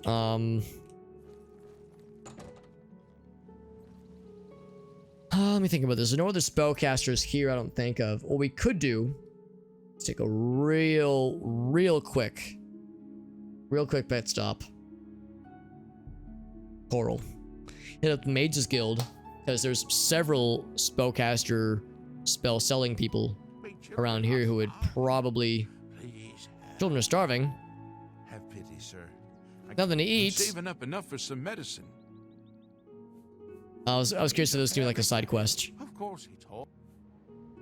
Let me think about this. There's no other spellcasters here I don't think of. What we could do is take a real quick pit stop. Coral. Hit up the Mages Guild, because there's several spellcaster spell selling people around here who would probably... Please, Children are starving. have pity, sir. Nothing to I'm eat. saving up enough for some medicine. I was curious if this was like a side quest. Of course, he told.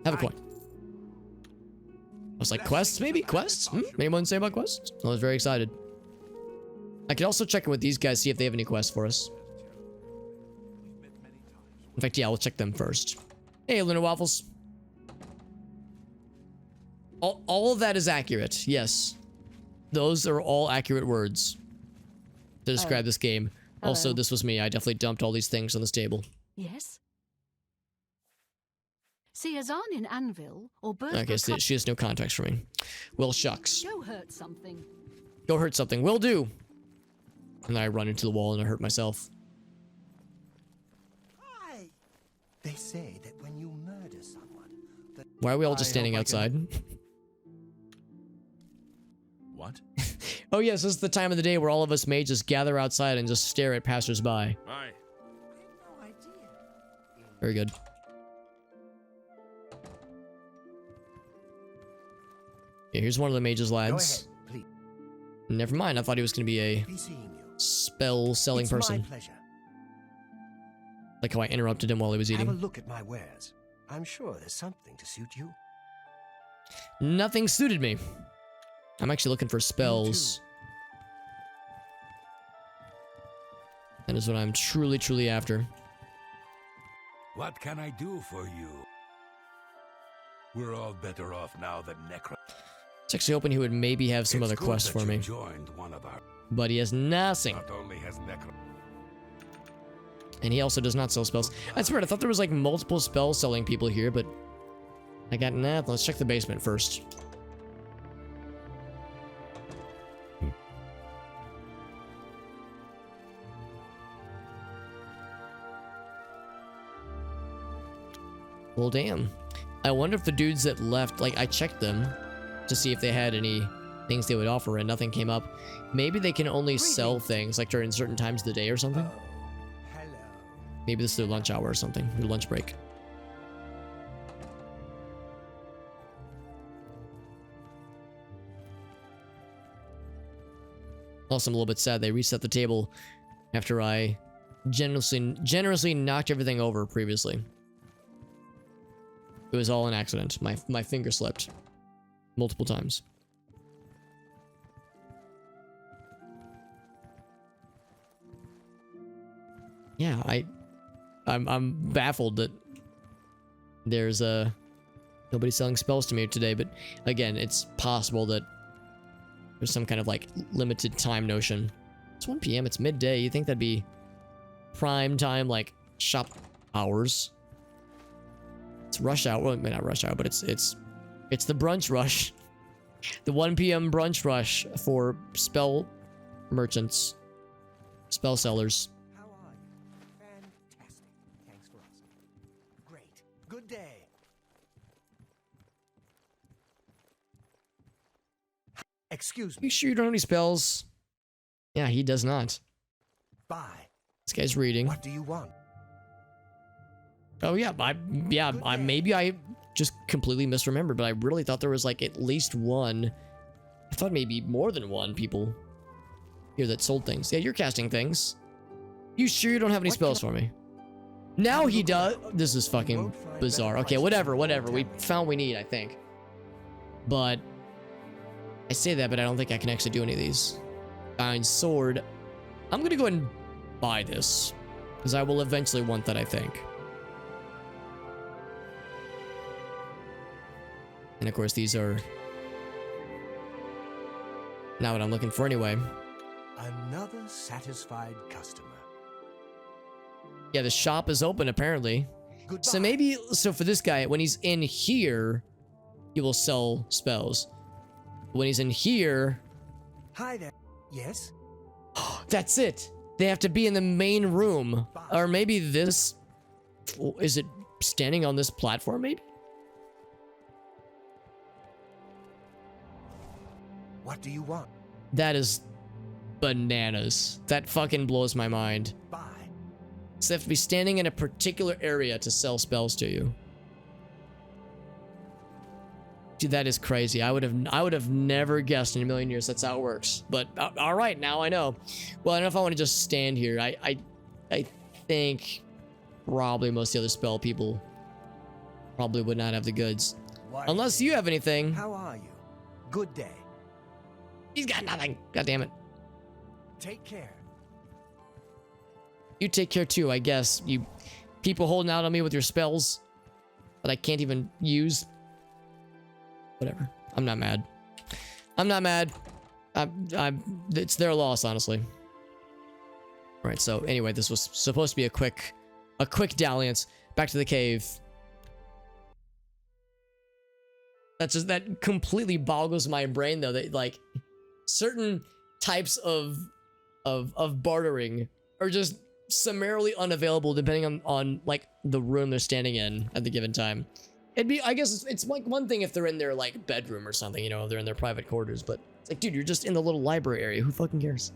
Have a coin. I was like, quests maybe? Quests? Anyone say about quests? I was very excited. I could also check in with these guys, see if they have any quests for us. In fact, yeah, we'll check them first. Hey, Lunar Waffles. All of that is accurate, yes. Those are all accurate words to describe this game. Also, Hello. this was me. I definitely dumped all these things on this table. Yes? See us on in Anvil or Bird. Okay, so she has no context for me. Well, shucks. Go hurt something. Go hurt something. Will do. And then I run into the wall and I hurt myself. They say that when you murder someone, that Why are we all just I standing hope I can- outside? What? Oh yes, this is the time of the day where all of us may just gather outside and just stare at passersby. Aye. No idea. Very good. Yeah, here's one of the mages Go lads. ahead, please. Never mind, I thought he was going to be a Be seeing you. spell selling It's person. my pleasure. Like how I interrupted him while he was Have a eating. look at my wares. I'm sure there's something to suit you. Nothing suited me. I'm actually looking for spells. That is what I'm truly after. What can I do for you? We're all better off now that Necro. I was actually hoping he would maybe have some other It's good quests that for me. you joined one of our. But he has nothing. Not only has Necro. And he also does not sell spells. That's weird. I thought there was like multiple spell selling people here, but I got nothing. Let's check the basement first. Well, damn. I wonder if the dudes that left, like, I checked them to see if they had any things they would offer, and nothing came up. Maybe they can only sell things, like, during certain times of the day or something. Oh, hello. Maybe this is their lunch hour or something, their lunch break. Also, I'm a little bit sad they reset the table after I generously knocked everything over previously. It was all an accident. My finger slipped multiple times. Yeah, I'm baffled that there's nobody selling spells to me today, but again, it's possible that there's some kind of like limited time notion. It's 1 p.m. It's midday. You think that'd be prime time, like shop hours? It's rush hour. Well, not rush hour, but it's the brunch rush. The 1 p.m. brunch rush for spell merchants, spell sellers. How are you? Fantastic. Thanks for asking. Great. Good day. Excuse You me. sure you don't have any spells? Yeah, he does not. Bye. This guy's reading. What do you want? Oh yeah, maybe I just completely misremembered, but I really thought there was like at least one. I thought maybe more than one people here that sold things. Yeah, you're casting things. You sure you don't have any spells for me? Now he does. This is fucking bizarre. Okay, whatever. We found what we need, I think. But I say that, but I don't think I can actually do any of these. Iron sword. I'm going to go ahead and buy this, because I will eventually want that, I think. And of course, these are not what I'm looking for anyway. Another satisfied customer. Yeah, the shop is open apparently. Goodbye. So maybe, so for this guy, when he's in here, he will sell spells. When he's in here, Hi there. Yes? that's it. They have to be in the main room. Or maybe this, is it standing on this platform maybe? What do you want? That is bananas. That fucking blows my mind. Bye. So they have to be standing in a particular area to sell spells to you. Dude, that is crazy. I would have never guessed in a million years that's how it works. But all right, now I know. Well, I don't know if I want to just stand here. I think probably most of the other spell people probably would not have the goods. Why? Unless you have anything. How are you? Good day. He's got nothing. God damn it. Take care. You take care too, I guess. You people holding out on me with your spells that I can't even use. Whatever. I'm not mad. I'm not mad. It's their loss, honestly. All right, so anyway, this was supposed to be a quick dalliance. Back to the cave. That completely boggles my brain though, that like certain types of bartering are just summarily unavailable depending on like the room they're standing in at the given time. It'd be, I guess it's like one thing if they're in their like bedroom or something, you know, if they're in their private quarters, but it's like, dude, you're just in the little library area. Who fucking cares?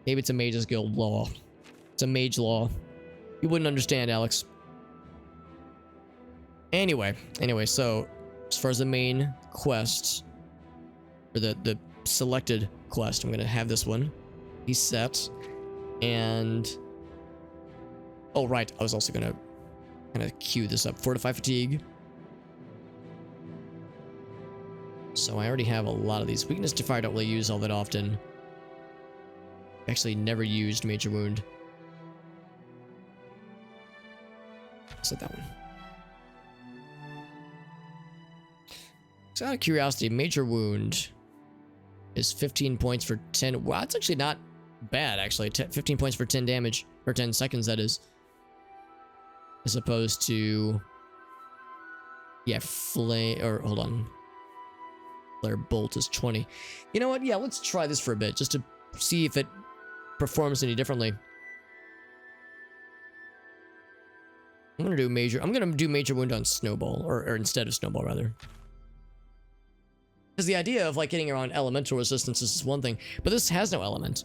Maybe it's a mage's guild law. It's a mage law. You wouldn't understand, Alex. Anyway, so as far as the main quest, or the selected quest, I'm gonna have this one be set, and oh right, I was also gonna kind of queue this up. Fortify fatigue. So I already have a lot of these. Weakness to fire I don't really use all that often. Actually never used major wound. Set that one. So out of curiosity, major wound is 15 points for 10. Wow, that's actually not bad, actually. 15 points for 10 damage, or 10 seconds, that is. As opposed to, yeah, flame, or hold on. Flare bolt is 20. You know what? Yeah, let's try this for a bit, just to see if it performs any differently. I'm gonna do major wound on snowball, or instead of snowball, rather. Because the idea of like getting around elemental resistance is one thing, but this has no element.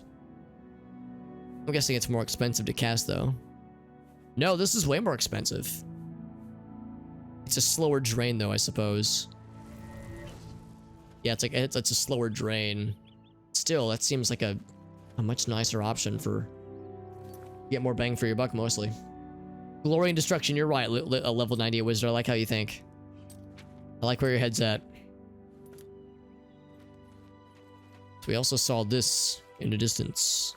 I'm guessing it's more expensive to cast though. No, this is way more expensive. It's a slower drain though, I suppose. Yeah, it's a slower drain. Still, that seems like a much nicer option for get more bang for your buck mostly. Glory and Destruction, you're right, a level 90 wizard. I like how you think. I like where your head's at. So we also saw this in the distance.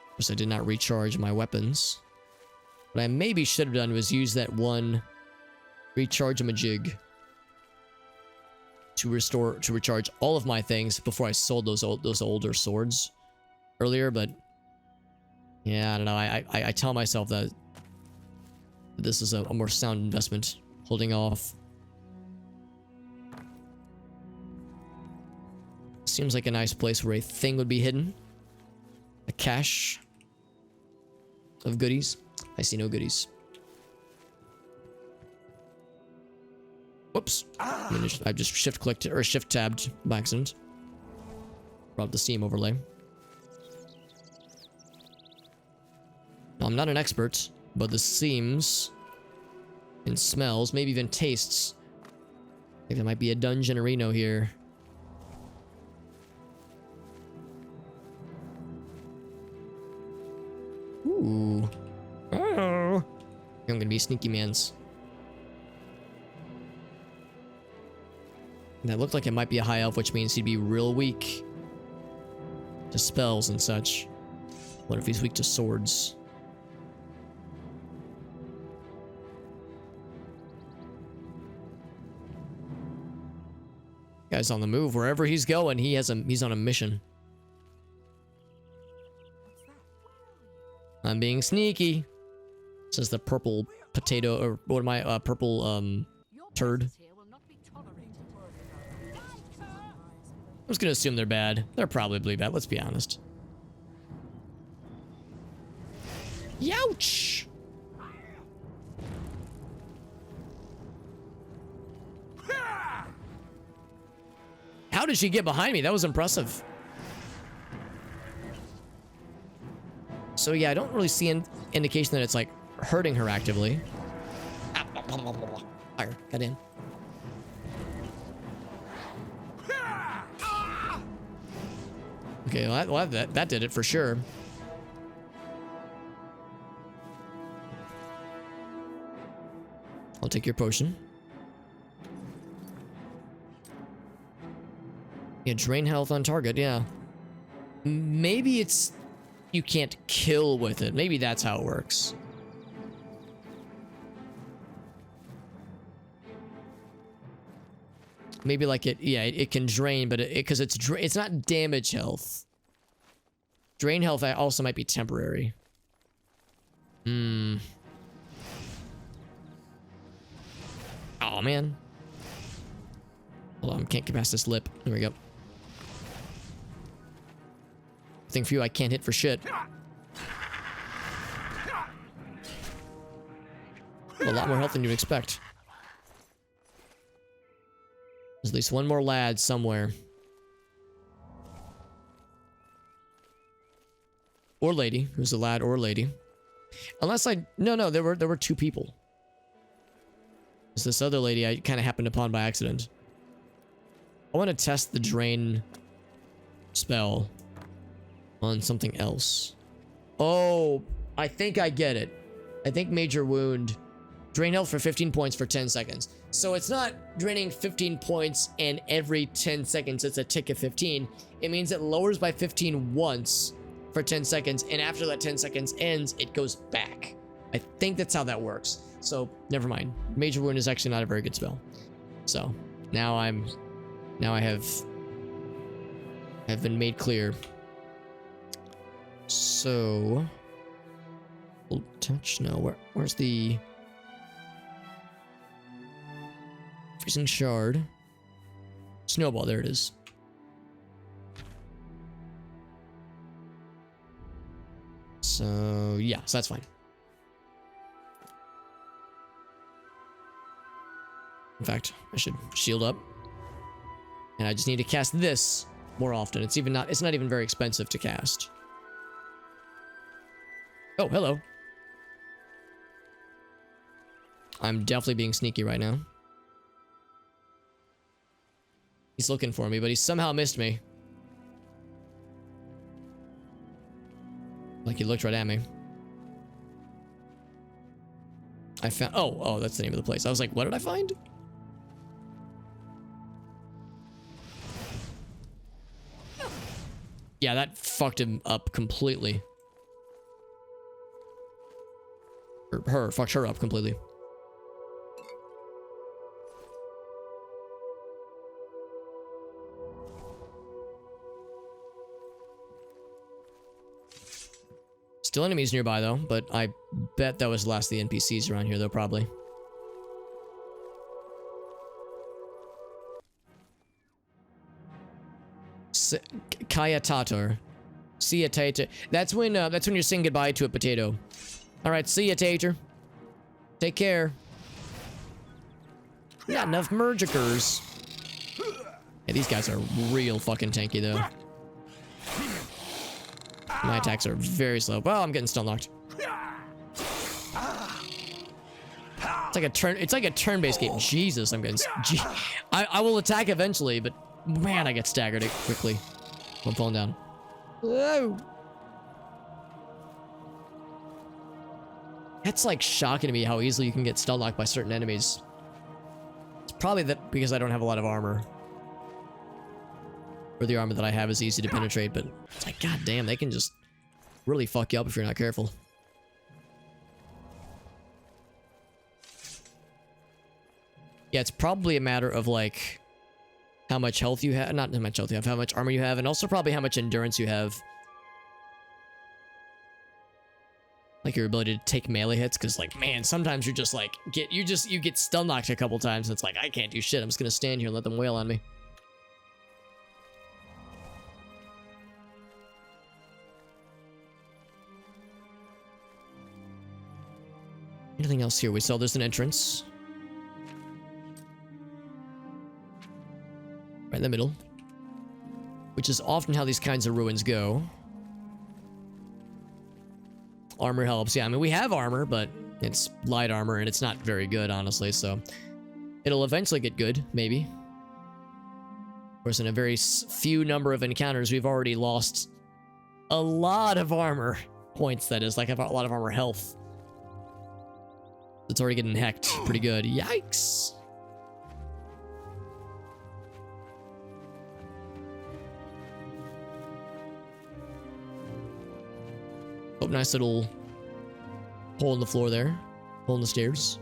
Of course, I did not recharge my weapons. What I maybe should have done was use that one recharge-a-majig to recharge all of my things before I sold those older swords earlier, but yeah, I don't know. I tell myself that this is a more sound investment, holding off. Seems like a nice place where a thing would be hidden. A cache of goodies. I see no goodies. Whoops. I've just shift clicked or shift tabbed by accident. Brought up the Steam overlay. Now, I'm not an expert, but this seems and smells, maybe even tastes. I think there might be a dungeon arena here. Ooh. Oh. I'm gonna be sneaky mans. And that looked like it might be a high elf, which means he'd be real weak to spells and such. What if he's weak to swords? Guy's on the move. Wherever he's going, he's on a mission. I'm being sneaky. Says the purple potato, or what am I? Purple turd. I'm just gonna assume they're bad. They're probably bad. Let's be honest. Youch! How did she get behind me? That was impressive. So yeah, I don't really see an indication that it's like hurting her actively. Fire, got in. Okay, well, that did it for sure. I'll take your potion. Yeah, drain health on target, yeah. Maybe it's... you can't kill with it. Maybe that's how it works. Maybe like it, yeah, it can drain, but because it's not damage health. Drain health also might be temporary. Oh man. Hold on, can't get past this lip. There we go. Thing for you, I can't hit for shit. A lot more health than you'd expect. There's at least one more lad somewhere. Or lady. Who's a lad or lady. Unless no, there were two people. It's this other lady I kind of happened upon by accident. I want to test the drain spell on something else. Oh, I think I get it. I think major wound. Drain health for 15 points for 10 seconds. So it's not draining 15 points and every 10 seconds it's a tick of 15. It means it lowers by 15 once for 10 seconds, and after that 10 seconds ends, it goes back. I think that's how that works. So never mind. Major wound is actually not a very good spell. So now I have been made clear. So full touch. No, where's the freezing shard? Snowball, there it is. So yeah, so that's fine. In fact, I should shield up. And I just need to cast this more often. It's not even very expensive to cast. Oh, hello. I'm definitely being sneaky right now. He's looking for me, but he somehow missed me. Like he looked right at me. I found... Oh, that's the name of the place. I was like, what did I find? Yeah, that fucked him up completely. Or fucked her up completely. Still enemies nearby though, but I bet that was the last of the NPCs around here though, probably. Kaya Tatar. See ya, Tater. That's when you're saying goodbye to a potato. Alright, see ya, Tater. Take care. Not enough mergicers. Yeah, these guys are real fucking tanky though. My attacks are very slow. Well, I'm getting stun locked. It's like a turn-based game. Jesus, I'm getting... I will attack eventually, but man, I get staggered quickly. I'm falling down. Whoa. It's like shocking to me how easily you can get stun locked by certain enemies. It's probably that because I don't have a lot of armor. or the armor that I have is easy to penetrate, but it's like, god damn, they can just really fuck you up if you're not careful. Yeah, it's probably a matter of like how much health you have, not how much health you have, how much armor you have, and also probably how much endurance you have. Like your ability to take melee hits, because like, man, sometimes you're just like, you get stun locked a couple times, and it's like, I can't do shit, I'm just gonna stand here and let them wail on me. Anything else here? We saw there's an entrance. Right in the middle. Which is often how these kinds of ruins go. Armor helps. Yeah, I mean, we have armor, but it's light armor, and it's not very good, honestly, so... It'll eventually get good, maybe. Of course, in a very few number of encounters, we've already lost a lot of armor points, that is. Like, a lot of armor health. It's already getting hecked pretty good. Yikes! Oh, nice little hole in the floor there. Hole in the stairs.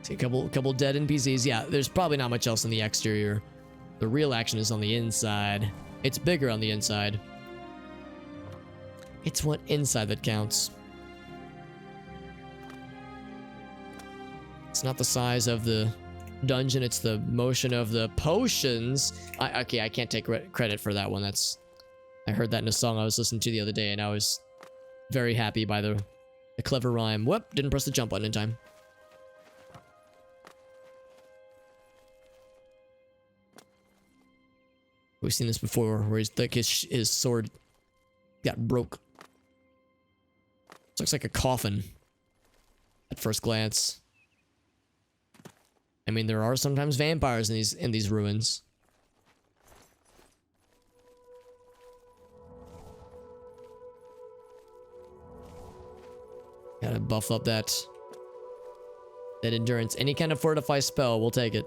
See a couple dead NPCs. Yeah, there's probably not much else in the exterior. The real action is on the inside. It's bigger on the inside. It's what inside that counts. It's not the size of the dungeon, it's the motion of the potions. Okay, I can't take credit for that one. I heard that in a song I was listening to the other day, and I was very happy by the clever rhyme. Whoop, didn't press the jump button in time. We've seen this before, where his sword got broke. Looks like a coffin at first glance. I mean, there are sometimes vampires in these ruins. Gotta buff up that endurance. Any kind of fortify spell, we'll take it.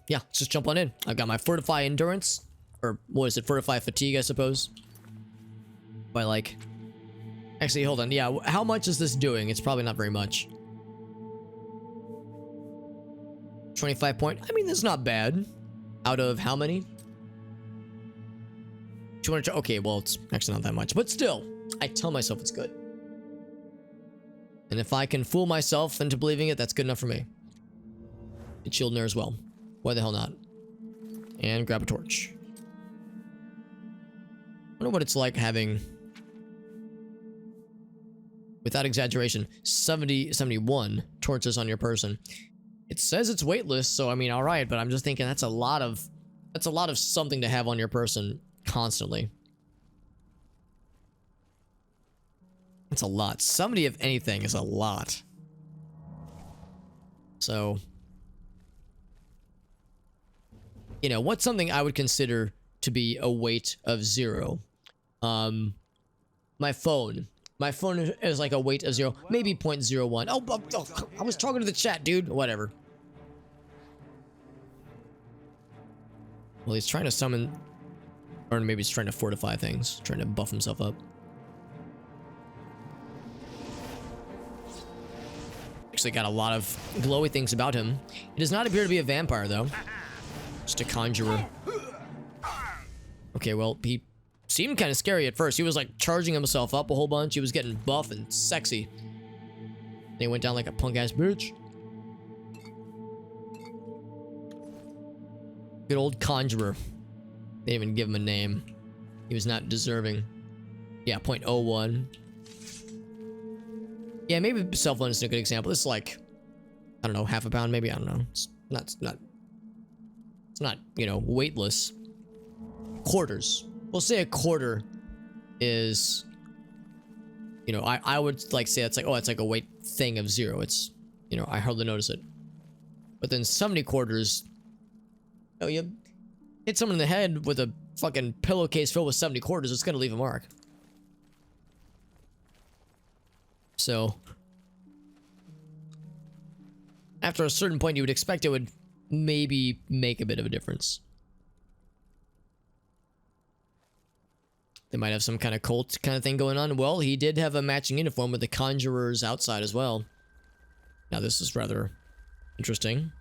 Yeah, let's just jump on in. I've got my fortify endurance, or what is it, fortify fatigue, I suppose. By like, actually, hold on. Yeah, how much is this doing? It's probably not very much. 25 point. I mean, that's not bad. Out of how many? 200. Okay, well, it's actually not that much, but still, I tell myself it's good. And if I can fool myself into believing it, that's good enough for me. It's shield there as well. Why the hell not? And grab a torch. I wonder what it's like having, without exaggeration, 71 torches on your person. It says it's weightless, so I mean, all right, but I'm just thinking that's a lot of something to have on your person constantly. That's a lot. 70 of anything is a lot. So, you know, what's something I would consider to be a weight of 0? My phone. My phone is like a weight of 0, maybe 0.01. Oh, I was talking to the chat, dude. Whatever. Well, he's trying to summon, or maybe he's trying to fortify things, trying to buff himself up. Actually got a lot of glowy things about him. He does not appear to be a vampire, though. Just a conjurer. Okay, well, he seemed kind of scary at first. He was like charging himself up a whole bunch. He was getting buff and sexy. And he went down like a punk-ass bitch. Good old conjurer. They didn't even give him a name. He was not deserving. Yeah, 0.01. Yeah, maybe self-one is a good example. This is like, I don't know, half a pound maybe? I don't know. It's not, you know, weightless. Quarters. We'll say a quarter is, you know, I would like say it's like, oh, it's like a weight thing of 0. It's you know, I hardly notice it. But then 70 quarters, oh, you hit someone in the head with a fucking pillowcase filled with 70 quarters, it's gonna leave a mark. So, after a certain point, you would expect it would maybe make a bit of a difference. They might have some kind of cult kind of thing going on. Well, he did have a matching uniform with the Conjurer's outside as well. Now, this is rather interesting.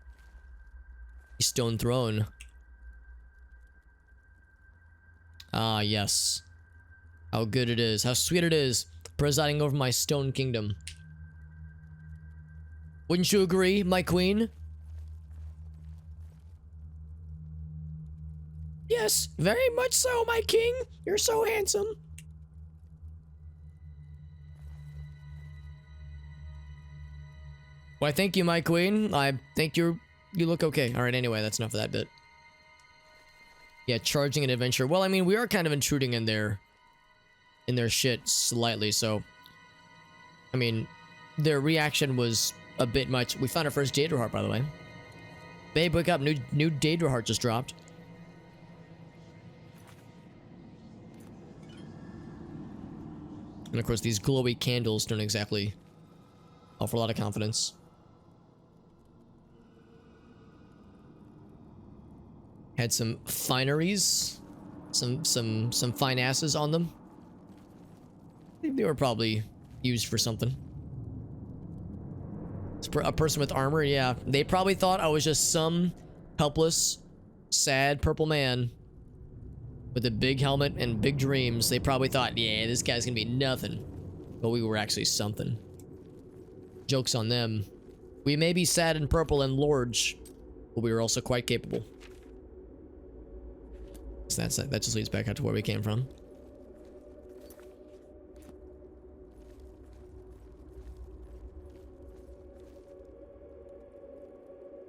Stone Throne. Ah, yes. How good it is. How sweet it is. Presiding over my Stone Kingdom. Wouldn't you agree, my queen? Yes, very much so, my king. You're so handsome. Why, thank you, my queen. I think you look okay. All right, anyway, that's enough of that bit. Yeah, charging an adventure. Well, I mean, we are kind of intruding in their shit slightly, so I mean, their reaction was a bit much. We found our first Daedra Heart, by the way. Babe, wake up. New Daedra Heart just dropped. And of course, these glowy candles don't exactly offer a lot of confidence. Had some fineries, some fine asses on them. They were probably used for something. It's a person with armor, yeah. They probably thought I was just some helpless, sad purple man with a big helmet and big dreams. They probably thought, yeah, this guy's gonna be nothing. But we were actually something. Joke's on them. We may be sad and purple and large, but we were also quite capable. So that just leads back out to where we came from.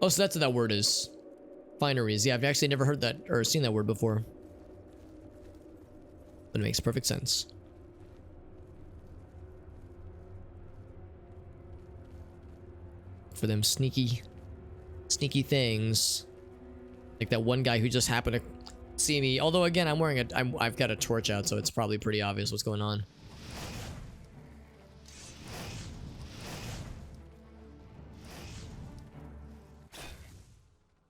Oh, so that's what that word is. Fineries. Yeah, I've actually never heard that or seen that word before. But it makes perfect sense. For them sneaky things. Like that one guy who just happened to see me. Although again, I've got a torch out, so it's probably pretty obvious what's going on.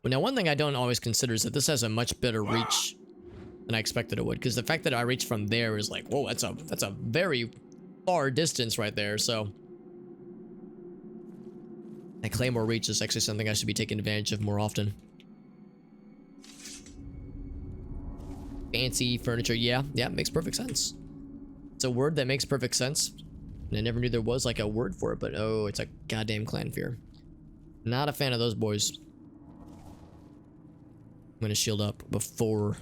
But now, one thing I don't always consider is that this has a much better reach than I expected it would, because the fact that I reach from there is like, whoa, that's a very far distance right there. So that claymore reach is actually something I should be taking advantage of more often. Fancy furniture, yeah, makes perfect sense. It's a word that makes perfect sense, and I never knew there was like a word for it. But oh, it's a goddamn clan fear. Not a fan of those boys. I'm gonna shield up before,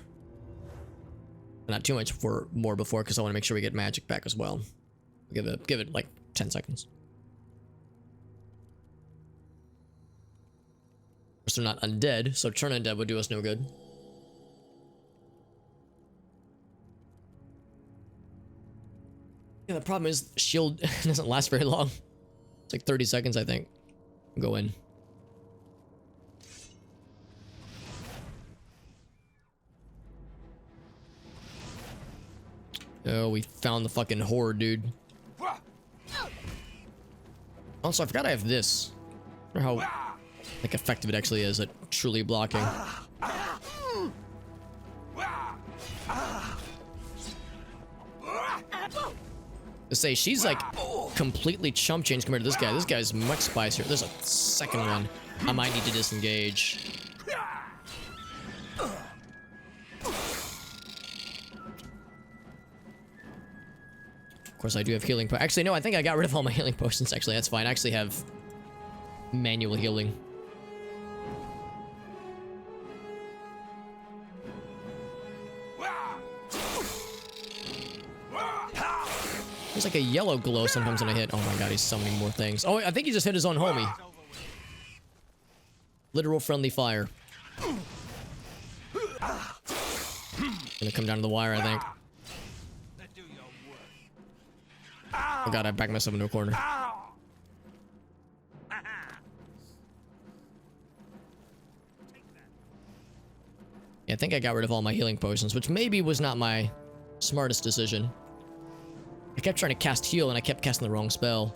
not too much more before, because I want to make sure we get magic back as well. Give it like 10 seconds. Of course, they're not undead, so turn undead would do us no good. Yeah, the problem is shield doesn't last very long. It's like 30 seconds, I think. Go in. Oh, we found the fucking horde, dude. Also, I forgot I have this. I wonder how like effective it actually is at truly blocking. To say she's like completely chump change compared to this guy. This guy's much spicier. There's a second one. I might need to disengage. Of course, I do have healing potions. Actually, no, I think I got rid of all my healing potions. Actually, that's fine. I actually have manual healing. There's like a yellow glow sometimes when I hit. Oh my god, he's summoning more things. Oh, I think he just hit his own homie. Literal friendly fire. Gonna come down to the wire, I think. Oh god, I backed myself into a corner. Yeah, I think I got rid of all my healing potions, which maybe was not my smartest decision. I kept trying to cast heal and I kept casting the wrong spell.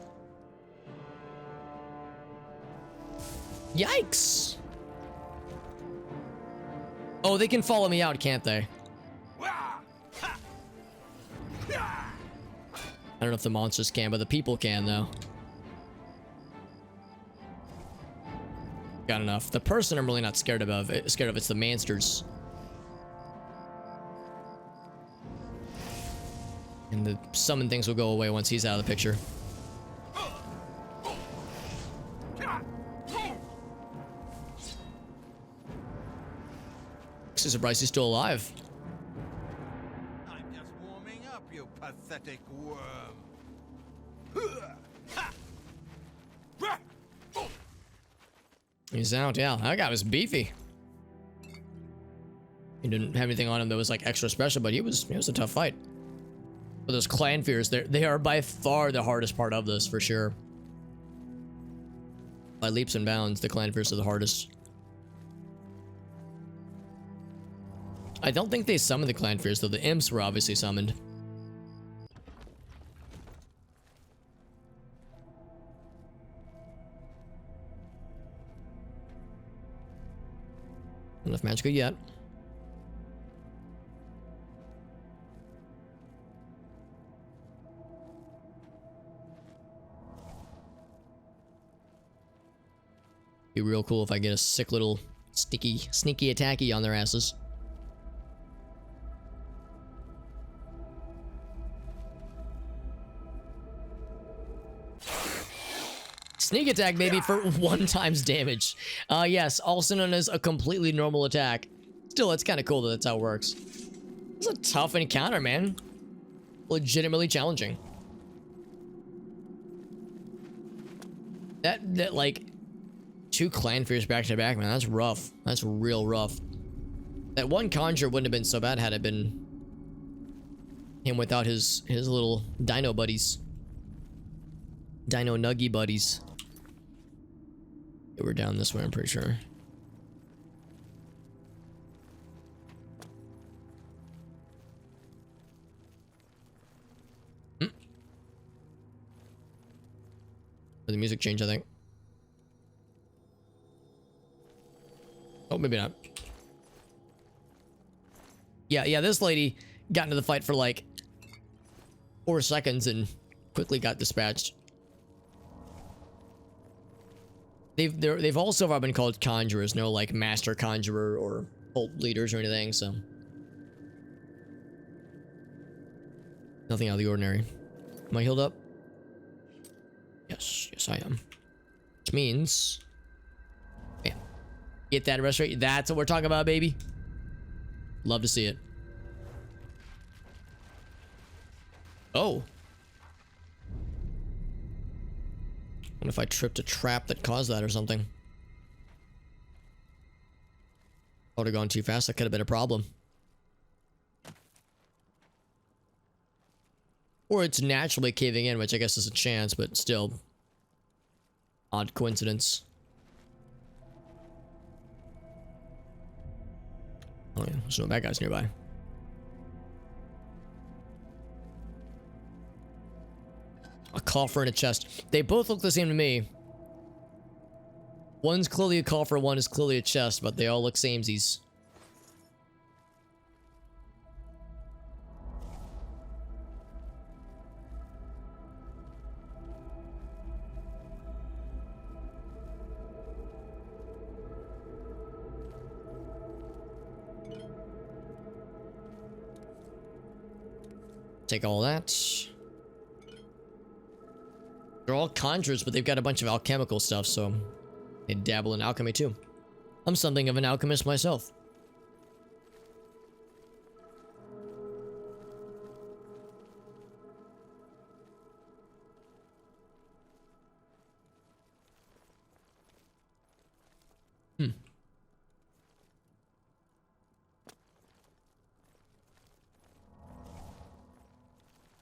Yikes! Oh, they can follow me out, can't they? I don't know if the monsters can, but the people can, though. Got enough. The person I'm really not scared of, it's the monsters. And the summon things will go away once he's out of the picture. So surprised he's still alive. I'm just warming up, you pathetic worm. He's out, yeah. That guy was beefy. He didn't have anything on him that was like extra special, but it was a tough fight. But those clan fears, they are by far the hardest part of this, for sure. By leaps and bounds, the clan fears are the hardest. I don't think they summoned the clan fears, though. The imps were obviously summoned. Enough magical yet. Be real cool if I get a sick little sneaky attacky on their asses. Sneak attack, baby, for 1 times damage. Yes, also known as a completely normal attack. Still, it's kind of cool that that's how it works. It's a tough encounter, man. Legitimately challenging. That like 2 clan fears back to back, man. That's rough. That's real rough. That 1 conjure wouldn't have been so bad had it been him without his little dino buddies. Dino nuggy buddies. We're down this way, I'm pretty sure. The music changed, I think. Oh, maybe not. Yeah, this lady got into the fight for like 4 seconds and quickly got dispatched. They've all so far been called conjurers, no like master conjurer or cult leaders or anything, so nothing out of the ordinary. Am I healed up? Yes, I am. Which means, yeah, get that rest rate. That's what we're talking about, baby. Love to see it. Oh. What if I tripped a trap that caused that or something? I would have gone too fast. That could have been a problem. Or it's naturally caving in, which I guess is a chance, but still. Odd coincidence. Oh yeah, there's no bad guys nearby. A coffer and a chest. They both look the same to me. One's clearly a coffer, one is clearly a chest, but they all look samesies. Take all that. They're all conjurers, but they've got a bunch of alchemical stuff, so they dabble in alchemy too. I'm something of an alchemist myself.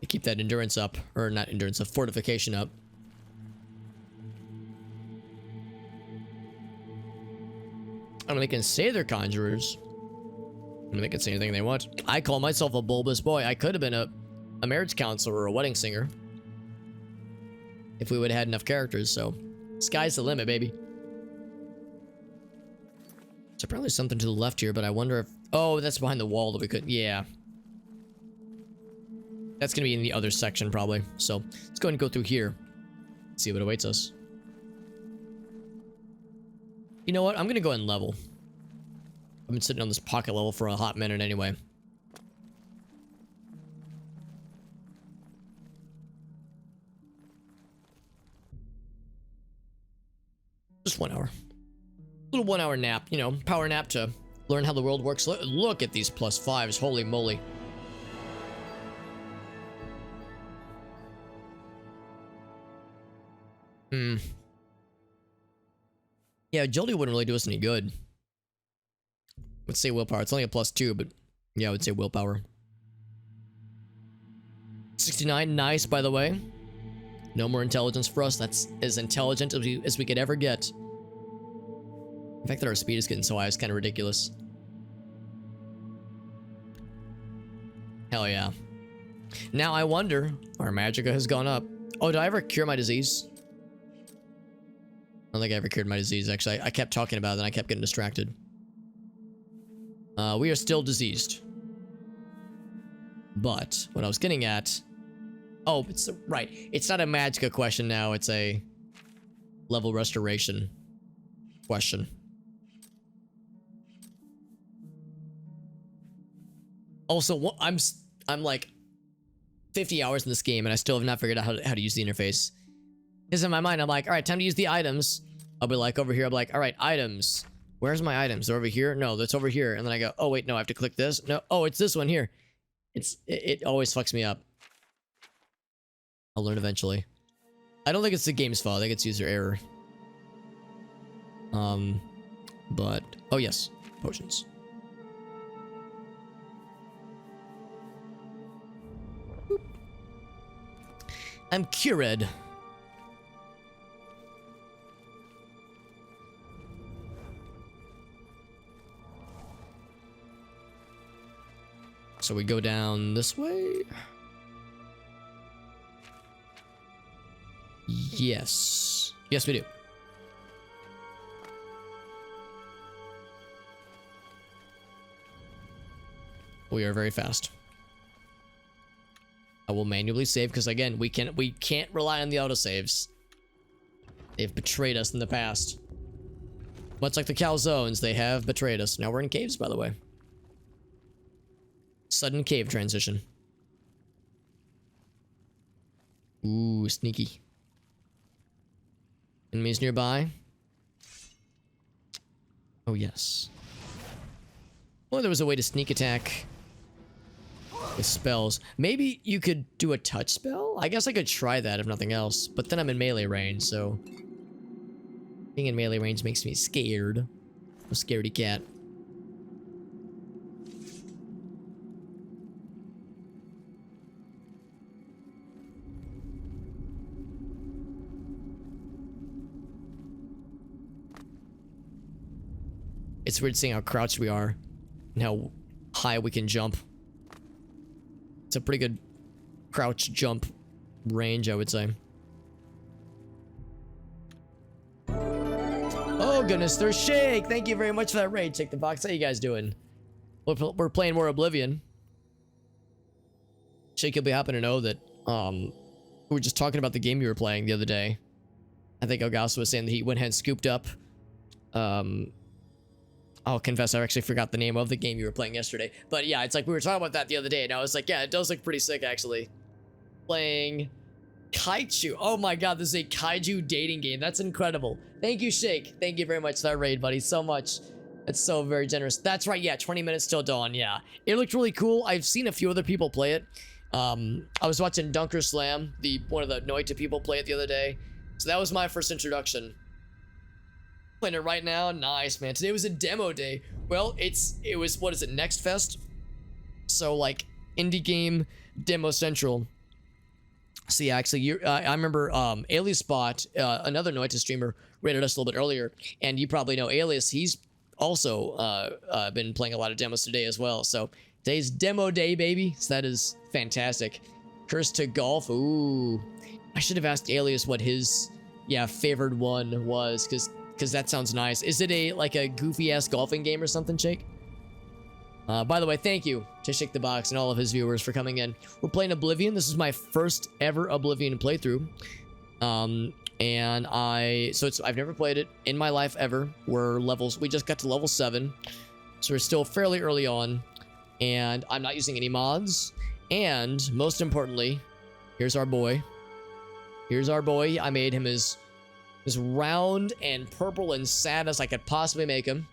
To keep that endurance up, or not endurance, fortification up. I mean, they can say they're conjurers. I mean, they can say anything they want. I call myself a bulbous boy. I could have been a marriage counselor or a wedding singer. If we would have had enough characters, so... Sky's the limit, baby. There's apparently something to the left here, but I wonder if... Oh, that's behind the wall that we could... Yeah. That's gonna be in the other section, probably. So, let's go ahead and go through here. See what awaits us. You know what? I'm gonna go ahead and level. I've been sitting on this pocket level for a hot minute anyway. Just 1 hour. Little 1 hour nap, you know, power nap to learn how the world works. Look at these +5s, holy moly. Yeah, agility wouldn't really do us any good. Let's say willpower. It's only a +2, but yeah, I would say willpower. 69, nice, by the way. No more intelligence for us. That's as intelligent as we could ever get. The fact that our speed is getting so high is kind of ridiculous. Hell yeah. Now I wonder, our magicka has gone up. Oh, did I ever cure my disease? I don't think I ever cured my disease, actually. I kept talking about it and I kept getting distracted. We are still diseased. But what I was getting at... Oh, it's right. It's not a magicka question now. It's a level restoration question. Also, I'm like 50 hours in this game and I still have not figured out how to use the interface. Because in my mind, I'm like, all right, time to use the items. I'll be like over here. I'm like, all right, items. Where's my items? They're over here? No, that's over here. And then I go, oh wait, no, I have to click this. No, oh, it's this one here. It always fucks me up. I'll learn eventually. I don't think it's the game's fault. I think it's user error. But oh yes, potions. Boop. I'm cured. So we go down this way. Yes. Yes, we do. We are very fast. I will manually save because again, we can't rely on the autosaves. They've betrayed us in the past. Much like the calzones, they have betrayed us. Now we're in caves, by the way. Sudden cave transition. Ooh, sneaky. Enemies nearby. Oh, yes. Well, there was a way to sneak attack with spells. Maybe you could do a touch spell? I guess I could try that if nothing else. But then I'm in melee range, so... Being in melee range makes me scared. I'm a scaredy cat. It's weird seeing how crouched we are and how high we can jump. It's a pretty good crouch jump range, I would say. Oh goodness, there's Shake! Thank you very much for that raid. Check the box. How you guys doing? We're playing more Oblivion. Shake, you'll be happy to know that we were just talking about the game you were playing the other day. I think Augusto was saying that he went ahead and scooped up I'll confess I actually forgot the name of the game you were playing yesterday. But yeah, it's like we were talking about that the other day and I was like, yeah, it does look pretty sick actually. Playing Kaiju. Oh my god, this is a Kaiju dating game. That's incredible. Thank you, Shake. Thank you very much for that raid, buddy. So much. It's so very generous. That's right, yeah, 20 minutes till dawn, yeah. It looked really cool. I've seen a few other people play it. I was watching Dunker Slam, one of the Noita people play it the other day. So that was my first introduction. Playing it right now. Nice, man. Today was a demo day. Well, it was, what is it, Next Fest? So like indie game demo central. So yeah, actually, I remember Alias Spot, another Noita streamer, rated us a little bit earlier, and you probably know Alias. He's also been playing a lot of demos today as well. So today's demo day, baby. So that is fantastic. Curse to Golf. Ooh, I should have asked Alias what his favored one was, because that sounds nice. Is it like a goofy ass golfing game or something, Shake? By the way, thank you to Shake the Box and all of his viewers for coming in. We're playing Oblivion. This is my first ever Oblivion playthrough. And I've never played it in my life ever. We just got to level 7. So we're still fairly early on. And I'm not using any mods. And most importantly, here's our boy. I made him as round and purple and sad as I could possibly make him.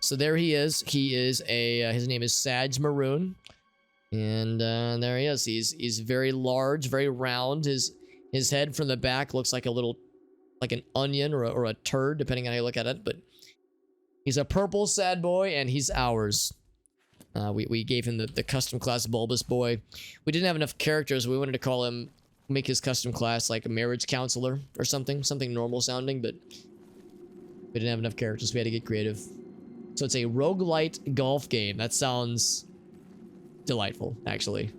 So there he is. He is his name is Sadge Maroon. And there he is. He's very large, very round. His head from the back looks like an onion or a turd, depending on how you look at it. But he's a purple sad boy, and he's ours. We gave him the custom class Bulbous Boy. We didn't have enough characters. We wanted to make his custom class like a marriage counselor or something normal sounding, but we didn't have enough characters. We had to get creative. So it's a roguelite golf game. That sounds delightful, actually.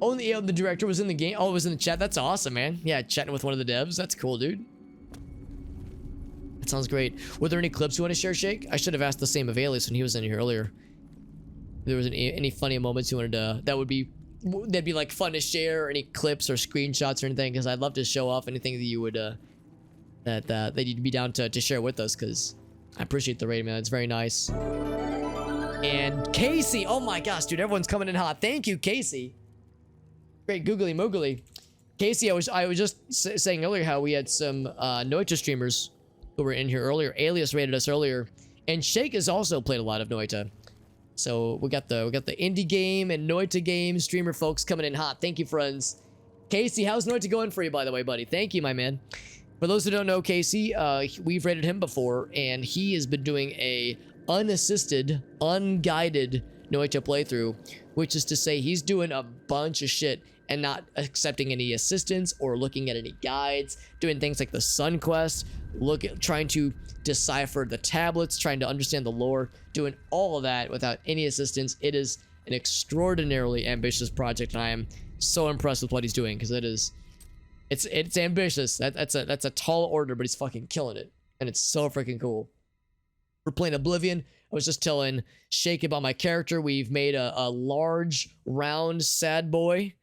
Oh, the director was in the game. Oh, it was in the chat. That's awesome, man. Yeah, chatting with one of the devs. That's cool, dude. That sounds great. Were there any clips you want to share, Shake? I should have asked the same of Alias when he was in here earlier. If there was any funny moments you wanted to, that'd be like fun to share, or any clips or screenshots or anything, because I'd love to show off anything that you would that you'd be down to share with us, because I appreciate the raid, man. It's very nice. And Casey, oh my gosh, dude, everyone's coming in hot. Thank you, Casey. Great googly moogly. Casey, I was just saying earlier how we had some Noita streamers who were in here earlier. Alias rated us earlier, and Shake has also played a lot of Noita. So we got the indie game and Noita game streamer folks coming in hot. Thank you, friends. Casey, how's Noita going for you, by the way, buddy? Thank you, my man. For those who don't know Casey, we've rated him before, and he has been doing a unassisted, unguided Noita playthrough, which is to say he's doing a bunch of shit and not accepting any assistance or looking at any guides, doing things like the Sun Quest, trying to decipher the tablets, trying to understand the lore, doing all of that without any assistance. It is an extraordinarily ambitious project, and I am so impressed with what he's doing, because it's ambitious. That's a tall order, but he's fucking killing it, and it's so freaking cool. We're playing Oblivion. I was just telling Shake about my character. We've made a large, round, sad boy.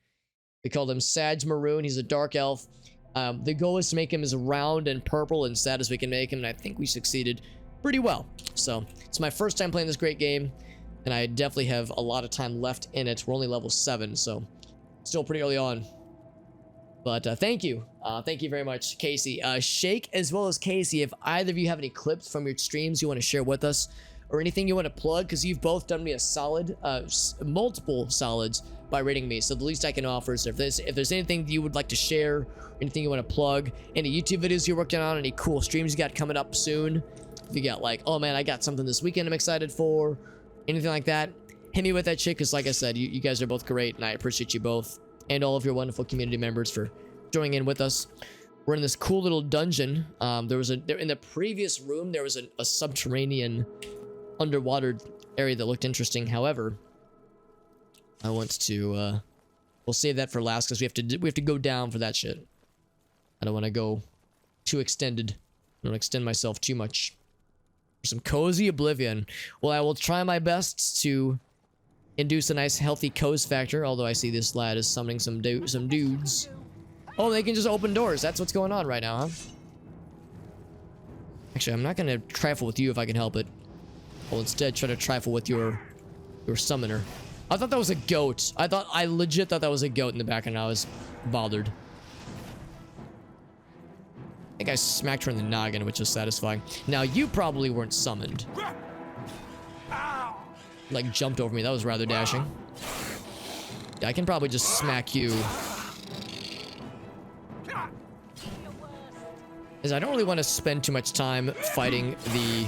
We called him Sadge Maroon. He's a dark elf. The goal is to make him as round and purple and sad as we can make him, and I think we succeeded pretty well. So it's my first time playing this great game, and I definitely have a lot of time left in it. We're only level 7, so still pretty early on. But thank you. Thank you very much, Casey. Shake, as well as Casey, if either of you have any clips from your streams you want to share with us, or anything you want to plug, because you've both done me a solid, multiple solids by rating me. So the least I can offer is if there's anything you would like to share, anything you want to plug, any YouTube videos you're working on, any cool streams you got coming up soon, if you got like, oh man, I got something this weekend I'm excited for, anything like that, hit me with that shit, because like I said, you guys are both great, and I appreciate you both, and all of your wonderful community members for joining in with us. We're in this cool little dungeon. In the previous room, there was a subterranean underwater area that looked interesting. However, I want to we'll save that for last, because we have to go down for that shit. I don't want to go too extended. I don't extend myself too much. For some cozy Oblivion. Well, I will try my best to induce a nice healthy cozy factor, although I see this lad is summoning some dudes. Oh, they can just open doors. That's what's going on right now, huh? Actually, I'm not gonna trifle with you if I can help it. I'll instead try to trifle with your summoner. I thought that was a goat. I legit thought that was a goat in the back, and I was bothered. I think I smacked her in the noggin, which is satisfying. Now, you probably weren't summoned. Like, jumped over me. That was rather dashing. Yeah, I can probably just smack you. Because I don't really want to spend too much time fighting the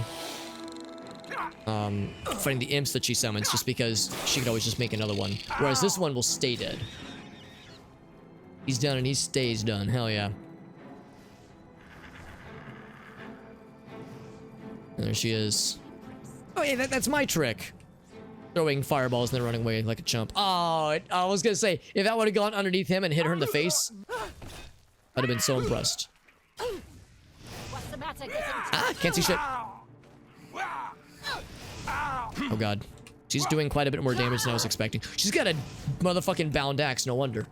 imps that she summons, just because she could always just make another one. Whereas this one will stay dead. He's done and he stays done. Hell yeah. And there she is. Oh, yeah, that's my trick. Throwing fireballs and then running away like a chump. Oh, I was gonna say, if that would have gone underneath him and hit her in the face, I'd have been so impressed. What's the matter? Ah, can't see shit. Oh god. She's doing quite a bit more damage than I was expecting. She's got a motherfucking bound axe, no wonder.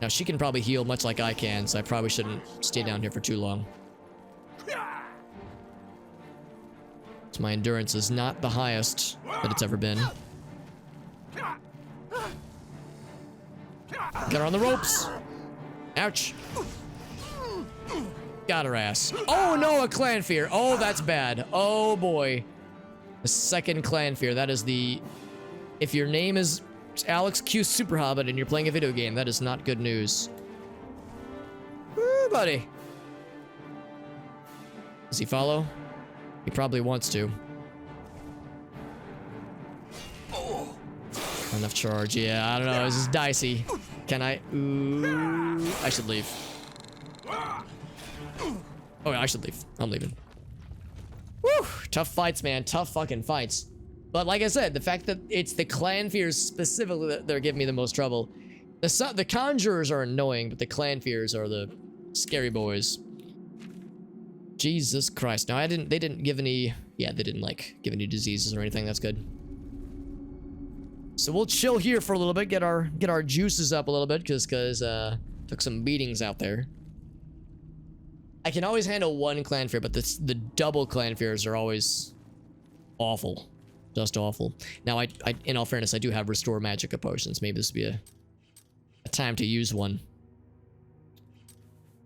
Now, she can probably heal much like I can, so I probably shouldn't stay down here for too long. So my endurance is not the highest that it's ever been. Got her on the ropes. Ouch. Got her ass. Oh no, a clan fear. Oh, that's bad. Oh boy. The second clan fear. That is the... If your name is Alex Q Super Hobbit and you're playing a video game, that is not good news. Woo, buddy. Does he follow? He probably wants to. Not enough charge. Yeah, I don't know. This is dicey. Can I? Ooh, I should leave. Oh, yeah, I should leave. I'm leaving. Woo! Tough fights, man. Tough fucking fights. But like I said, the fact that it's the clan fears specifically that they're giving me the most trouble. The conjurers are annoying, but the clan fears are the scary boys. Jesus Christ. Now, they didn't give any... Yeah, they didn't, like, give any diseases or anything. That's good. So we'll chill here for a little bit, get our juices up a little bit, because took some beatings out there. I can always handle one clan fear, but the double clan fears are always awful. Just awful. Now, I in all fairness, I do have restore magicka potions. Maybe this would be a time to use one.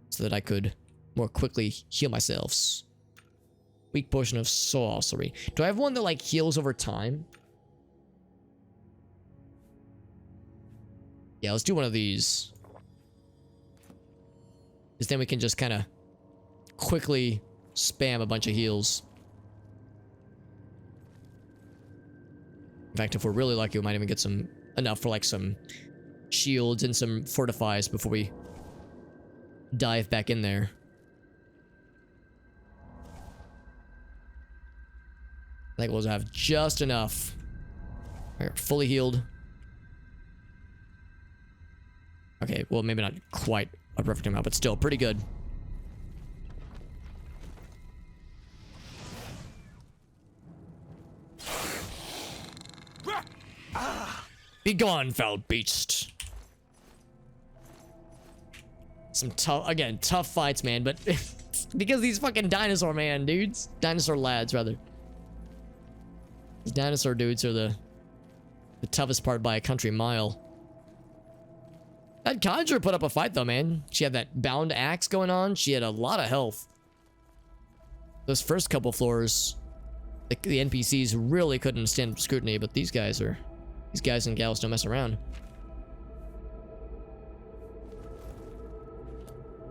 So that I could more quickly heal myself. Weak potion of sorcery. Do I have one that, like, heals over time? Yeah, let's do one of these. Because then we can just kind of quickly spam a bunch of heals. In fact, if we're really lucky, we might even get enough for like some shields and some fortifies before we dive back in there. I think we'll have just enough. We're fully healed. Okay, well, maybe not quite a perfect amount, but still pretty good. Be gone, foul beast. Some tough fights, man, but because these fucking dinosaur lads, rather. These dinosaur dudes are the toughest part by a country mile. That conjurer put up a fight, though, man. She had that bound axe going on. She had a lot of health. Those first couple floors, the NPCs really couldn't stand scrutiny, but these guys and gals don't mess around.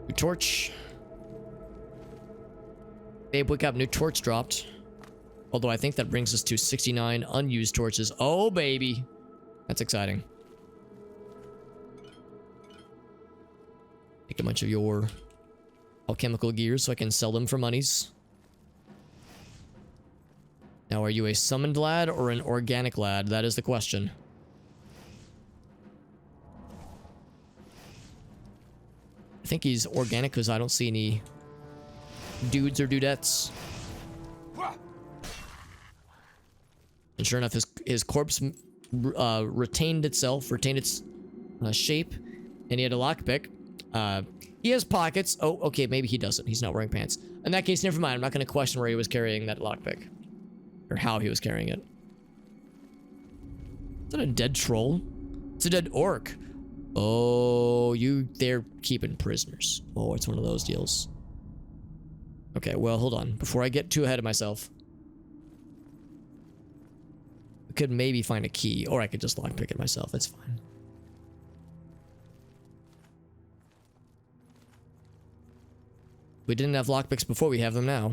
New torch. Babe, wake up. New torch dropped. Although I think that brings us to 69 unused torches. Oh, baby. That's exciting. Take a bunch of your alchemical gears so I can sell them for monies. Now, are you a summoned lad or an organic lad? That is the question. I think he's organic because I don't see any dudes or dudettes. And sure enough, his corpse retained its shape, and he had a lockpick. He has pockets. Oh, okay, maybe he doesn't. He's not wearing pants. In that case, never mind. I'm not going to question where he was carrying that lockpick. Or how he was carrying it. Is that a dead troll? It's a dead orc. Oh, they're keeping prisoners. Oh, it's one of those deals. Okay, well, hold on. Before I get too ahead of myself. I could maybe find a key, or I could just lockpick it myself. It's fine. We didn't have lockpicks before, we have them now.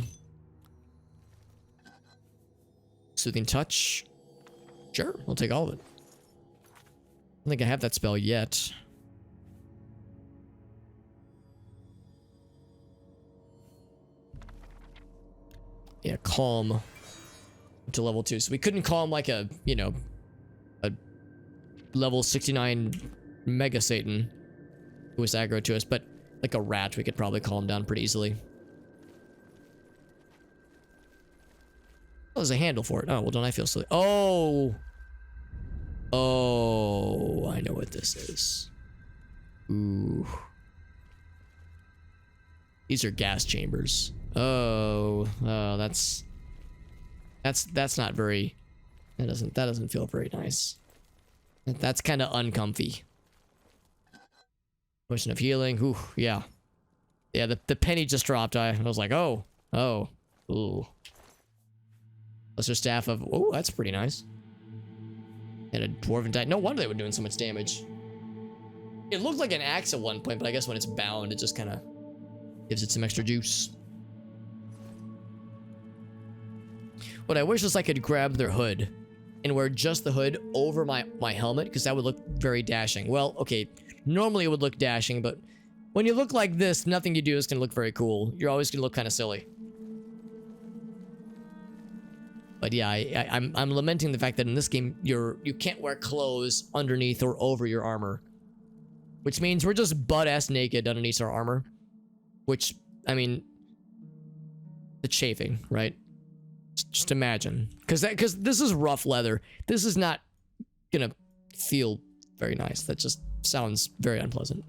Soothing touch. Sure, we'll take all of it. I don't think I have that spell yet. Yeah, calm to level 2. So we couldn't calm like a, you know, a level 69 Mega Satan who was aggro to us, but like a rat, we could probably calm down pretty easily. Oh, there's a handle for it. Oh, well, don't I feel silly? Oh! Oh, I know what this is. Ooh. These are gas chambers. Oh, that's not very, that doesn't feel very nice. That's kind of uncomfy. Potion of healing. Ooh, yeah. Yeah, the penny just dropped. I was like, oh, ooh. Lesser staff of, oh, that's pretty nice. And a dwarven die. No wonder they were doing so much damage. It looked like an axe at one point, but I guess when it's bound, it just kind of gives it some extra juice. What I wish was I could grab their hood and wear just the hood over my helmet, because that would look very dashing. Well, okay, normally it would look dashing, but when you look like this, nothing you do is going to look very cool. You're always going to look kind of silly. But yeah, I'm lamenting the fact that in this game, you can't wear clothes underneath or over your armor. Which means we're just butt-ass naked underneath our armor. Which, I mean, the chafing, right? Just imagine. Because this is rough leather. This is not gonna feel very nice. That just sounds very unpleasant.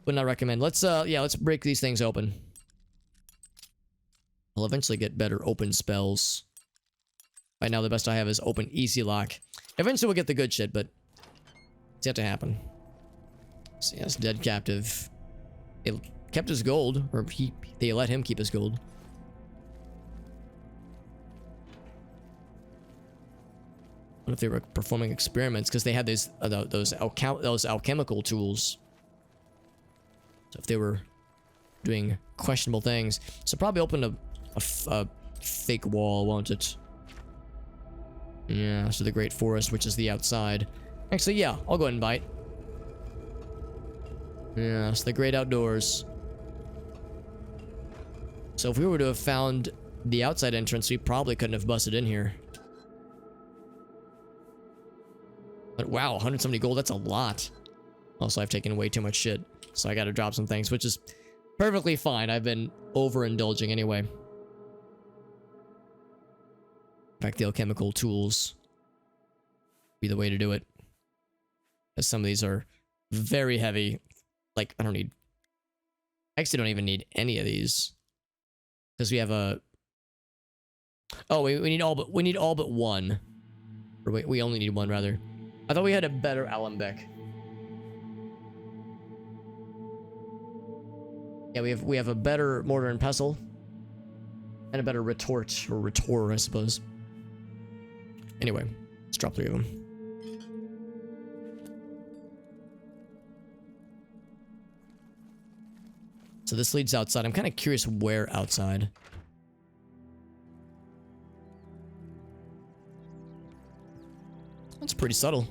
Would not recommend. Let's break these things open. I'll eventually get better open spells. Right now, the best I have is open easy lock. Eventually, we'll get the good shit, but it's yet to happen. So, yes, dead captive. They kept his gold, or they let him keep his gold. What if they were performing experiments? Because they had those alchemical tools. So if they were doing questionable things, so probably open a fake wall, won't it? Yeah, so the Great Forest, which is the outside. Actually, yeah, I'll go ahead and bite. Yeah, it's the great outdoors. So if we were to have found the outside entrance, we probably couldn't have busted in here. But wow, 170 gold, that's a lot. Also, I've taken way too much shit, so I gotta drop some things, which is perfectly fine. I've been overindulging anyway. In fact, the alchemical tools be the way to do it. Because some of these are very heavy. Like, I actually don't even need any of these. Because we have a... Oh, we need all but one. Or wait, we only need one, rather. I thought we had a better alembic. Yeah, we have a better mortar and pestle. And a better retort, or retort, I suppose. Anyway, let's drop 3 of them. So this leads outside. I'm kind of curious where outside. That's pretty subtle.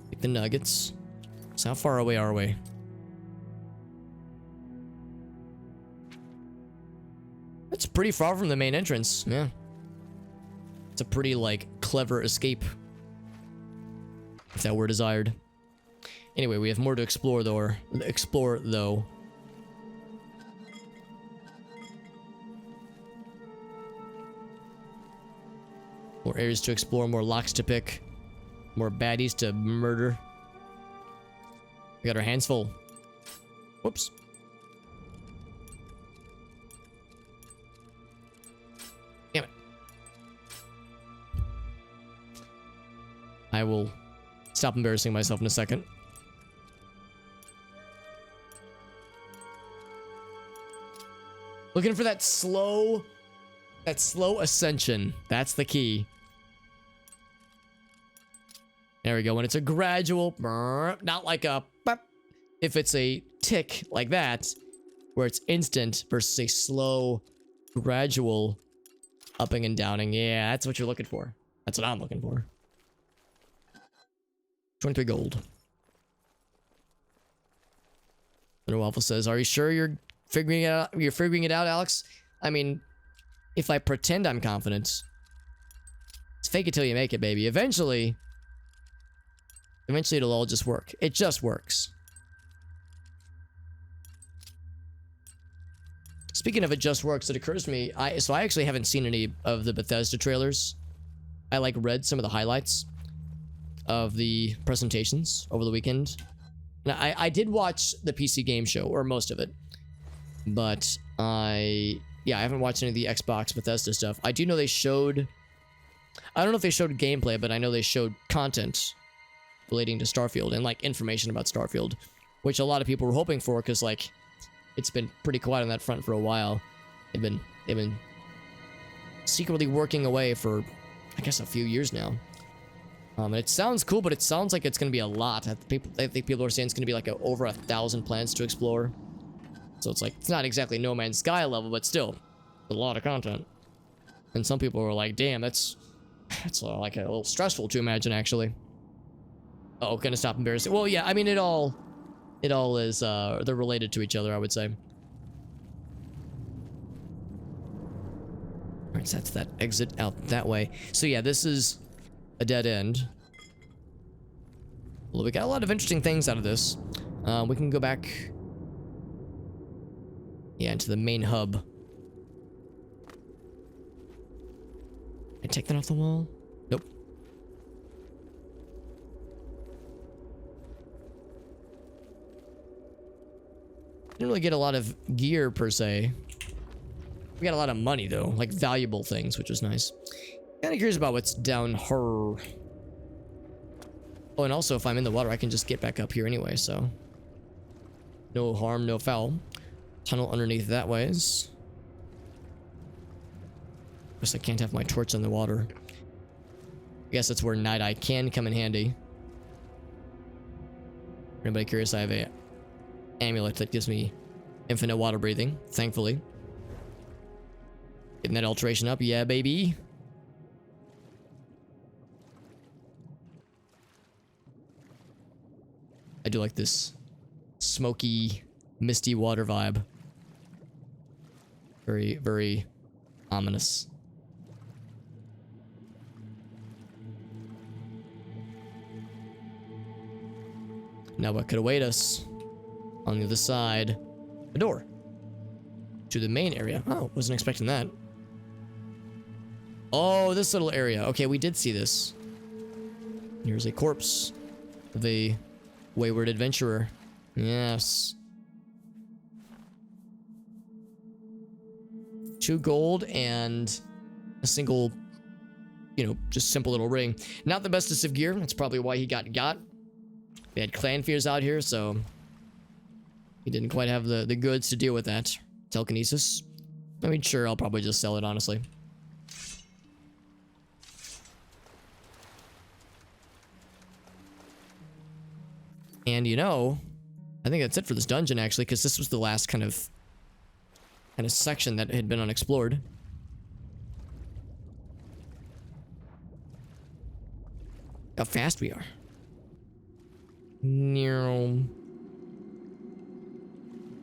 Take the nuggets. So how far away are we? It's pretty far from the main entrance. Yeah. It's a pretty, like, clever escape. If that were desired. Anyway, we have more to explore, though. More areas to explore, more locks to pick. More baddies to murder. We got our hands full. Whoops. Damn it. I will stop embarrassing myself in a second. Looking for that slow ascension. That's the key. There we go. When it's a gradual, not like a, if it's a tick like that, where it's instant versus a slow, gradual upping and downing. Yeah, that's what you're looking for. That's what I'm looking for. 23 gold. Little Waffle says, "Are you sure you're figuring it out? You're figuring it out, Alex? I mean, if I pretend I'm confident, it's fake it till you make it, baby. Eventually it'll all just work. It just works. Speaking of it just works, it occurs to me, so I actually haven't seen any of the Bethesda trailers. I like read some of the highlights of the presentations over the weekend. Now, I did watch the PC game show, or most of it, but I haven't watched any of the Xbox Bethesda stuff. I do know they showed, I don't know if they showed gameplay, but I know they showed content relating to Starfield and like information about Starfield, which a lot of people were hoping for, because like it's been pretty quiet on that front for a while. They've been secretly working away for, I guess, a few years now. And it sounds cool, but it sounds like it's going to be a lot. I think people are saying it's going to be like over 1,000 planets to explore. So it's like, it's not exactly No Man's Sky level, but still a lot of content. And some people were like, damn, that's like a little stressful to imagine, actually. Oh, gonna stop embarrassing. Well, yeah, I mean, it all is, they're related to each other, I would say. Alright, so that's that exit out that way. So yeah, this is a dead end. Well, we got a lot of interesting things out of this. We can go back, yeah, into the main hub. Can I take that off the wall? Nope. Didn't really get a lot of gear per se. We got a lot of money though, like valuable things, which was nice. Kind of curious about what's down her. Oh, and also if I'm in the water, I can just get back up here anyway, so no harm, no foul. Tunnel underneath that ways. Guess I can't have my torch on the water. I guess that's where Night Eye can come in handy. For anybody curious, I have a amulet that gives me infinite water breathing, thankfully. Getting that alteration up, yeah, baby. I do like this smoky, misty water vibe. Very, very ominous. Now what could await us? On the other side, a door to the main area. Oh, wasn't expecting that. Oh, this little area. Okay, we did see this. Here's a corpse of a wayward adventurer. Yes. 2 gold and a single, you know, just simple little ring. Not the bestest of gear. That's probably why he got. We had clan fears out here, so he didn't quite have the goods to deal with that. Telekinesis. I mean, sure, I'll probably just sell it, honestly. And you know, I think that's it for this dungeon, actually, because this was the last kind of section that had been unexplored. How fast we are.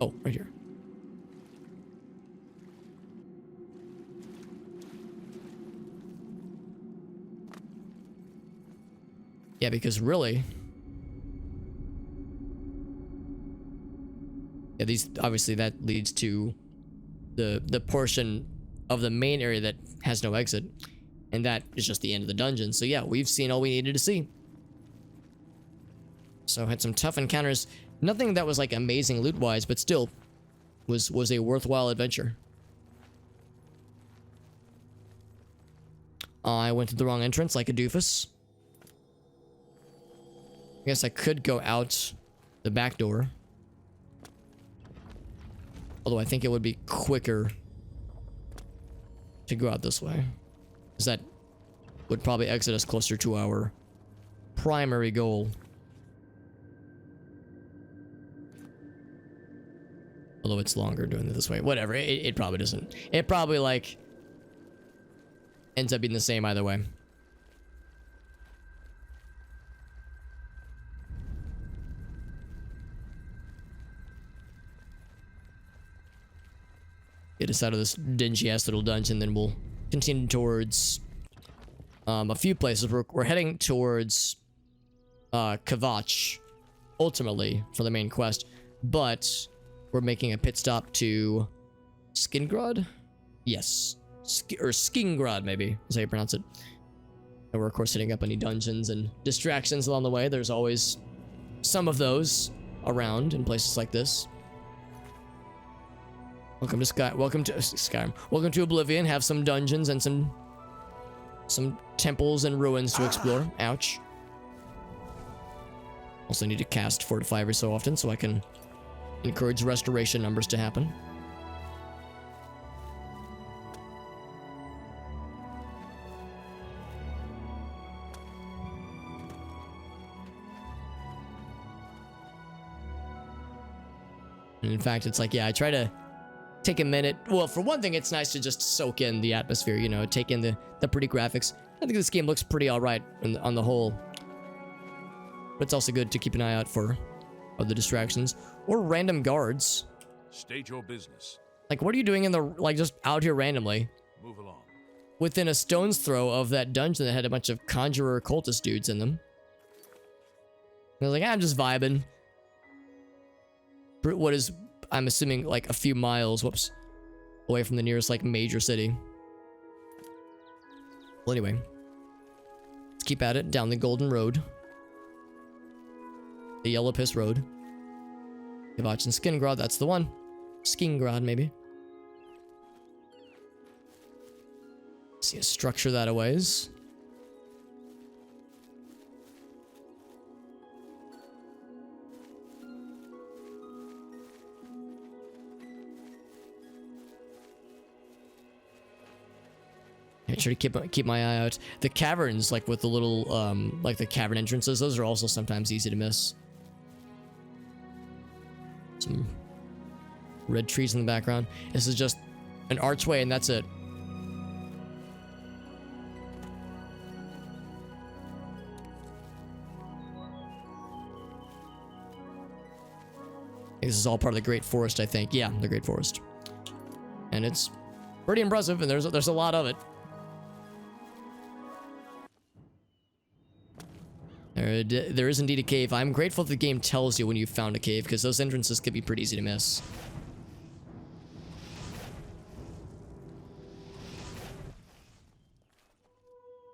Oh, right here. Yeah, because really, yeah, these obviously that leads to the portion of the main area that has no exit, and that is just the end of the dungeon. So yeah, we've seen all we needed to see. So had some tough encounters. Nothing that was like amazing loot-wise, but still was a worthwhile adventure. I went to the wrong entrance like a doofus. I guess I could go out the back door. Although I think it would be quicker to go out this way, because that would probably exit us closer to our primary goal. Although it's longer doing it this way. Whatever, it probably doesn't. It probably, like, ends up being the same either way. get us out of this dingy ass little dungeon, then we'll continue towards a few places. We're heading towards Kavach ultimately for the main quest, but we're making a pit stop to Skingrad. Yes, or Skingrad, maybe is how you pronounce it. And we're of course hitting up any dungeons and distractions along the way. There's always some of those around in places like this. Welcome to Skyrim. Welcome to Oblivion. Have some dungeons and some temples and ruins to explore. Ouch. Also need to cast Fortify every so often so I can encourage restoration numbers to happen. And in fact, it's like, yeah, I try to take a minute. Well, for one thing, it's nice to just soak in the atmosphere, you know, take in the pretty graphics. I think this game looks pretty alright on the whole. But it's also good to keep an eye out for other distractions or random guards. State your business. Like, what are you doing in the, like, just out here randomly? Move along. Within a stone's throw of that dungeon that had a bunch of conjurer cultist dudes in them. And I was like, I'm just vibing. What is, I'm assuming, like a few miles, whoops, away from the nearest, like, major city. Well, anyway. Let's keep at it down the Golden Road. The Yellow Piss Road. Kavach and Skingrad, that's the one. Skingrad, maybe. See a structure that a ways. Make sure to keep my eye out. The caverns, like with the little, like the cavern entrances, those are also sometimes easy to miss. Some red trees in the background. This is just an archway and that's it. This is all part of the Great Forest, I think. Yeah, the Great Forest. And it's pretty impressive, and there's a lot of it. There is indeed a cave. I'm grateful that the game tells you when you've found a cave, because those entrances could be pretty easy to miss.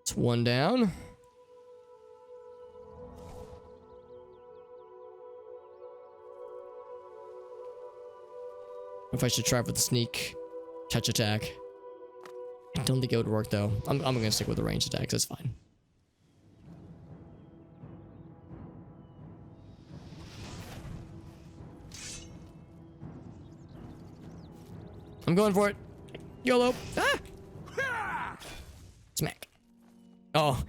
It's one down. If I should try for the sneak touch attack. I don't think it would work though. I'm gonna stick with the ranged attacks, that's fine. I'm going for it. YOLO. Ah! Smack. Oh,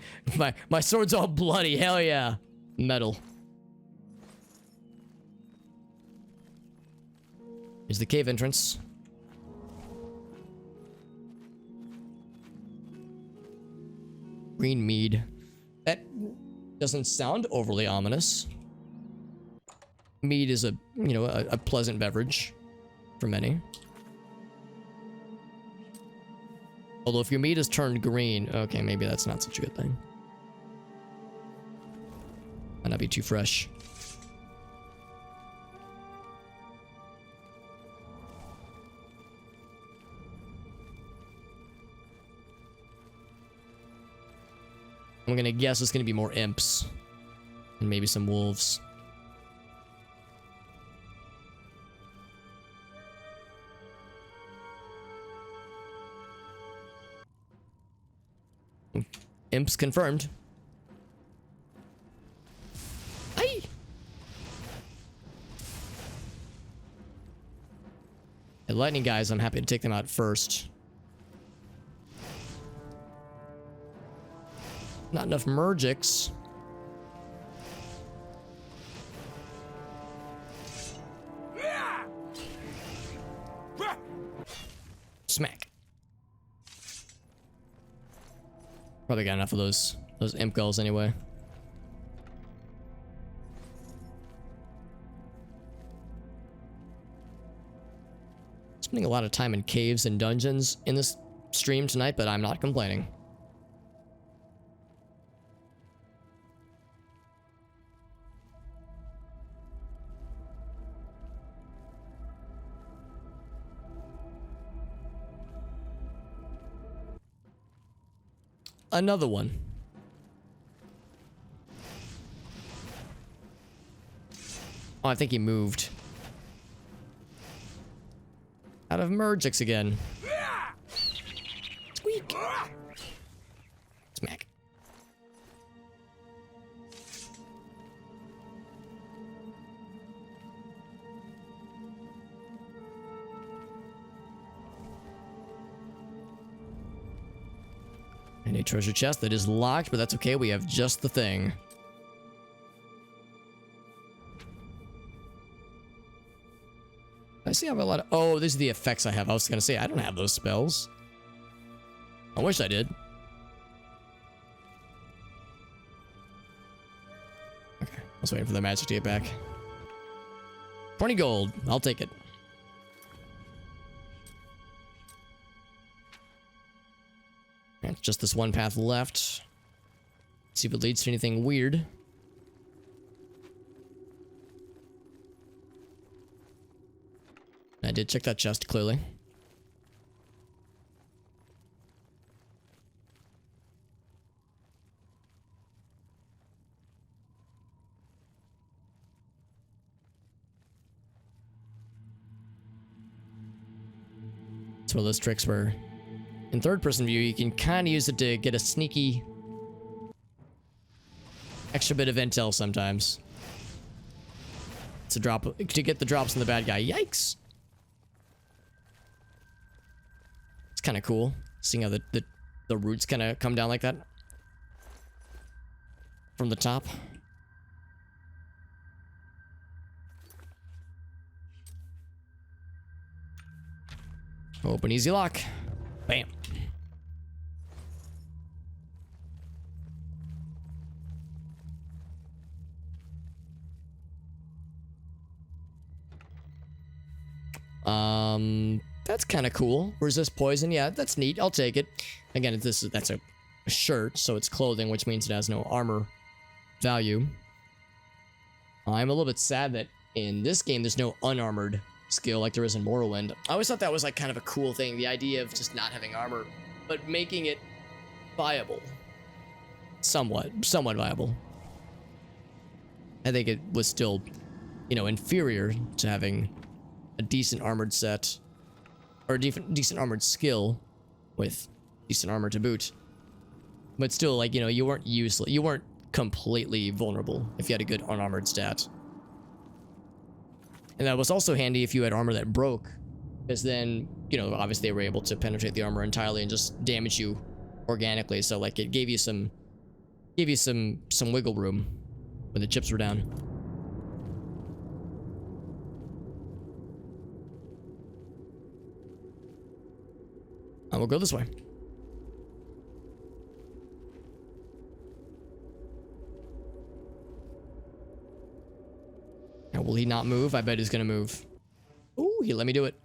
my sword's all bloody. Hell yeah. Metal. Here's the cave entrance. Green mead. That doesn't sound overly ominous. Mead is a pleasant beverage for many. Although if your meat is turned green, okay, maybe that's not such a good thing. Might not be too fresh. I'm gonna guess it's gonna be more imps. And maybe some wolves. Imps confirmed. Aye. The lightning guys, I'm happy to take them out first. Not enough Mergics. Smack. Probably got enough of those imp gulls anyway. Spending a lot of time in caves and dungeons in this stream tonight, but I'm not complaining. Another one. Oh, I think he moved. Out of Mergix again. Squeak. Smack. And a treasure chest that is locked, but that's okay. We have just the thing. I see I have a lot of... Oh, these are the effects I have. I was going to say, I don't have those spells. I wish I did. Okay, I was waiting for the magic to get back. 20 gold. I'll take it. And just this one path left. See if it leads to anything weird. I did check that chest, clearly. It's one of those tricks where in third-person view, you can kind of use it to get a sneaky extra bit of intel sometimes. To get the drops on the bad guy. Yikes! It's kind of cool, seeing how the roots kind of come down like that from the top. Open easy lock. Bam. That's kind of cool. Resist poison. Yeah, that's neat. I'll take it. Again, that's a shirt, so it's clothing, which means it has no armor value. I'm a little bit sad that in this game there's no unarmored skill like there is in Morrowind. I always thought that was like kind of a cool thing, the idea of just not having armor, but making it viable. Somewhat viable. I think it was still, inferior to having a decent armored set, or a decent armored skill with decent armor to boot. But still, like, you weren't useless. You weren't completely vulnerable if you had a good unarmored stat. And that was also handy if you had armor that broke, because then, obviously they were able to penetrate the armor entirely and just damage you organically. So like it gave you some wiggle room when the chips were down. I will go this way. Now, will he not move? I bet he's gonna move. Ooh, he let me do it.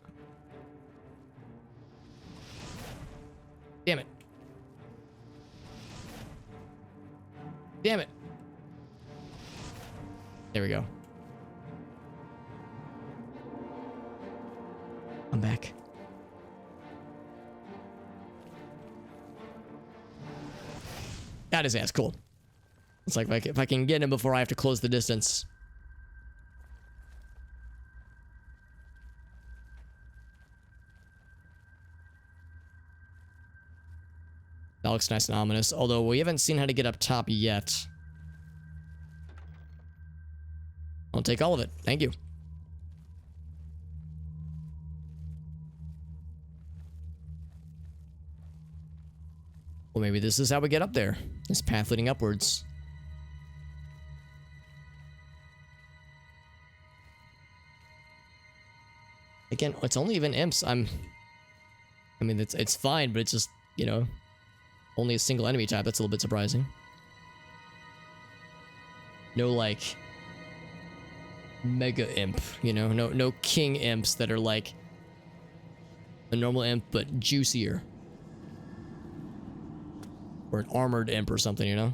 Damn it. Damn it. There we go. I'm back. Got his ass. Cool. It's like if I can get him before I have to close the distance. That looks nice and ominous, although we haven't seen how to get up top yet. I'll take all of it. Thank you. Well, maybe this is how we get up there. This path leading upwards. Again, it's only even imps. I mean, it's fine, but it's just, only a single enemy type. That's a little bit surprising. No, like, mega imp, no king imps that are like A normal imp, but juicier. Or an armored imp or something, you know?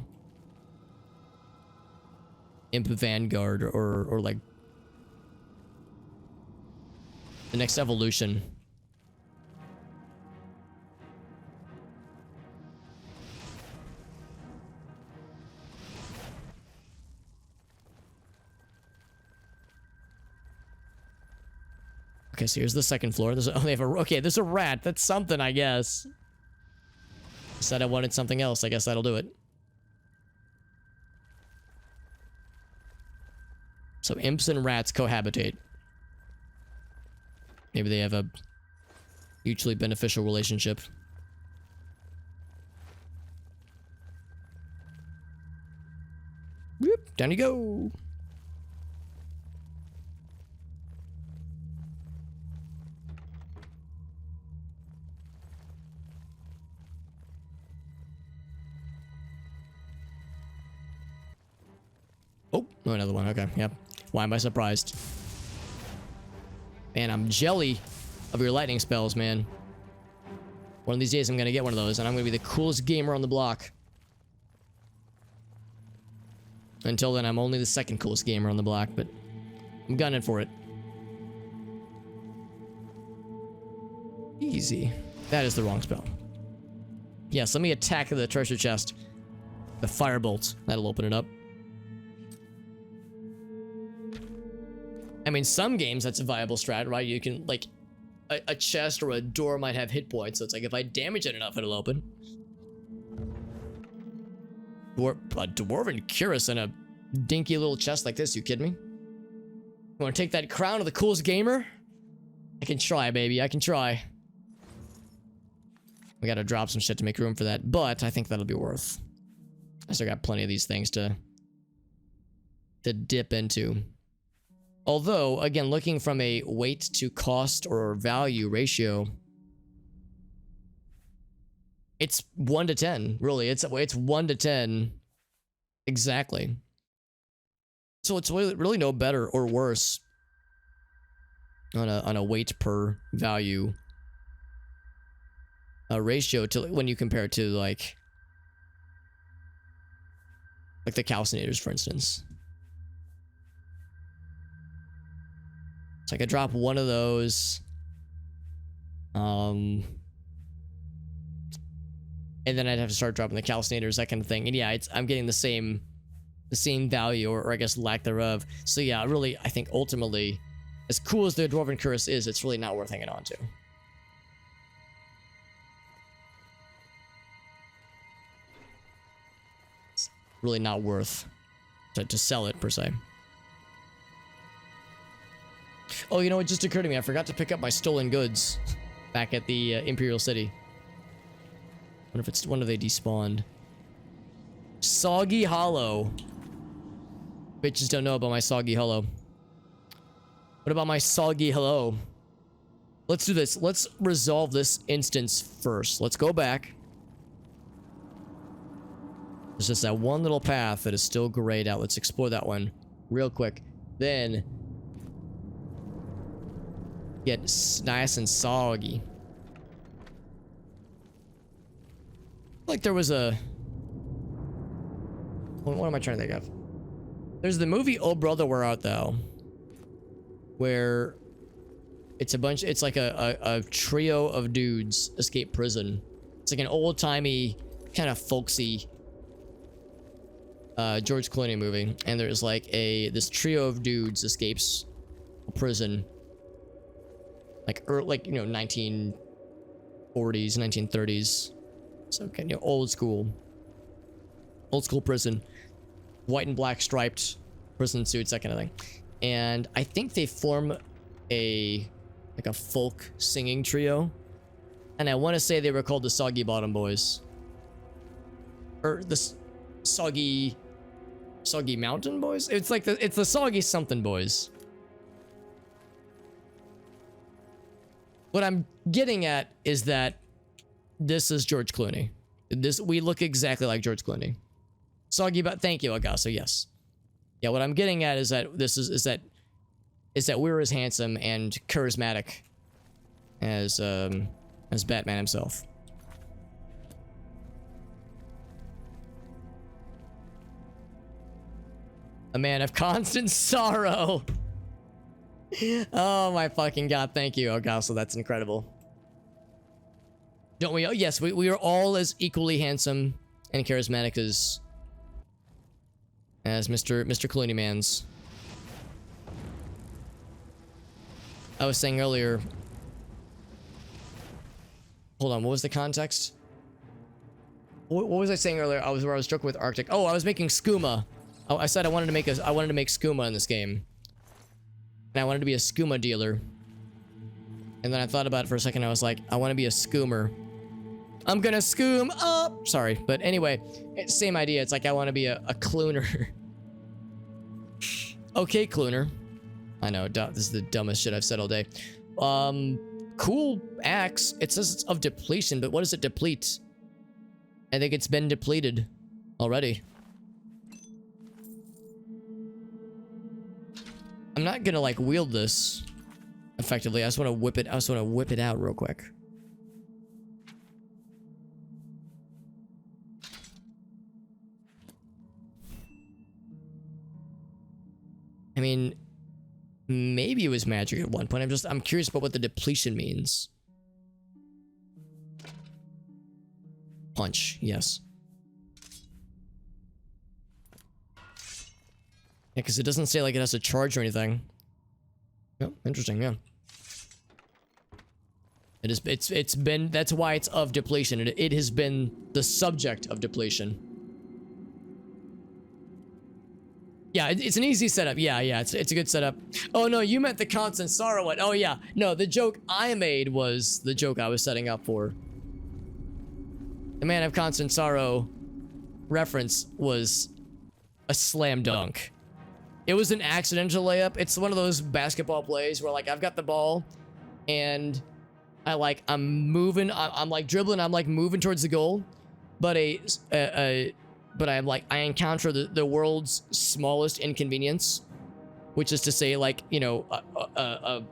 Imp Vanguard or like the next evolution. Okay, so here's the second floor. There's they have a okay. There's a rat. That's something, I guess. Said I wanted something else. I guess that'll do it. So imps and rats cohabitate. Maybe they have a mutually beneficial relationship. Whoop, down you go. Oh, another one. Okay, yep. Why am I surprised? Man, I'm jelly of your lightning spells, man. One of these days I'm gonna get one of those, and I'm gonna be the coolest gamer on the block. Until then, I'm only the second coolest gamer on the block, but I'm gunning for it. Easy. That is the wrong spell. Yes, let me attack the treasure chest. The firebolt. That'll open it up. I mean, some games that's a viable strat, right? You can, like, a chest or a door might have hit points, so it's like, if I damage it enough, it'll open. A dwarven cuirass in a dinky little chest like this, you kidding me? You wanna take that crown of the coolest gamer? I can try, baby, I can try. We gotta drop some shit to make room for that, but I think that'll be worth. I still got plenty of these things to dip into. Although, again, looking from a weight to cost or value ratio, it's 1 to 10, really. It's 1 to 10 exactly. So it's really no better or worse on a weight per value ratio to when you compare it to like the calcinators, for instance. So I could drop one of those. And then I'd have to start dropping the calcinators, that kind of thing. And yeah, I'm getting the same value, or I guess lack thereof. So yeah, really, I think ultimately, as cool as the Dwarven Cuirass is, it's really not worth hanging on to. It's really not worth to sell it, per se. Oh, you know, it just occurred to me. I forgot to pick up my stolen goods back at the Imperial City. Wonder if they despawned. Soggy Hollow. Bitches don't know about my Soggy Hollow. What about my Soggy Hello? Let's do this. Let's resolve this instance first. Let's go back. There's just that one little path that is still grayed out. Let's explore that one real quick. Then get nice and soggy. Like there was a... What am I trying to think of? There's the movie Oh Brother Where Art Thou, where it's it's like a trio of dudes escape prison. It's like an old-timey, kind of folksy George Clooney movie, and there's like this trio of dudes escapes prison, like you know, 1940s, 1930s, so kind of old school prison, white and black striped prison suits, that kind of thing. And I think they form a folk singing trio, and I want to say they were called the Soggy Bottom Boys, or the Soggy Mountain Boys. It's like it's the Soggy something boys. What I'm getting at is that this is George Clooney. We look exactly like George Clooney. Soggy, but thank you, Agasso. Yes. Yeah, what I'm getting at is that is that we're as handsome and charismatic as Batman himself. A man of constant sorrow. Oh my fucking god, thank you, Ogasso, that's incredible. Don't we? Oh, yes, we are all as equally handsome and charismatic as Mr. Clooney Mans. I was saying earlier. Hold on, what was the context? What was I saying earlier? Where I was joking with Arctic. Oh, I was making skooma. Oh, I said I wanted to make skooma in this game. And I wanted to be a skooma dealer. And then I thought about it for a second. I was like, I want to be a skoomer. I'm gonna skoom up. Sorry, but anyway, same idea. It's like I want to be a clooner. Okay, clooner. I know, this is the dumbest shit I've said all day. Cool axe. It says it's of depletion, but what does it deplete? I think it's been depleted already. I'm not gonna like wield this effectively. I just want to whip it. I just want to whip it out real quick. I mean, maybe it was magic at one point. I'm curious about what the depletion means. Punch, yes. Yeah, because it doesn't say like it has to charge or anything. Oh, interesting, yeah. It's been, that's why it's of depletion. It has been the subject of depletion. Yeah, it's an easy setup. Yeah, it's a good setup. Oh no, you meant the constant sorrow one. Oh yeah, no, the joke I made was the joke I was setting up for. The man of constant sorrow reference was a slam dunk. It was an accidental layup. It's one of those basketball plays where like I've got the ball and I'm moving, I'm like dribbling, I'm like moving towards the goal, but I encounter the world's smallest inconvenience, which is to say, like, you know,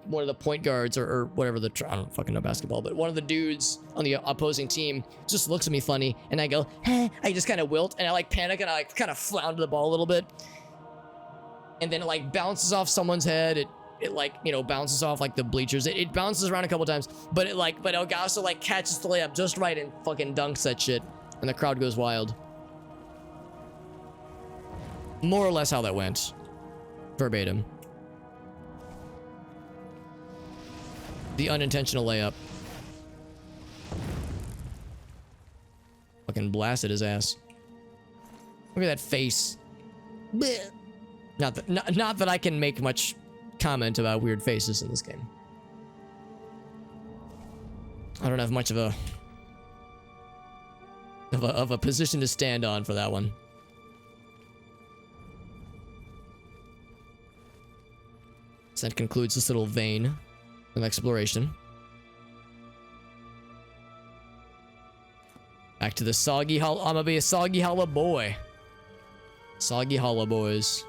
one of the point guards or whatever I don't fucking know basketball, but one of the dudes on the opposing team just looks at me funny, and I go, eh, I just kind of wilt, and I like panic, and I like kind of flounder the ball a little bit, and then it like bounces off someone's head. It like, you know, bounces off like the bleachers. It bounces around a couple times, but Elgaso like catches the layup just right and fucking dunks that shit, and the crowd goes wild. More or less how that went. Verbatim. The unintentional layup. Fucking blasted his ass. Look at that face. Blech. Not that I can make much comment about weird faces in this game. I don't have much of a position to stand on for that one. So that concludes this little vein of exploration. Back to the Soggy Hollow. I'm gonna be a Soggy Hollow boy. Soggy Hollow boys.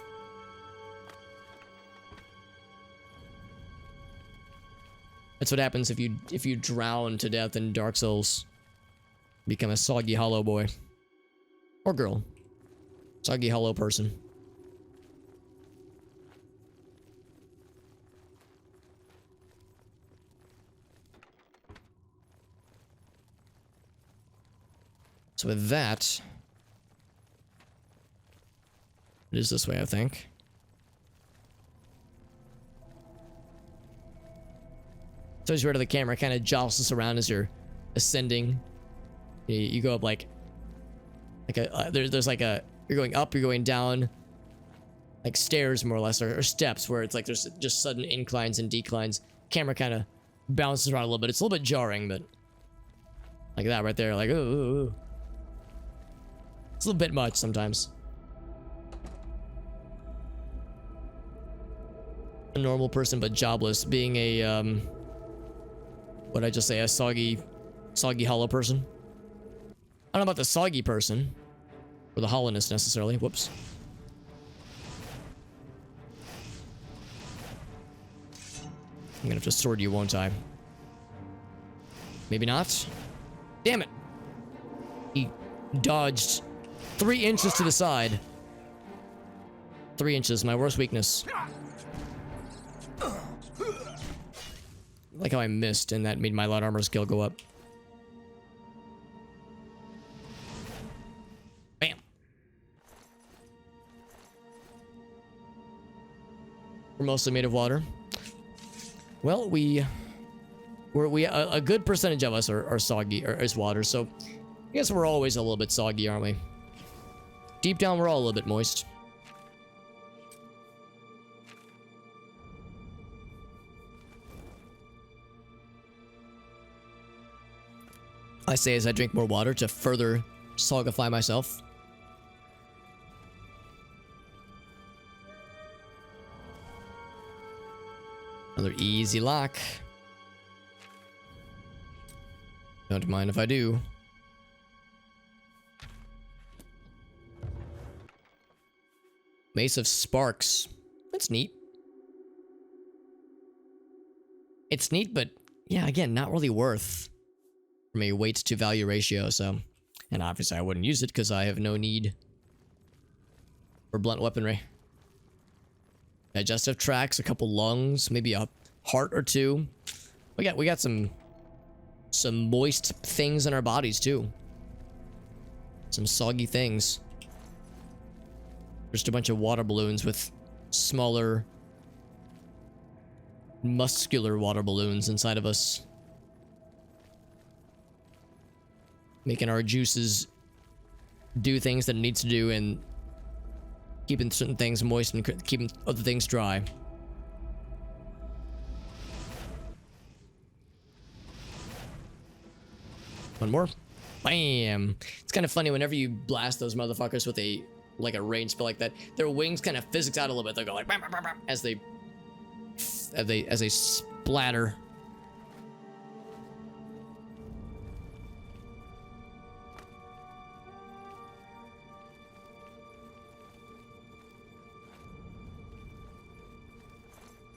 That's what happens if you drown to death in Dark Souls. Become a Soggy Hollow boy. Or girl. Soggy Hollow person. So with that, it is this way, I think. So as you're out of the camera, kind of jostles around as you're ascending. You go up like there's like a, you're going up, you're going down, like stairs more or less, or steps where it's like there's just sudden inclines and declines. Camera kind of bounces around a little bit. It's a little bit jarring, but like that right there, like ooh. It's a little bit much sometimes. A normal person but jobless, being a what'd I just say, a soggy hollow person? I don't know about the soggy person or the hollowness necessarily. Whoops. I'm gonna have to sword you, won't I? Maybe not. Damn it. He dodged 3 inches to the side. 3 inches, my worst weakness. Like how I missed and that made my light armor skill go up. Bam. We're mostly made of water. Well, a good percentage of us are soggy, or is water, so I guess we're always a little bit soggy, aren't we? Deep down, we're all a little bit moist. I say as I drink more water to further sogify myself. Another easy lock. Don't mind if I do. Mace of Sparks. That's neat. It's neat, but yeah, again, not really worth from a weight to value ratio, so. And obviously I wouldn't use it because I have no need for blunt weaponry. Digestive tracts, a couple lungs, maybe a heart or two. We got some moist things in our bodies too. Some soggy things. Just a bunch of water balloons with smaller muscular water balloons inside of us. Making our juices do things that it needs to do and keeping certain things moist and keeping other things dry. One more. Bam! It's kind of funny whenever you blast those motherfuckers with a range spell like that, their wings kind of physics out a little bit. They'll go like bam, bam, bam, bam, as they splatter.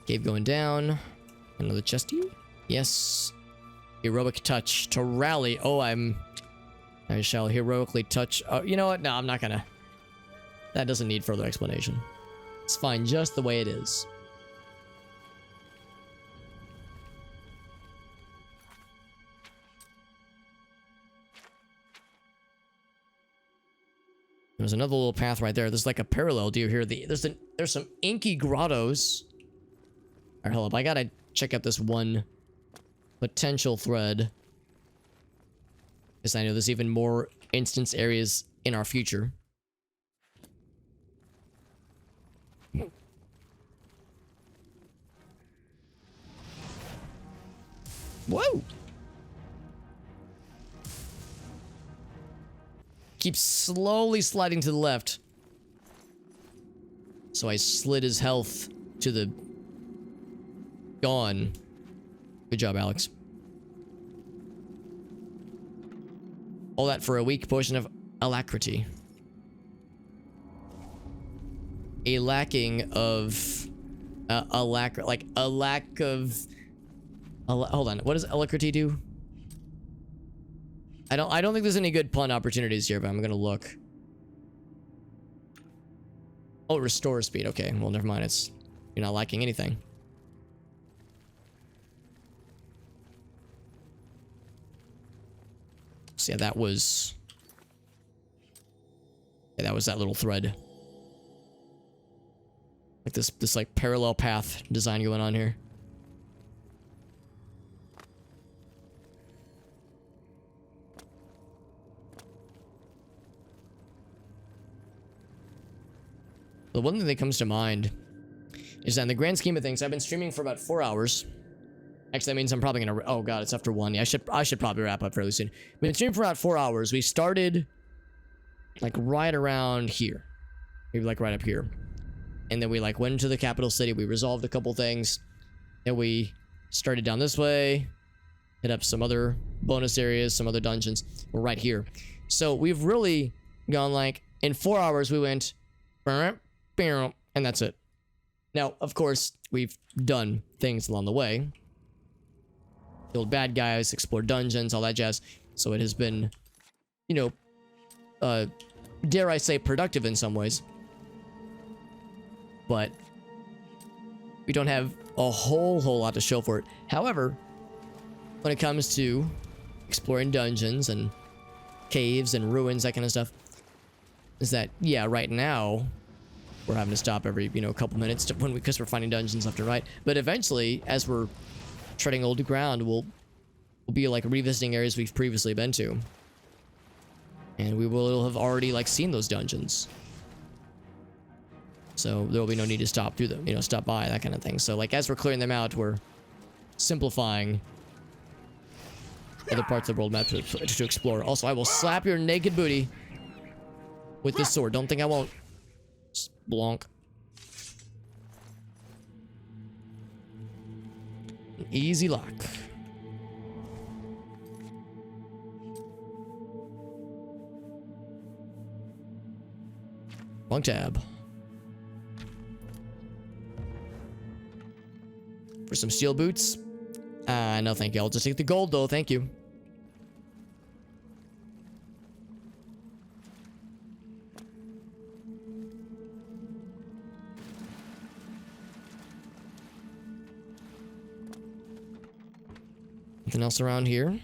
Cave going down. Another chesty? Yes. Heroic touch to rally. Oh, I shall heroically touch. Oh, you know what? No, I'm not gonna. That doesn't need further explanation. It's fine just the way it is. There's another little path right there. There's like a parallel deer here. There's some inky grottos. Alright, hold up. I gotta check out this one potential thread. Because I know there's even more instance areas in our future. Whoa! Keeps slowly sliding to the left. So I slid his health to the... gone. Good job, Alex. All that for a weak potion of alacrity. A lacking of... a lack of... hold on, what does alacrity do? I don't think there's any good pun opportunities here, but I'm gonna look. Oh, restore speed. Okay, well, never mind. You're not lacking anything. So yeah, that was that little thread. Like this like parallel path design going on here. The one thing that comes to mind is that in the grand scheme of things, I've been streaming for about 4 hours. Actually, that means I'm probably gonna... Oh god, it's after 1. Yeah, I should probably wrap up fairly soon. We've been streaming for about 4 hours. We started like right around here. Maybe like right up here. And then we like went into the capital city. We resolved a couple things. Then we started down this way. Hit up some other bonus areas, some other dungeons. We're right here. So we've really gone like... In 4 hours, we went... And that's it. Now, of course, we've done things along the way. killed bad guys, explored dungeons, all that jazz. So it has been, you know, dare I say, productive in some ways. But we don't have a whole lot to show for it. However, when it comes to exploring dungeons and caves and ruins, that kind of stuff, is that, yeah, right now we're having to stop every, you know, couple minutes because we're finding dungeons left and right. But eventually, as we're treading old ground, we'll be like revisiting areas we've previously been to, and we will have already like seen those dungeons. So there will be no need to stop through them, you know, stop by, that kind of thing. So like as we're clearing them out, we're simplifying other parts of the world map to explore. Also, I will slap your naked booty with this sword. Don't think I won't. Blonk. An easy lock. Blonk tab. For some steel boots? No thank you. I'll just take the gold though, thank you. Anything else around here?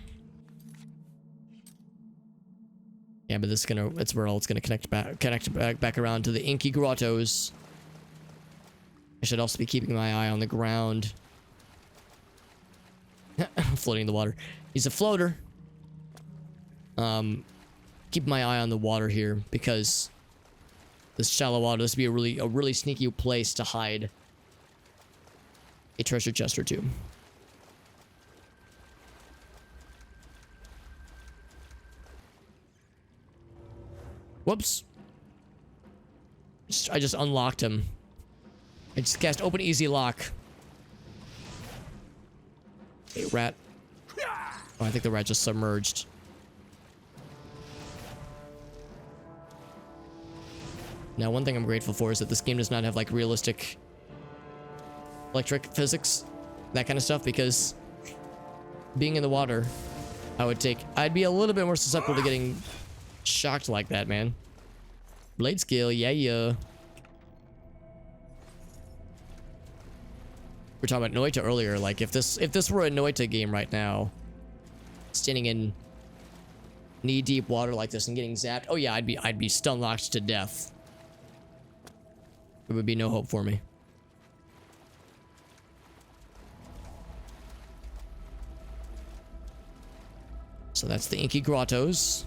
Yeah, but this is gonna, it's where all it's gonna connect back around to the inky grottos. I should also be keeping my eye on the ground. Floating in the water. He's a floater. Keep my eye on the water here because this shallow water, this would be a really sneaky place to hide a treasure chest or two. Whoops. I just unlocked him. I just cast open easy lock. Hey, rat. Oh, I think the rat just submerged. Now, one thing I'm grateful for is that this game does not have like realistic electric physics, that kind of stuff, because being in the water, I'd be a little bit more susceptible to getting shocked like that, man. Blade skill, yeah. We were talking about Noita earlier. Like, if this were a Noita game right now, standing in knee-deep water like this and getting zapped, oh yeah, I'd be stun locked to death. There would be no hope for me. So that's the Inky Grottos.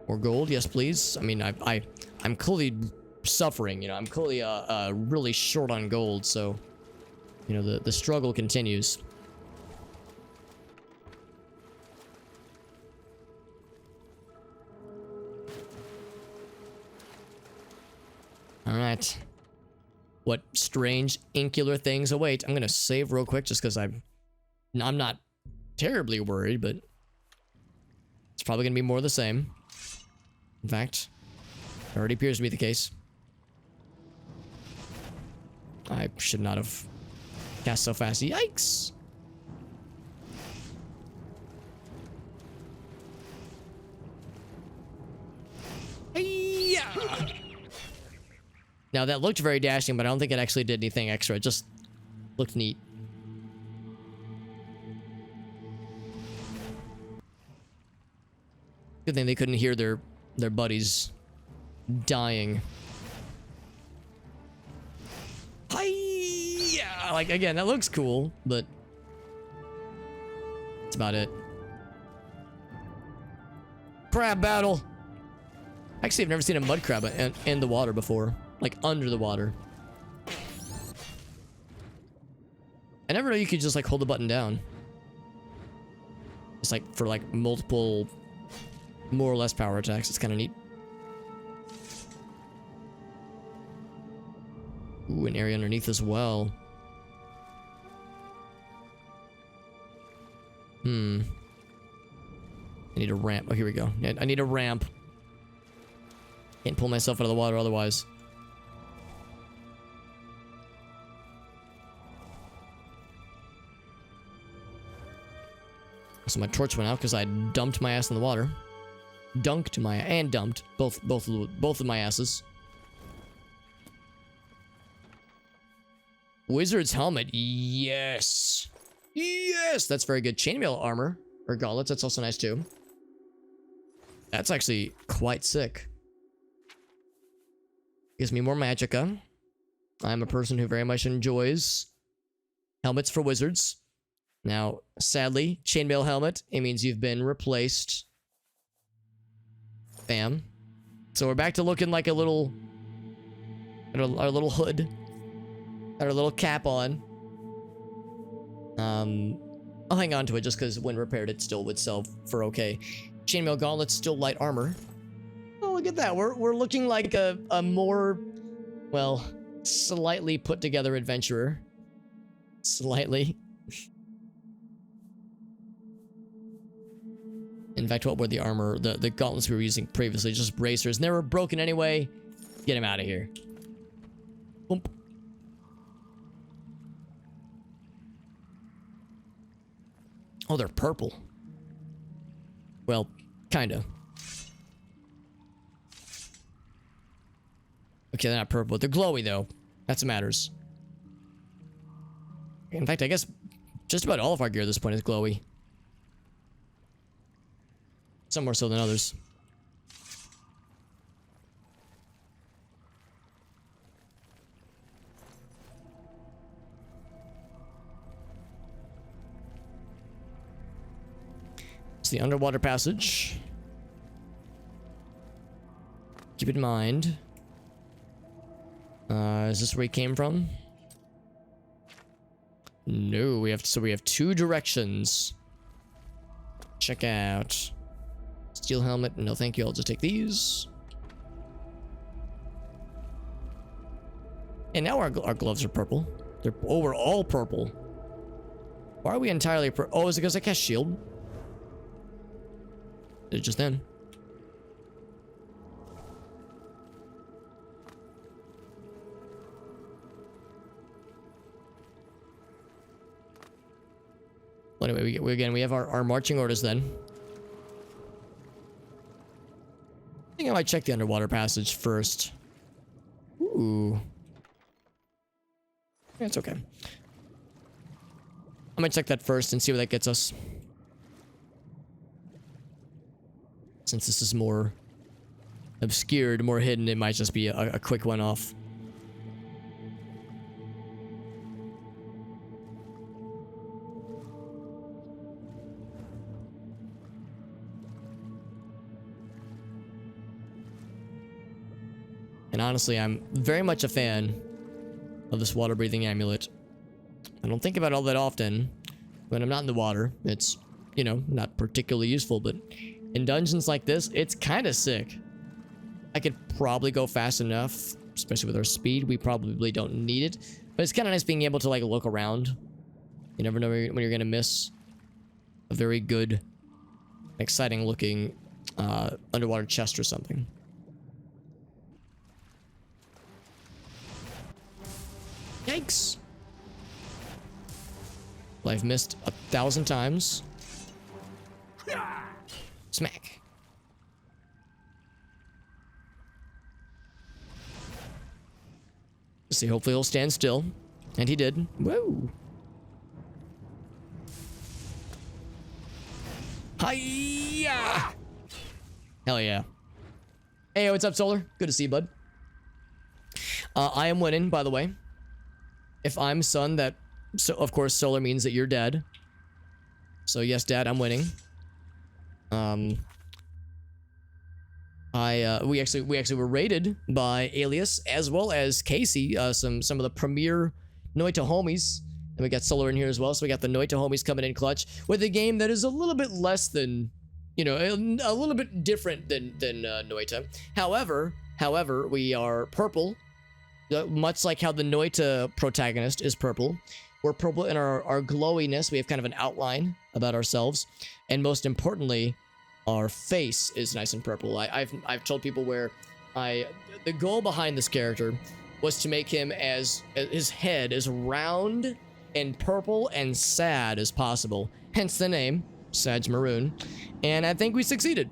More gold, yes please. I mean, I'm clearly suffering, you know. I'm clearly really short on gold, so you know the struggle continues. All right. What strange incular things await? I'm gonna save real quick just because I'm not terribly worried, but it's probably gonna be more of the same. In fact, it already appears to be the case. I should not have cast so fast. Yikes! Hey-ya! Now that looked very dashing, but I don't think it actually did anything extra. It just looked neat. Good thing they couldn't hear their buddies dying. Hi-ya! Like, again, that looks cool, but that's about it. Crab battle! Actually, I've never seen a mud crab in the water before. Like, under the water. I never know you could just, like, hold the button down. It's like, for, like, multiple, more or less power attacks. It's kind of neat. Ooh, an area underneath as well. I need a ramp. Oh, here we go. I need a ramp. Can't pull myself out of the water otherwise. So my torch went out because I dumped my ass in the water. Dunked my and dumped both of my asses. Wizard's helmet, yes, yes, that's very good. Chainmail armor or gauntlets, that's also nice too. That's actually quite sick. Gives me more magicka. I'm a person who very much enjoys helmets for wizards. Now, sadly, chainmail helmet, it means you've been replaced. Bam. So we're back to looking like a little... our little hood. Our little cap on. I'll hang on to it just because when repaired it still would sell for okay. Chainmail gauntlets, still light armor. Oh, look at that. We're looking like a more, well, slightly put together adventurer. Slightly. In fact, what were the armor, the gauntlets we were using previously? Just bracers. And they were broken anyway. Get him out of here. Boom. Oh, they're purple. Well, kinda. Okay, they're not purple. They're glowy, though. That's what matters. In fact, I guess just about all of our gear at this point is glowy. Some more so than others. It's the underwater passage. Keep in mind. Is this where he came from? No, we have two directions. Check out. Steel helmet. No, thank you. I'll just take these. And now our gloves are purple. We're all purple. Why are we entirely oh, is it because I cast shield? Did it just then? Well, anyway, we have our marching orders then. I think I might check the underwater passage first. Ooh. Yeah, it's okay. I'm gonna check that first and see where that gets us. Since this is more obscured, more hidden, it might just be a quick one off. And honestly, I'm very much a fan of this water breathing amulet. I don't think about it all that often when I'm not in the water. It's, you know, not particularly useful, but in dungeons like this, it's kind of sick. I could probably go fast enough, especially with our speed. We probably don't need it, but it's kind of nice being able to like look around. You never know when you're gonna miss a very good, exciting looking underwater chest or something. Yikes. Well, I've missed 1,000 times. Smack. See, hopefully he'll stand still. And he did. Whoa. Hiya! Hell yeah. Hey, what's up, Solar? Good to see you, bud. I am winning, by the way. If I'm son, that, so of course, Solar means that you're dead. So yes, Dad, I'm winning. We actually were raided by Alias as well as Casey, some of the premier Noita homies, and we got Solar in here as well. So we got the Noita homies coming in clutch with a game that is a little bit less than, you know, a little bit different than Noita. However, we are purple. Much like how the Noita protagonist is purple. We're purple in our glowiness. We have kind of an outline about ourselves. And most importantly, our face is nice and purple. I've told people where The goal behind this character was to make him his head as round and purple and sad as possible. Hence the name, Sadge Maroon. And I think we succeeded.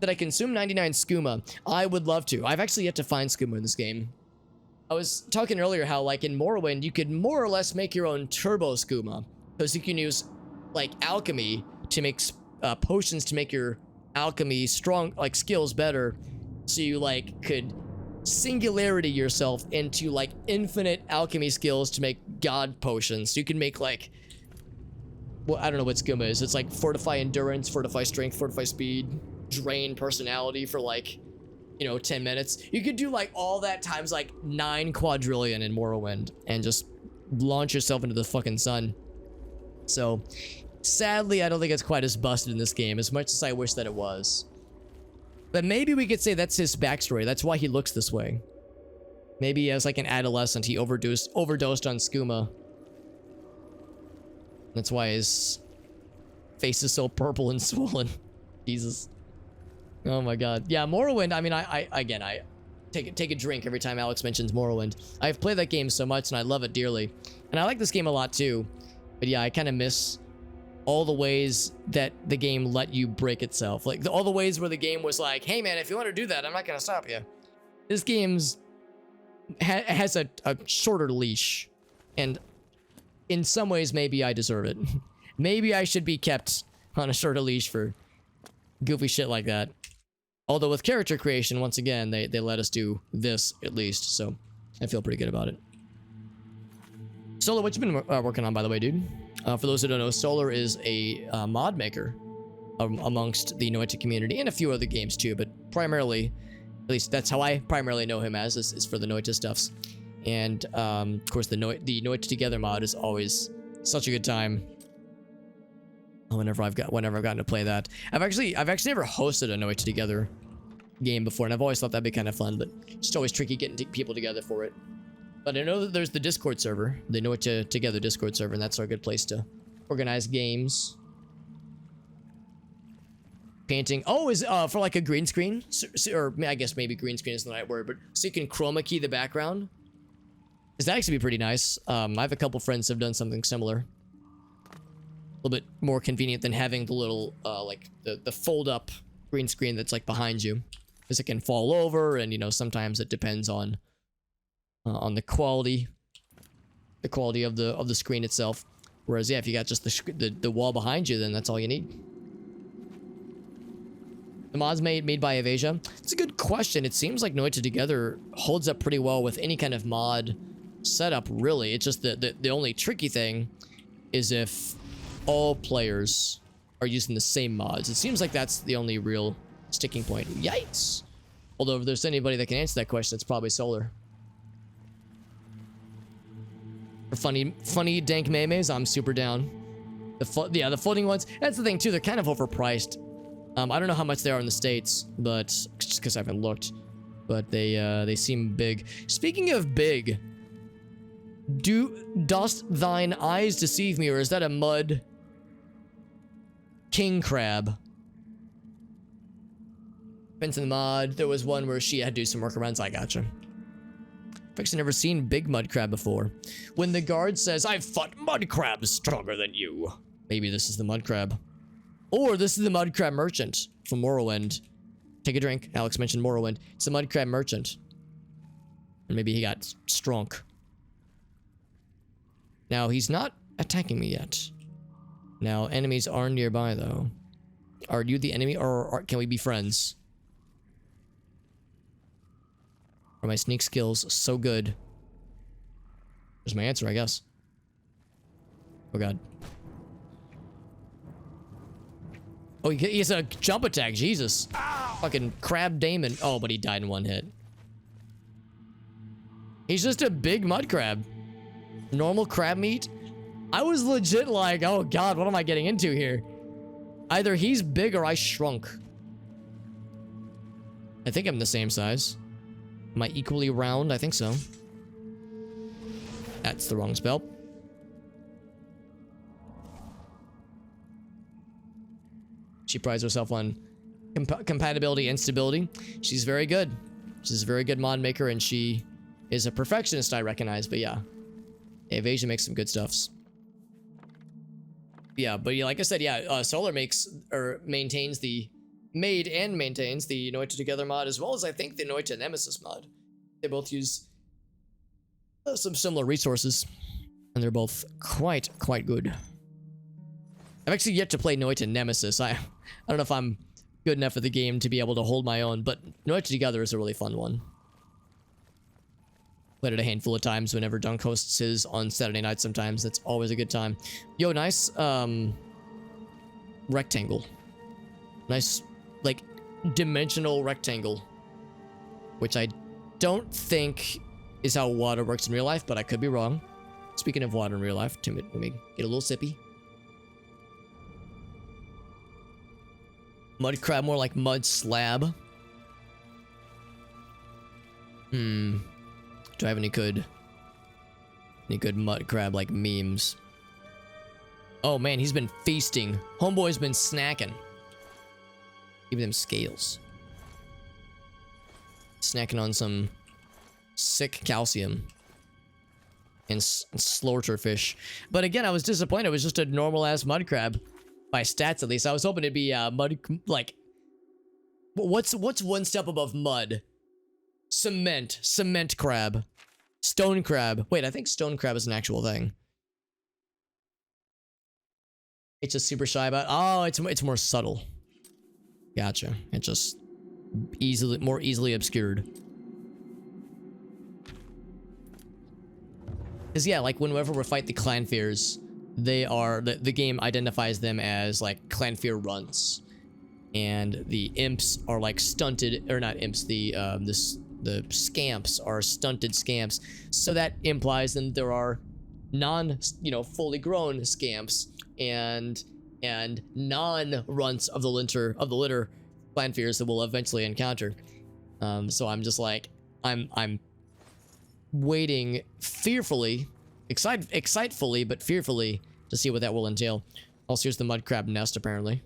Did I consume 99 skooma? I would love to. I've actually yet to find skooma in this game. I was talking earlier how, like, in Morrowind, you could more or less make your own turbo skooma. Because you can use, like, alchemy to make potions to make your alchemy strong, like, skills better. So you, like, could singularity yourself into, like, infinite alchemy skills to make god potions. So you can make, like, well, I don't know what skooma is. It's like fortify endurance, fortify strength, fortify speed, drain personality for, like, you know, 10 minutes. You could do, like, all that times, like, 9 quadrillion in Morrowind and just launch yourself into the fucking sun. So, sadly, I don't think it's quite as busted in this game as much as I wish that it was. But maybe we could say that's his backstory. That's why he looks this way. Maybe as, like, an adolescent, he overdosed on skooma. That's why his face is so purple and swollen. Jesus. Oh my god. Yeah, Morrowind, I mean, I take a drink every time Alex mentions Morrowind. I've played that game so much and I love it dearly. And I like this game a lot too. But yeah, I kind of miss all the ways that the game let you break itself. Like, all the ways where the game was like, hey man, if you want to do that, I'm not going to stop you. This game's has a shorter leash. And in some ways, maybe I deserve it. Maybe I should be kept on a shorter leash for goofy shit like that. Although with character creation, once again, they let us do this at least, so I feel pretty good about it. Solar, what you been working on, by the way, dude? For those who don't know, Solar is a mod maker amongst the Noita community and a few other games too, but primarily, at least that's how I primarily know him as, is for the Noita stuffs. And of course, the Noita Together mod is always such a good time. Whenever I've gotten to play that, I've actually never hosted a Noita Together game before, and I've always thought that'd be kind of fun, but it's just always tricky getting people together for it. But I know that there's the Discord server, the Noita Together Discord server, and that's a good place to organize games. Painting. Oh, is for like a green screen, or I guess maybe green screen isn't the right word, but so you can chroma key the background. Is that actually be pretty nice? I have a couple friends who have done something similar. A little bit more convenient than having the little like the fold up green screen that's like behind you, because it can fall over, and you know, sometimes it depends on the quality of the screen itself. Whereas yeah, if you got just the wall behind you, then that's all you need. The mod's made by Avasia. It's a good question. It seems like Noita Together holds up pretty well with any kind of mod setup, really. It's just the only tricky thing is if all players are using the same mods. It seems like that's the only real sticking point. Yikes! Although if there's anybody that can answer that question, it's probably Solar. For funny dank memes, I'm super down. The floating ones, that's the thing too, they're kind of overpriced. I don't know how much they are in the States, but just because I haven't looked. But they seem big. Speaking of big, dost thine eyes deceive me, or is that a mud king crab? Depends on the mod. There was one where she had to do some workarounds. I gotcha. I've actually never seen big mud crab before. When the guard says, "I've fought mud crabs stronger than you," maybe this is the mud crab. Or this is the mud crab merchant from Morrowind. Take a drink. Alex mentioned Morrowind. It's the mud crab merchant. Or maybe he got strunk. Now, he's not attacking me yet. Now, enemies are nearby, though. Are you the enemy, or can we be friends? Are my sneak skills so good? There's my answer, I guess. Oh, God. Oh, he has a jump attack. Jesus. Ow. Fucking crab Damon. Oh, but he died in one hit. He's just a big mud crab. Normal crab meat. I was legit like, oh God, what am I getting into here? Either he's big or I shrunk. I think I'm the same size. Am I equally round? I think so. That's the wrong spell. She prides herself on compatibility and stability. She's very good. She's a very good mod maker, and she is a perfectionist, I recognize, but yeah. Evasion makes some good stuffs. Yeah, but yeah, like I said, yeah, Solar maintains the Noita Together mod, as well as I think the Noita Nemesis mod. They both use some similar resources, and they're both quite good. I've actually yet to play Noita Nemesis. I don't know if I'm good enough at the game to be able to hold my own, but Noita Together is a really fun one. Played it a handful of times whenever Dunk hosts his on Saturday night sometimes. That's always a good time. Yo, nice rectangle. Nice, like, dimensional rectangle. Which I don't think is how water works in real life, but I could be wrong. Speaking of water in real life, let me get a little sippy. Mud crab, more like mud slab. Do I have any good mud crab like memes? Oh man, he's been feasting. Homeboy's been snacking. Give them scales. Snacking on some sick calcium and slaughter fish. But again, I was disappointed. It was just a normal ass mud crab. By stats, at least. I was hoping it'd be mud, like, what's one step above mud? Cement crab, stone crab. Wait, I think stone crab is an actual thing. It's just super shy about. Oh, it's more subtle. Gotcha. It's just more easily obscured. Cause yeah, like whenever we fight the clan fears, they are the game identifies them as like clan fear runts, and the imps are like stunted, or not imps, the scamps are stunted scamps, so that implies then there are fully grown scamps and non-runts of the litter clan fears that we'll eventually encounter. So I'm just like I'm waiting fearfully, excitefully, but fearfully to see what that will entail. Also, here's the mud crab nest, apparently.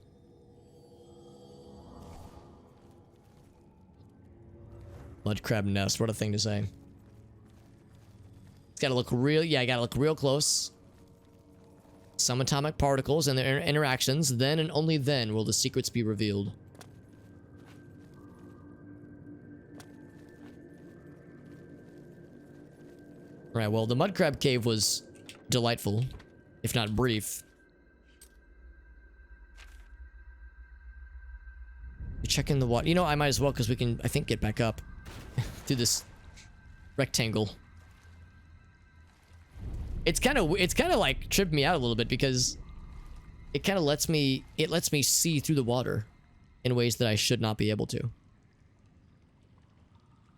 Mud crab nest, what a thing to say. It's gotta look real, yeah, I gotta look real close. Some atomic particles and their interactions, then and only then will the secrets be revealed. Alright, well, the mud crab cave was delightful, if not brief. Check in the water. You know, I might as well, because we can, I think, get back up through this rectangle. It's kind of like tripped me out a little bit, because it kind of lets me see through the water in ways that I should not be able to.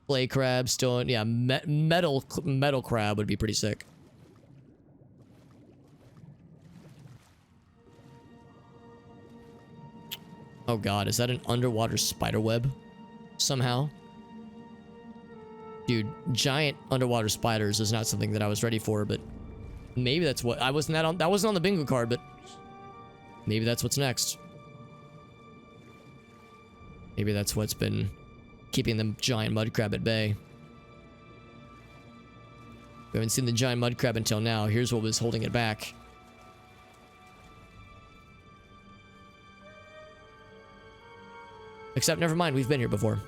Clay crab, stone, yeah, metal crab would be pretty sick. Oh god, is that an underwater spider web? Somehow? Dude, giant underwater spiders is not something that I was ready for, but maybe that's what that wasn't on the bingo card, but maybe that's what's next. Maybe that's what's been keeping the giant mud crab at bay. We haven't seen the giant mud crab until now. Here's what was holding it back. Except, never mind, we've been here before.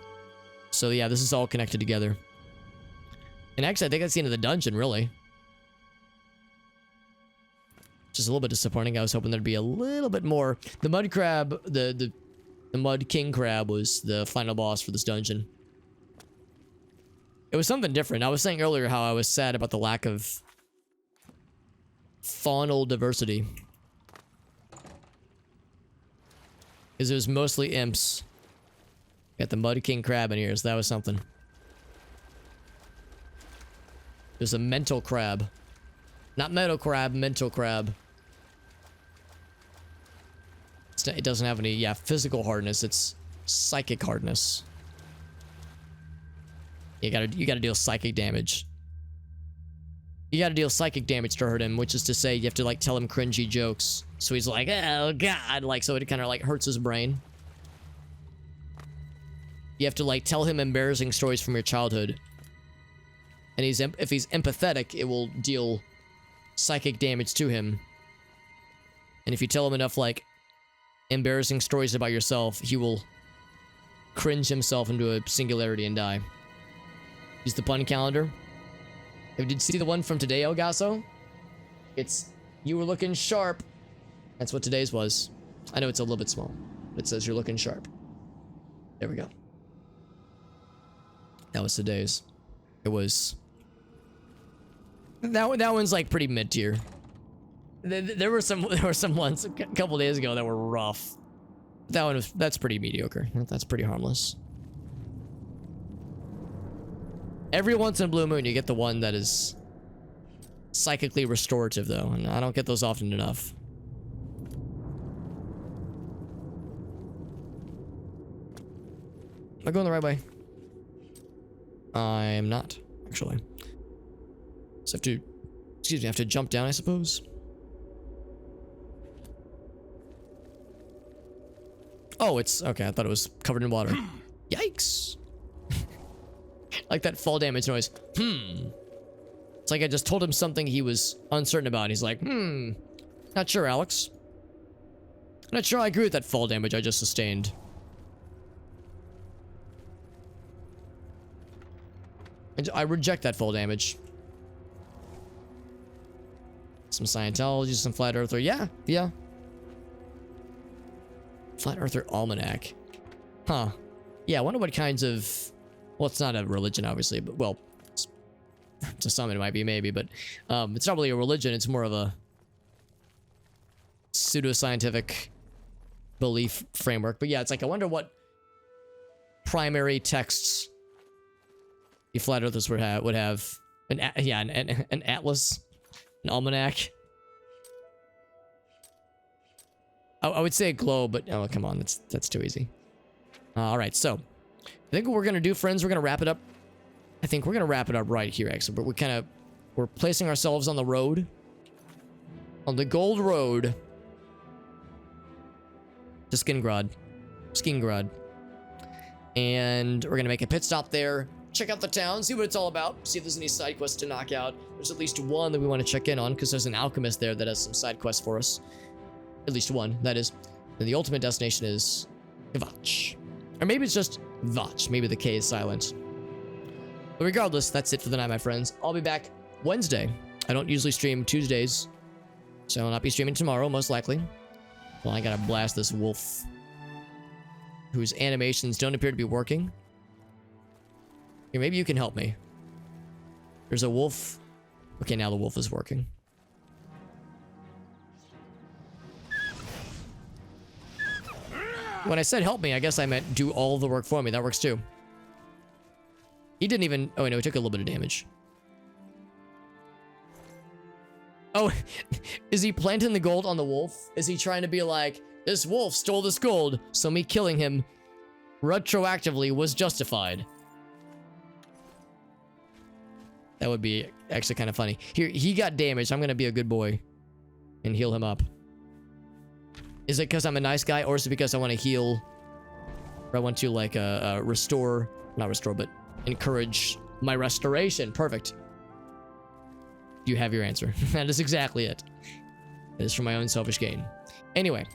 So yeah, this is all connected together. And actually, I think that's the end of the dungeon, really. Just a little bit disappointing. I was hoping there'd be a little bit more. The mud crab, the mud king crab was the final boss for this dungeon. It was something different. I was saying earlier how I was sad about the lack of faunal diversity. Because it was mostly imps. Got the mud king crab in here, so that was something. There's a mental crab. Not metal crab, mental crab. It doesn't have any, yeah, physical hardness. It's psychic hardness. You gotta deal psychic damage. You gotta deal psychic damage to hurt him, which is to say you have to like tell him cringy jokes. So he's like, oh god, like, so it kind of like hurts his brain. You have to like tell him embarrassing stories from your childhood. And if he's empathetic, it will deal psychic damage to him. And if you tell him enough like embarrassing stories about yourself, he will cringe himself into a singularity and die. Use the pun calendar. Did you see the one from today, El Gaso? It's, you were looking sharp. That's what today's was. I know it's a little bit small, but it says you're looking sharp. There we go. That was today's. It was... That one's like pretty mid-tier. There were some ones a couple days ago that were rough. That's pretty mediocre. That's pretty harmless. Every once in a blue moon, you get the one that is psychically restorative, though, and I don't get those often enough. Am I going the right way? I'm not, actually. So I have to, excuse me, I have to jump down, I suppose. Oh, it's, okay, I thought it was covered in water. Yikes. Like that fall damage noise. It's like I just told him something he was uncertain about. And he's like, not sure, Alex. Not sure I agree with that fall damage I just sustained. I reject that fall damage. Some Scientology, some Flat Earther. Yeah. Flat Earther Almanac. Huh. Yeah, I wonder what kinds of... Well, it's not a religion, obviously, but, well, to some it might be, maybe, but it's not really a religion. It's more of a pseudoscientific belief framework. But yeah, it's like, I wonder what primary texts the Flat Earthers would have. An atlas, an almanac. I would say a globe, but oh, come on, that's too easy. All right, so I think what we're gonna do, friends, we're gonna wrap it up. I think we're gonna wrap it up right here, actually. But we're placing ourselves on the road, on the gold road to Skingrad, and we're gonna make a pit stop there. Check out the town, see what it's all about, see if there's any side quests to knock out. There's at least one that we want to check in on, because there's an alchemist there that has some side quests for us. At least one, that is. And the ultimate destination is Vach. Or maybe it's just Vach. Maybe the K is silent. But regardless, that's it for the night, my friends. I'll be back Wednesday. I don't usually stream Tuesdays, so I will not be streaming tomorrow, most likely. Well, I gotta blast this wolf, whose animations don't appear to be working. Here, maybe you can help me. There's a wolf. Okay, now the wolf is working. When I said help me, I guess I meant do all the work for me. That works too. He didn't even... Oh, no, he took a little bit of damage. Oh, is he planting the gold on the wolf? Is he trying to be like, this wolf stole this gold, so me killing him retroactively was justified? That would be actually kind of funny. Here, he got damaged. I'm going to be a good boy and heal him up. Is it because I'm a nice guy, or is it because I want to heal? Or I want to, like, restore... Not restore, but encourage my restoration. Perfect. You have your answer. That is exactly it. It is for my own selfish gain. Anyway.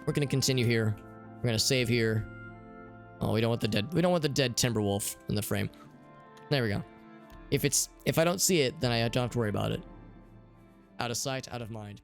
We're going to continue here. We're going to save here. Oh, we don't want the dead Timberwolf in the frame. There we go. If I don't see it, then I don't have to worry about it. Out of sight, out of mind.